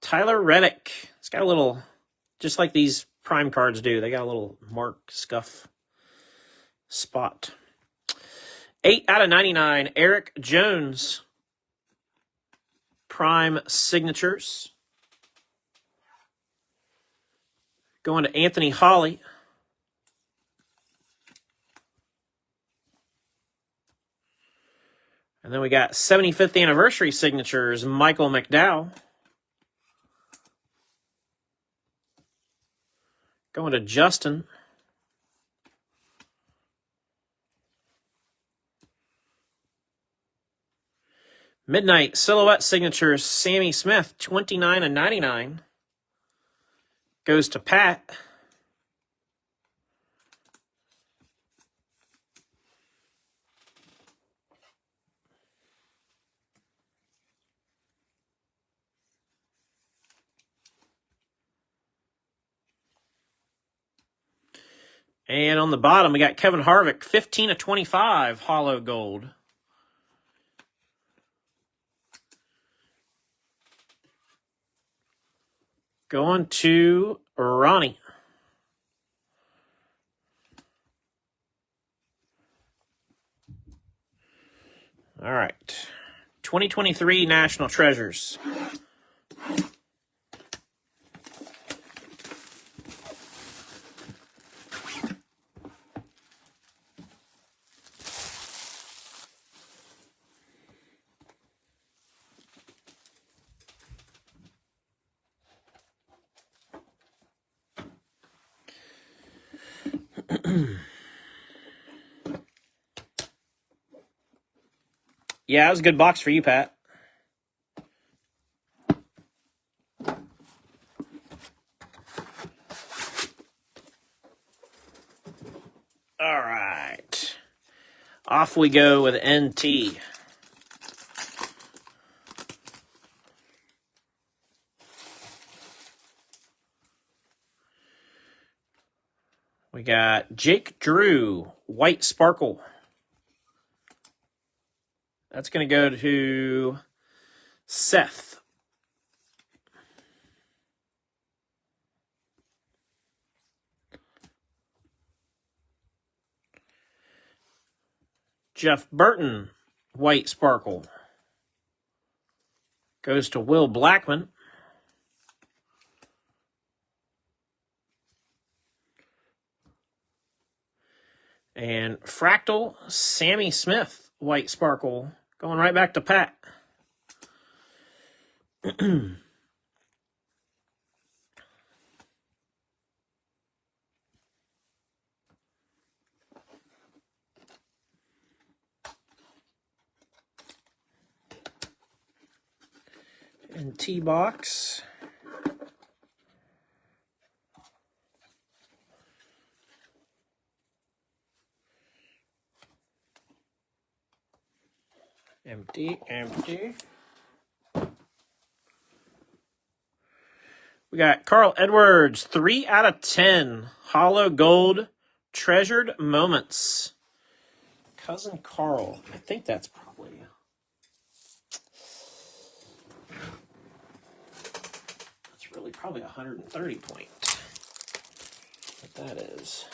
Tyler Reddick. It's got a little, just like these prime cards do, they got a little mark, scuff, spot. 8 out of 99, Eric Jones. Prime signatures. Going to Anthony Holly. And then we got 75th anniversary signatures, Michael McDowell. Going to Justin. Midnight Silhouette signatures, Sammy Smith, 29 and 99. Goes to Pat. And on the bottom, we got Kevin Harvick, 15 of 25, hollow gold. Going to Ronnie. All right. 2023 National Treasures. Yeah, it was a good box for you, Pat. All right. Off we go with NT. We got Jake Drew, White Sparkle. That's going to go to Seth. Jeff Burton, White Sparkle. Goes to Will Blackman. And Fractal, Sammy Smith, White Sparkle. Going right back to Pat. And T-Box. Empty, empty. We got Carl Edwards, 3 out of 10. Hollow Gold, Treasured Moments. Cousin Carl. I think that's probably... That's really probably 130 point. What that is.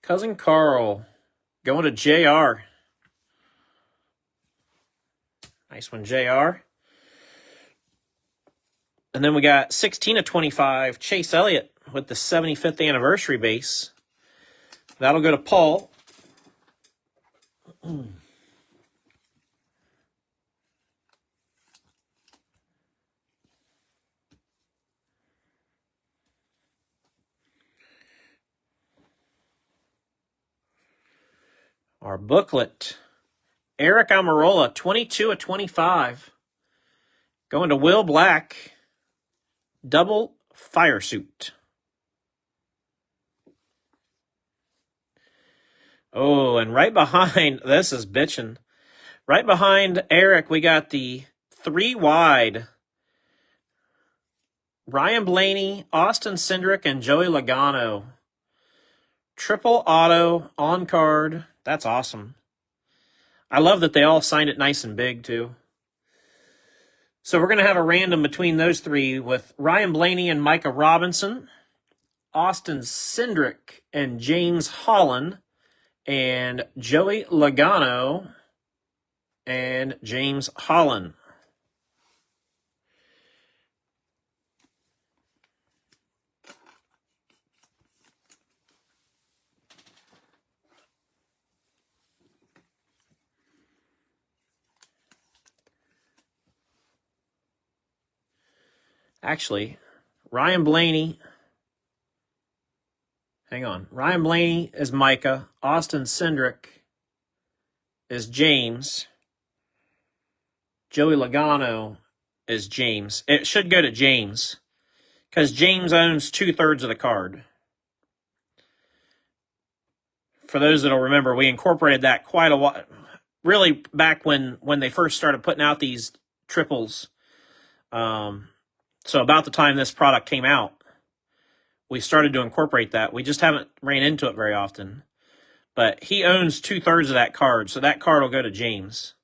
Cousin Carl going to JR. Nice one, JR. And then we got 16 of 25, Chase Elliott with the 75th anniversary base. That'll go to Paul. Our booklet, Eric Almirola, 22 of 25. Going to Will Black, double fire suit. Oh, and right behind, this is bitchin'. Right behind Eric, we got the 3 wide. Ryan Blaney, Austin Cindric, and Joey Logano. Triple auto on card. That's awesome. I love that they all signed it nice and big, too. So we're going to have a random between those 3 with Ryan Blaney and Micah Robinson, Austin Cindric and James Holland, and Joey Logano and James Holland. Actually, Ryan Blaney, hang on. Ryan Blaney is Micah. Austin Cindric is James. Joey Logano is James. It should go to James because James owns 2/3 of the card. For those that'll remember, we incorporated that quite a while, really back when they first started putting out these triples. So about the time this product came out, we started to incorporate that. We just haven't ran into it very often. But he owns 2/3 of that card, so that card will go to James.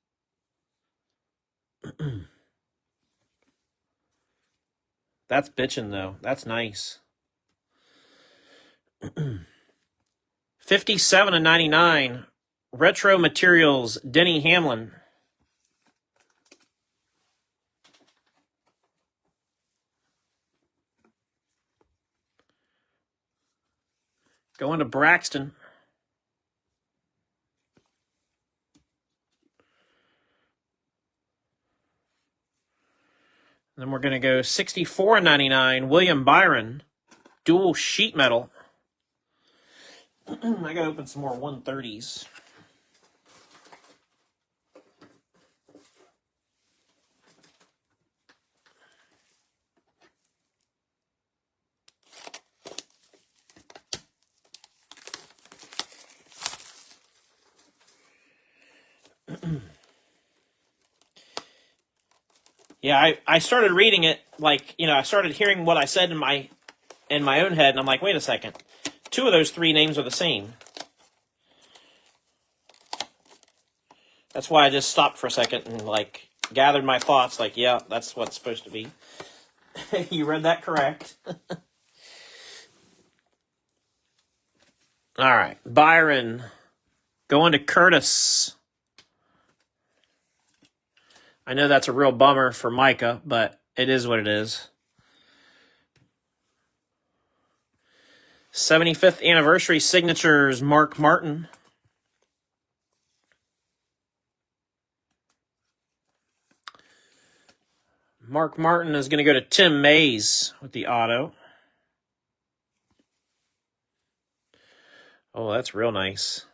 That's bitching, though. That's nice. 57 of 99, Retro Materials, Denny Hamlin. Going to Braxton. Then we're going to go 64.99, William Byron, dual sheet metal. I got to open some more 130s. Yeah, I started reading it, like, I started hearing what I said in my own head, and I'm like, wait a second. 2 of those 3 names are the same. That's why I just stopped for a second and, gathered my thoughts, yeah, that's what it's supposed to be. You read that correct. All right, Byron, going to Curtis. I know that's a real bummer for Micah, but it is what it is. 75th anniversary signatures, Mark Martin. Mark Martin is going to go to Tim Mays with the auto. Oh, that's real nice.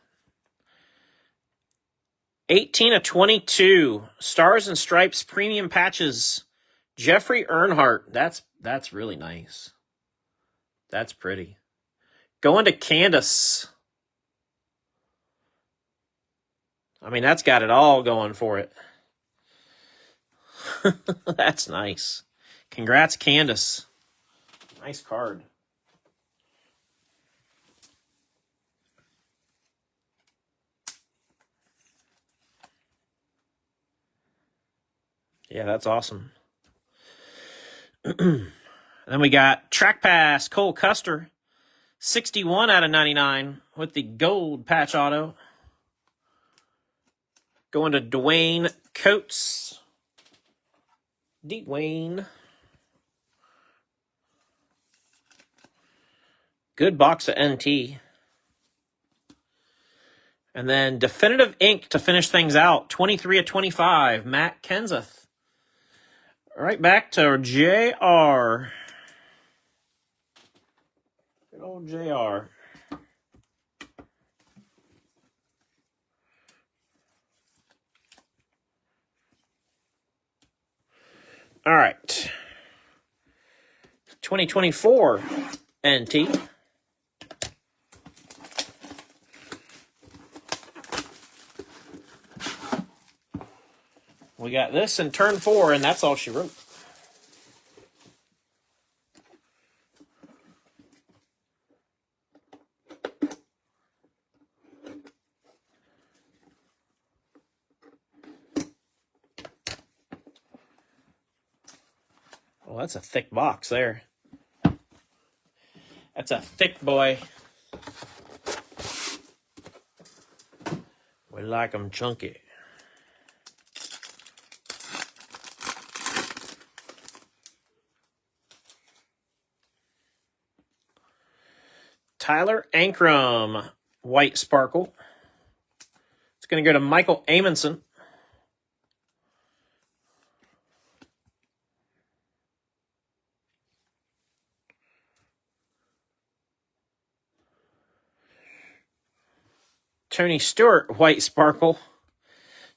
18 of 22, Stars and Stripes premium patches, Jeffrey Earnhardt. That's really nice. That's pretty. Going to Candace. I mean, that's got it all going for it. That's nice. Congrats, Candace. Nice card. Yeah, that's awesome. Then we got Track Pass, Cole Custer. 61 out of 99 with the gold patch auto. Going to Dwayne Coates. Dwayne. Good box of NT. And then Definitive Ink to finish things out. 23 of 25. Matt Kenseth. Right back to JR. Good old JR. All right. 2024 NT. We got this in turn 4, and that's all she wrote. Well, that's a thick box there. That's a thick boy. We like them chunky. Tyler Ankrum, white sparkle. It's going to go to Michael Amundsen. Tony Stewart, white sparkle.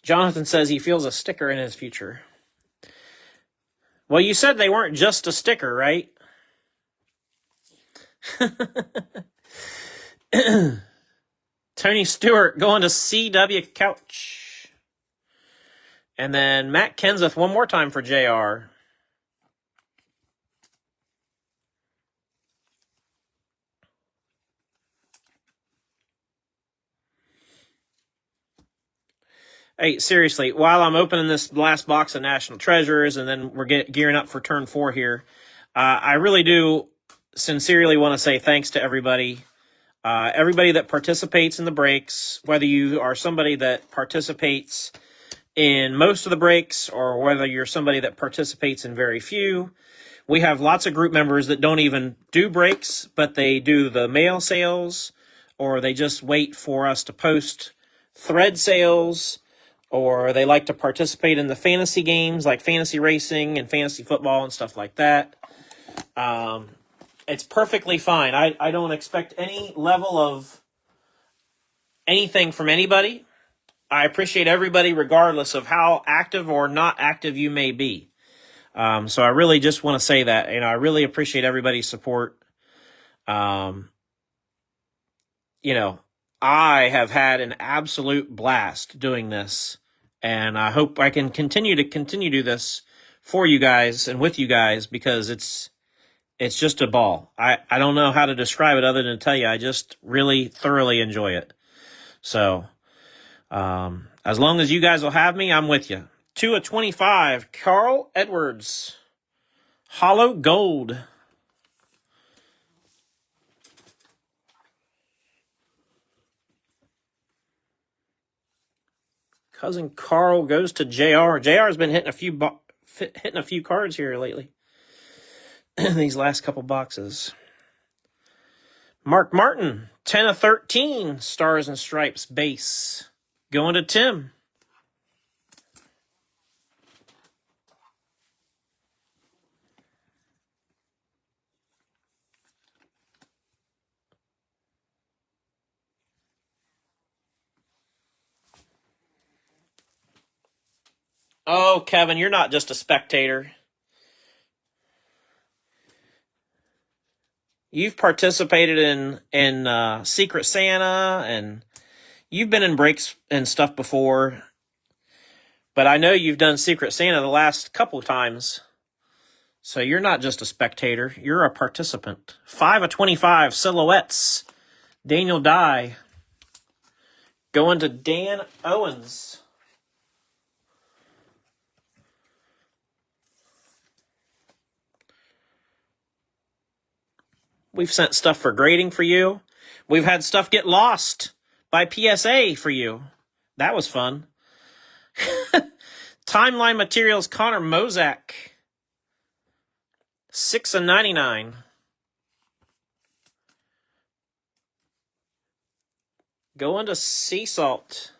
Jonathan says he feels a sticker in his future. Well, you said they weren't just a sticker, right? Tony Stewart going to CW Couch. And then Matt Kenseth one more time for JR. Hey, seriously, while I'm opening this last box of National Treasures and then we're gearing up for turn 4 here, I really do sincerely want to say thanks to everybody. Everybody that participates in the breaks, whether you are somebody that participates in most of the breaks or whether you're somebody that participates in very few. We have lots of group members that don't even do breaks, but they do the mail sales, or they just wait for us to post thread sales, or they like to participate in the fantasy games like fantasy racing and fantasy football and stuff like that. It's perfectly fine. I don't expect any level of anything from anybody. I appreciate everybody regardless of how active or not active you may be. So I really just want to say that, I really appreciate everybody's support. I have had an absolute blast doing this, and I hope I can continue to do this for you guys and with you guys, because it's just a ball. I don't know how to describe it other than to tell you I just really thoroughly enjoy it. So as long as you guys will have me, I'm with you. 2 of 25, Carl Edwards. Hollow Gold. Cousin Carl goes to JR. JR's been hitting a few cards here lately. These last couple boxes. Mark Martin, 10 of 13, Stars and Stripes base. Going to Tim. Oh, Kevin, you're not just a spectator. You've participated in Secret Santa, and you've been in breaks and stuff before. But I know you've done Secret Santa the last couple of times. So you're not just a spectator, you're a participant. 5 of 25 silhouettes. Daniel Dye. Going to Dan Owens. We've sent stuff for grading for you. We've had stuff get lost by PSA for you. That was fun. Timeline Materials, Connor Mozak. 6 of 99. Going to Sea Salt.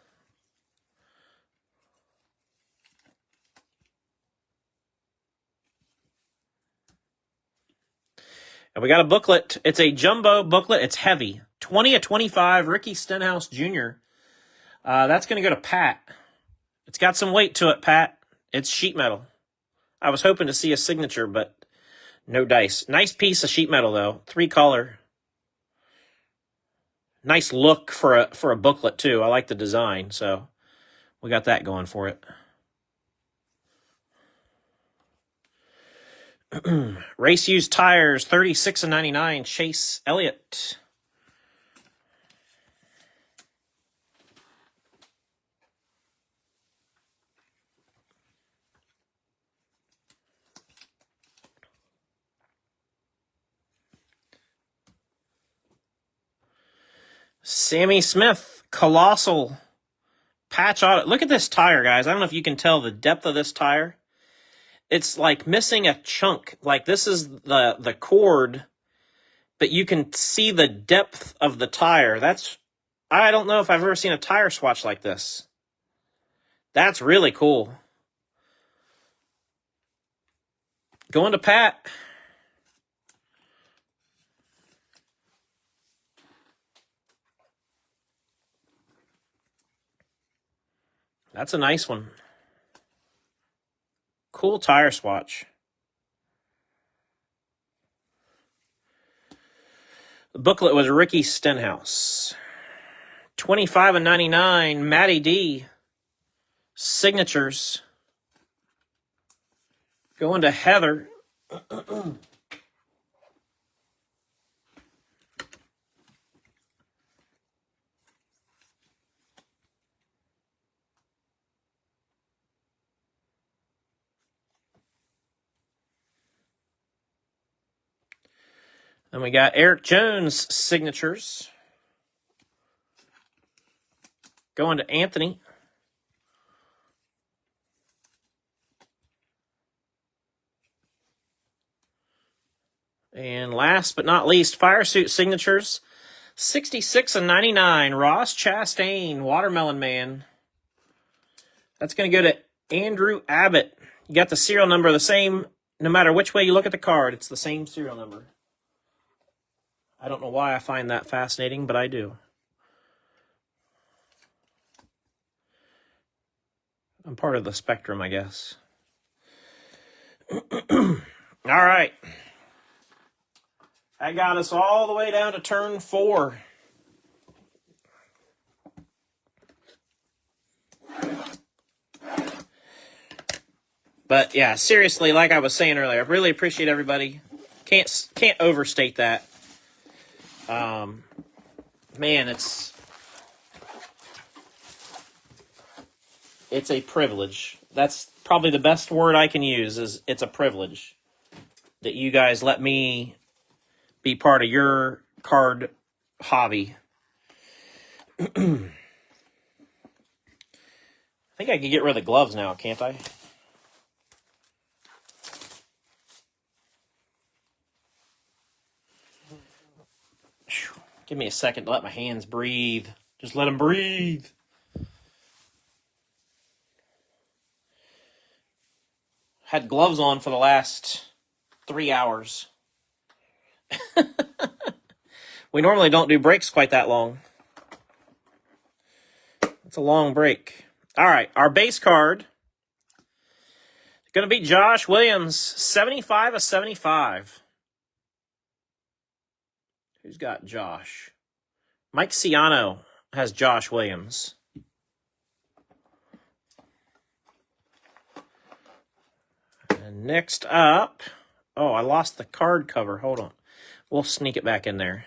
And we got a booklet. It's a jumbo booklet. It's heavy. 20 of 25, Ricky Stenhouse Jr. That's going to go to Pat. It's got some weight to it, Pat. It's sheet metal. I was hoping to see a signature, but no dice. Nice piece of sheet metal, though. 3-color. Nice look for a booklet, too. I like the design, so we got that going for it. Race used tires, 36 of 99, Chase Elliott. Sammy Smith, Colossal patch audit. Look at this tire, guys. I don't know if you can tell the depth of this tire. It's like missing a chunk. Like this is the cord, but you can see the depth of the tire. I don't know if I've ever seen a tire swatch like this. That's really cool. Going to Pat. That's a nice one. Cool tire swatch. The booklet was Ricky Stenhouse. 25 of 99, Matty D. Signatures. Going to Heather. Then we got Eric Jones signatures. Going to Anthony. And last but not least, Fire Suit signatures. 66 of 99, Ross Chastain, Watermelon Man. That's going to go to Andrew Abbott. You got the serial number the same, no matter which way you look at the card, it's the same serial number. I don't know why I find that fascinating, but I do. I'm part of the spectrum, I guess. All right. That got us all the way down to turn 4. But yeah, seriously, like I was saying earlier, I really appreciate everybody. Can't overstate that. Man, it's a privilege. That's probably the best word I can use, is it's a privilege that you guys let me be part of your card hobby. I think I can get rid of the gloves now, can't I? Give me a second to let my hands breathe. Just let them breathe. Had gloves on for the last 3 hours. We normally don't do breaks quite that long. It's a long break. All right, our base card is going to be Josh Williams, 75 of 75. Who's got Josh? Mike Ciano has Josh Williams. And next up, oh, I lost the card cover. Hold on. We'll sneak it back in there.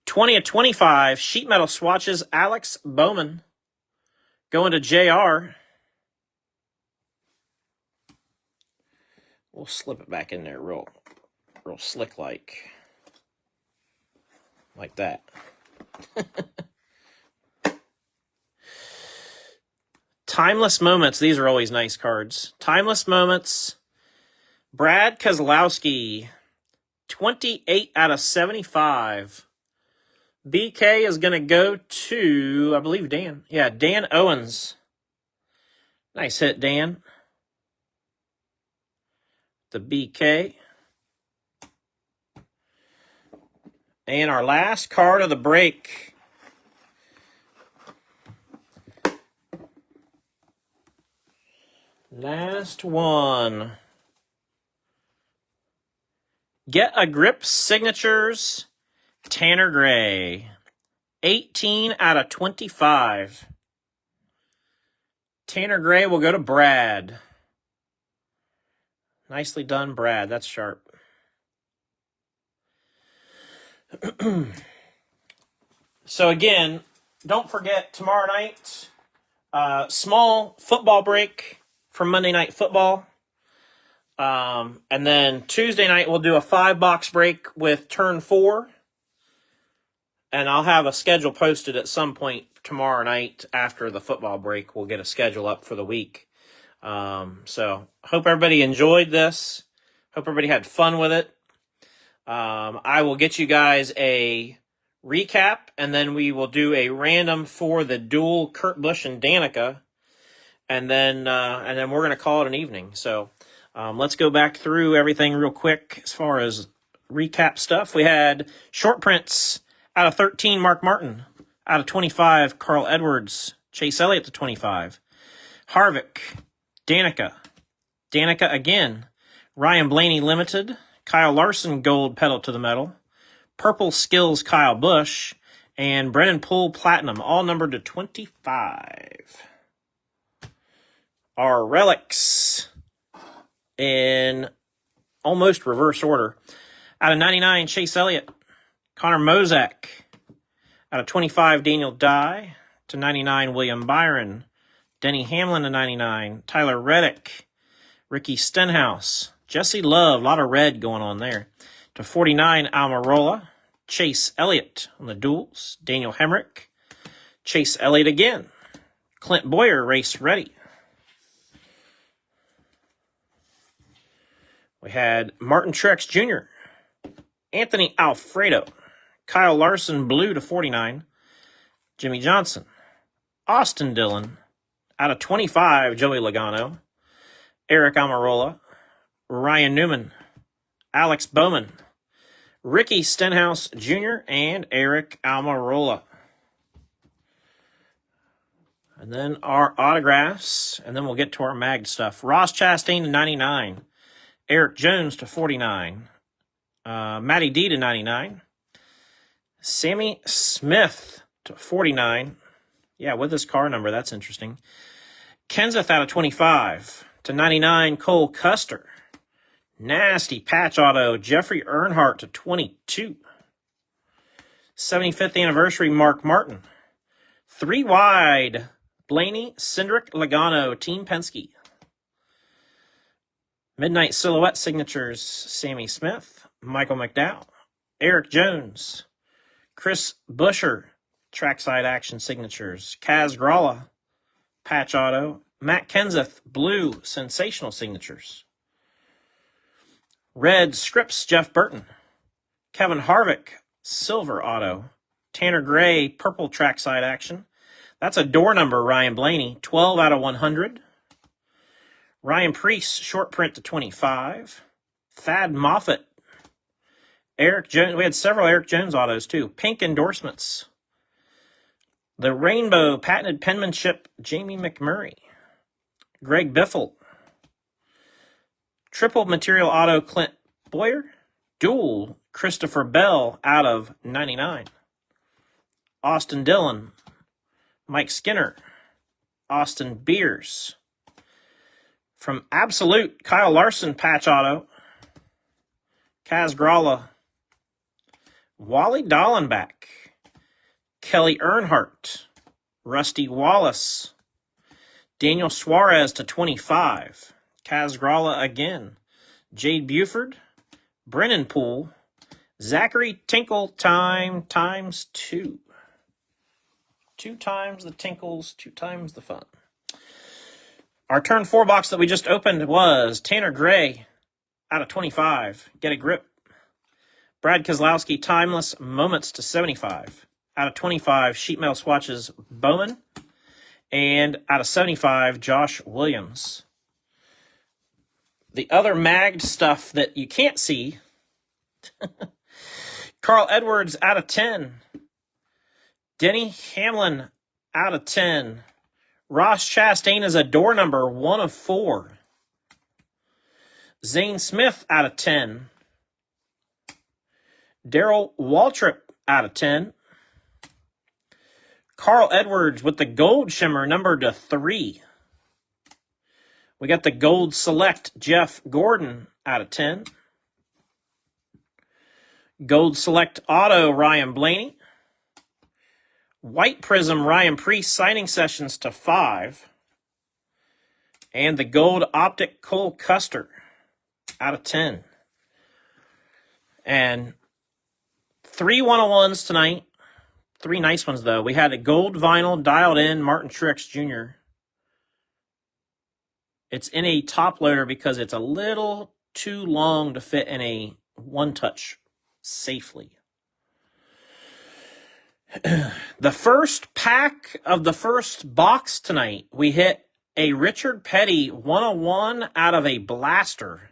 20 of 25, sheet metal swatches, Alex Bowman. Going to JR. We'll slip it back in there real slick like that. Timeless Moments. These are always nice cards. Timeless Moments. Brad Keselowski. 28 out of 75. BK is going to go to, I believe, Dan. Yeah, Dan Owens. Nice hit, Dan. The BK. And our last card of the break. Last one. Get a Grip Signatures, Tanner Gray. 18 out of 25. Tanner Gray will go to Brad. Nicely done, Brad. That's sharp. So again, don't forget tomorrow night, small football break for Monday Night Football. And then Tuesday night we'll do a 5-box break with Turn 4. And I'll have a schedule posted at some point tomorrow night after the football break. We'll get a schedule up for the week. So hope everybody enjoyed this. Hope everybody had fun with it. I will get you guys a recap, and then we will do a random for the dual Kurt Busch and Danica, and then we're going to call it an evening. So let's go back through everything real quick as far as recap stuff. We had short prints out of 13, Mark Martin. Out of 25, Carl Edwards. Chase Elliott to 25. Harvick. Danica again. Ryan Blaney Limited. Kyle Larson Gold Pedal to the Metal. Purple Skills Kyle Busch. And Brennan Poole Platinum, all numbered to 25. Our relics in almost reverse order. Out of 99, Chase Elliott. Connor Mozak. Out of 25, Daniel Dye. To 99, William Byron. Denny Hamlin to 99. Tyler Reddick. Ricky Stenhouse. Jesse Love. A lot of red going on there. To 49, Almirola. Chase Elliott on the duels. Daniel Hemrick. Chase Elliott again. Clint Boyer, race ready. We had Martin Truex Jr., Anthony Alfredo, Kyle Larson blue to 49, Jimmy Johnson, Austin Dillon, out of 25, Joey Logano, Eric Almirola, Ryan Newman, Alex Bowman, Ricky Stenhouse Jr., and Eric Almirola. And then our autographs, and then we'll get to our mag stuff. Ross Chastain to 99, Eric Jones to 49, Matty D to 99, Sammy Smith to 49. Yeah, with his car number, that's interesting. Kenseth out of 25 to 99, Cole Custer. Nasty patch auto, Jeffrey Earnhardt to 22. 75th anniversary, Mark Martin. 3 wide, Blaney, Cindric, Logano, Team Penske. Midnight Silhouette signatures, Sammy Smith, Michael McDowell, Eric Jones, Chris Buescher, trackside action signatures, Kaz Gralla, patch auto, Matt Kenseth, blue, sensational signatures. Red scripts, Jeff Burton, Kevin Harvick, silver auto, Tanner Gray, purple trackside action. That's a door number, Ryan Blaney, 12 out of 100. Ryan Preece, short print to 25. Thad Moffitt. Eric Jones. We had several Eric Jones autos, too. Pink endorsements. The Rainbow patented penmanship, Jamie McMurray. Greg Biffle. Triple material auto, Clint Boyer. Dual, Christopher Bell out of 99. Austin Dillon, Mike Skinner, Austin Beers. From Absolute, Kyle Larson, patch auto. Kaz Gralla. Wally Dallenbach. Kelly Earnhardt. Rusty Wallace. Daniel Suarez to 25. Kaz Gralla again. Jade Buford. Brennan Poole. Zachary Tinkle time times 2. 2 times the tinkles, 2 times the fun. Our turn 4 box that we just opened was Tanner Gray out of 25. Get a grip. Brad Keselowski, Timeless Moments to 75. Out of 25, Sheet Metal Swatches, Bowman. And out of 75, Josh Williams. The other magged stuff that you can't see, Carl Edwards out of 10. Denny Hamlin out of 10. Ross Chastain is a door number, 1 of 4. Zane Smith out of 10. Darrell Waltrip out of 10. Carl Edwards with the gold shimmer numbered to 3. We got the gold select Jeff Gordon out of 10. Gold select auto Ryan Blaney. White Prism Ryan Preece signing sessions to 5. And the gold optic Cole Custer out of 10. And 3 101s tonight. 3 nice ones, though. We had a gold vinyl dialed in Martin Truex Jr. It's in a top loader because it's a little too long to fit in a one-touch safely. The first pack of the first box tonight, we hit a Richard Petty 101 out of a blaster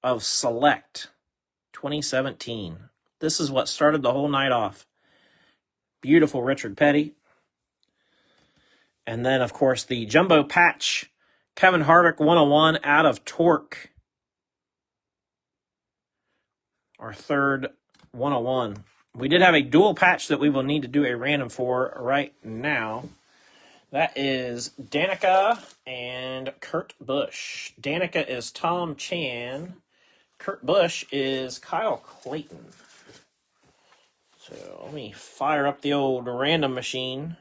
of Select 2017. This is what started the whole night off. Beautiful Richard Petty. And then, of course, the jumbo patch, Kevin Harvick 101 out of Torque. Our third 101. We did have a dual patch that we will need to do a random for right now. That is Danica and Kurt Busch. Danica is Tom Chan. Kurt Busch is Kyle Clayton. So let me fire up the old random machine.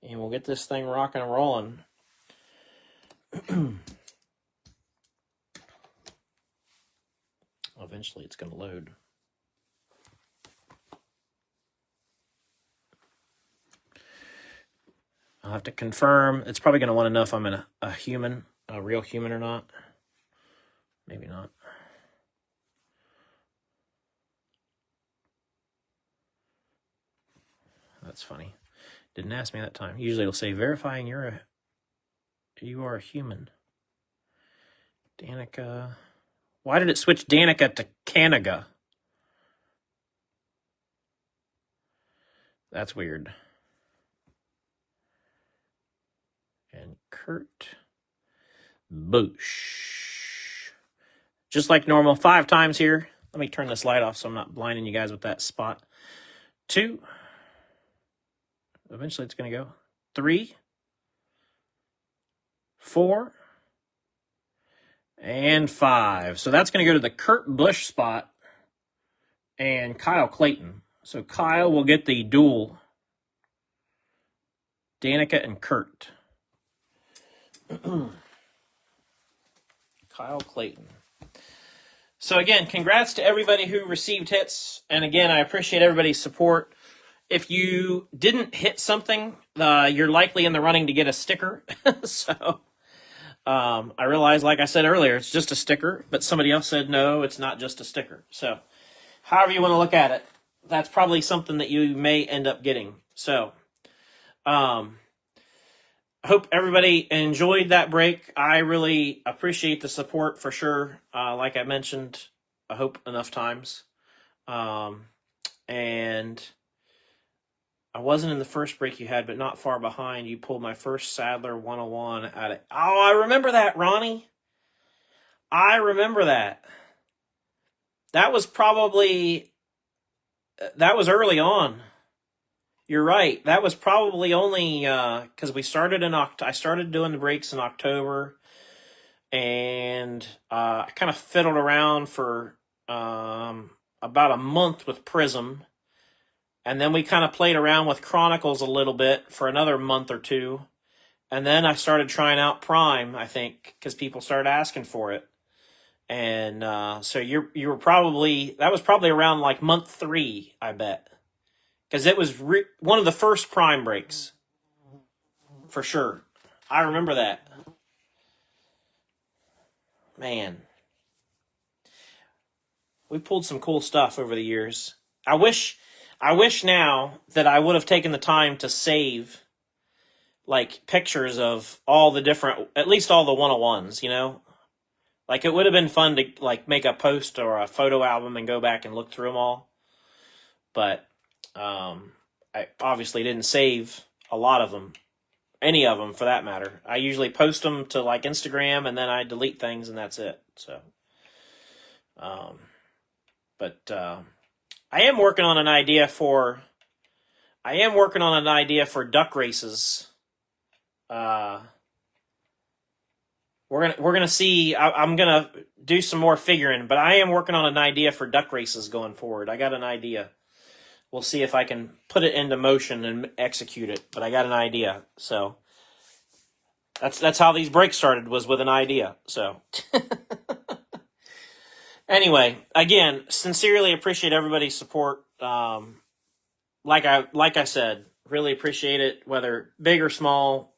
And we'll get this thing rocking and rolling. Eventually it's going to load. I'll have to confirm. It's probably going to want to know if I'm a human, a real human or not. Maybe not. That's funny. Didn't ask me that time. Usually it'll say verifying you are a human. Danica. Why did it switch Danica to Canaga? That's weird. And Kurt Busch. Just like normal, 5 times here. Let me turn this light off so I'm not blinding you guys with that spot. 2. Eventually it's going to go. 3. 4. And 5. So that's going to go to the Kurt Busch spot and Kyle Clayton. So Kyle will get the dual. Danica and Kurt. Kyle Clayton. So again, congrats to everybody who received hits. And again, I appreciate everybody's support. If you didn't hit something, you're likely in the running to get a sticker. So I realize, like I said earlier, it's just a sticker. But somebody else said, no, it's not just a sticker. So however you want to look at it, that's probably something that you may end up getting. So I hope everybody enjoyed that break. I really appreciate the support for sure. Like I mentioned, I hope enough times. And I wasn't in the first break you had, but not far behind. You pulled my first Sadler 101 out of... Oh, I remember that, Ronnie. I remember that. That was probably, that was early on. You're right. That was probably only because we started in I started doing the breaks in October, and I kind of fiddled around for about a month with Prism, and then we kind of played around with Chronicles a little bit for another month or two, and then I started trying out Prime. I think because people started asking for it, and so you were probably that was probably around like month 3, I bet, because it was one of the first Prime breaks for sure. I remember that. Man, we pulled some cool stuff over the years. I wish now that I would have taken the time to save like pictures of all the different, at least all the 101s, you know? Like it would have been fun to like make a post or a photo album and go back and look through them all. But I obviously didn't save a lot of them, any of them for that matter. I usually post them to like Instagram and then I delete things and that's it. So, um, but I am working on an idea for duck races. We're gonna see. I'm gonna do some more figuring, but I am working on an idea for duck races going forward. I got an idea. We'll see if I can put it into motion and execute it. But I got an idea, so that's how these breaks started, was with an idea. So anyway, again, sincerely appreciate everybody's support. Like I said, really appreciate it, whether big or small,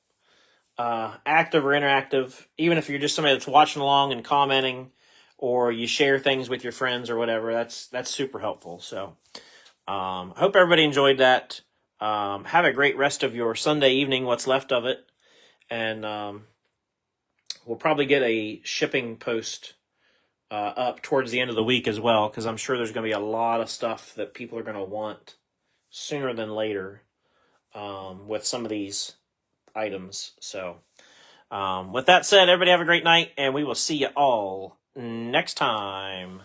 active or interactive. Even if you're just somebody that's watching along and commenting, or you share things with your friends or whatever, that's super helpful. So I hope everybody enjoyed that. Have a great rest of your Sunday evening, what's left of it, and we'll probably get a shipping post up towards the end of the week as well, because I'm sure there's going to be a lot of stuff that people are going to want sooner than later with some of these items. So with that said, everybody have a great night, and we will see you all next time.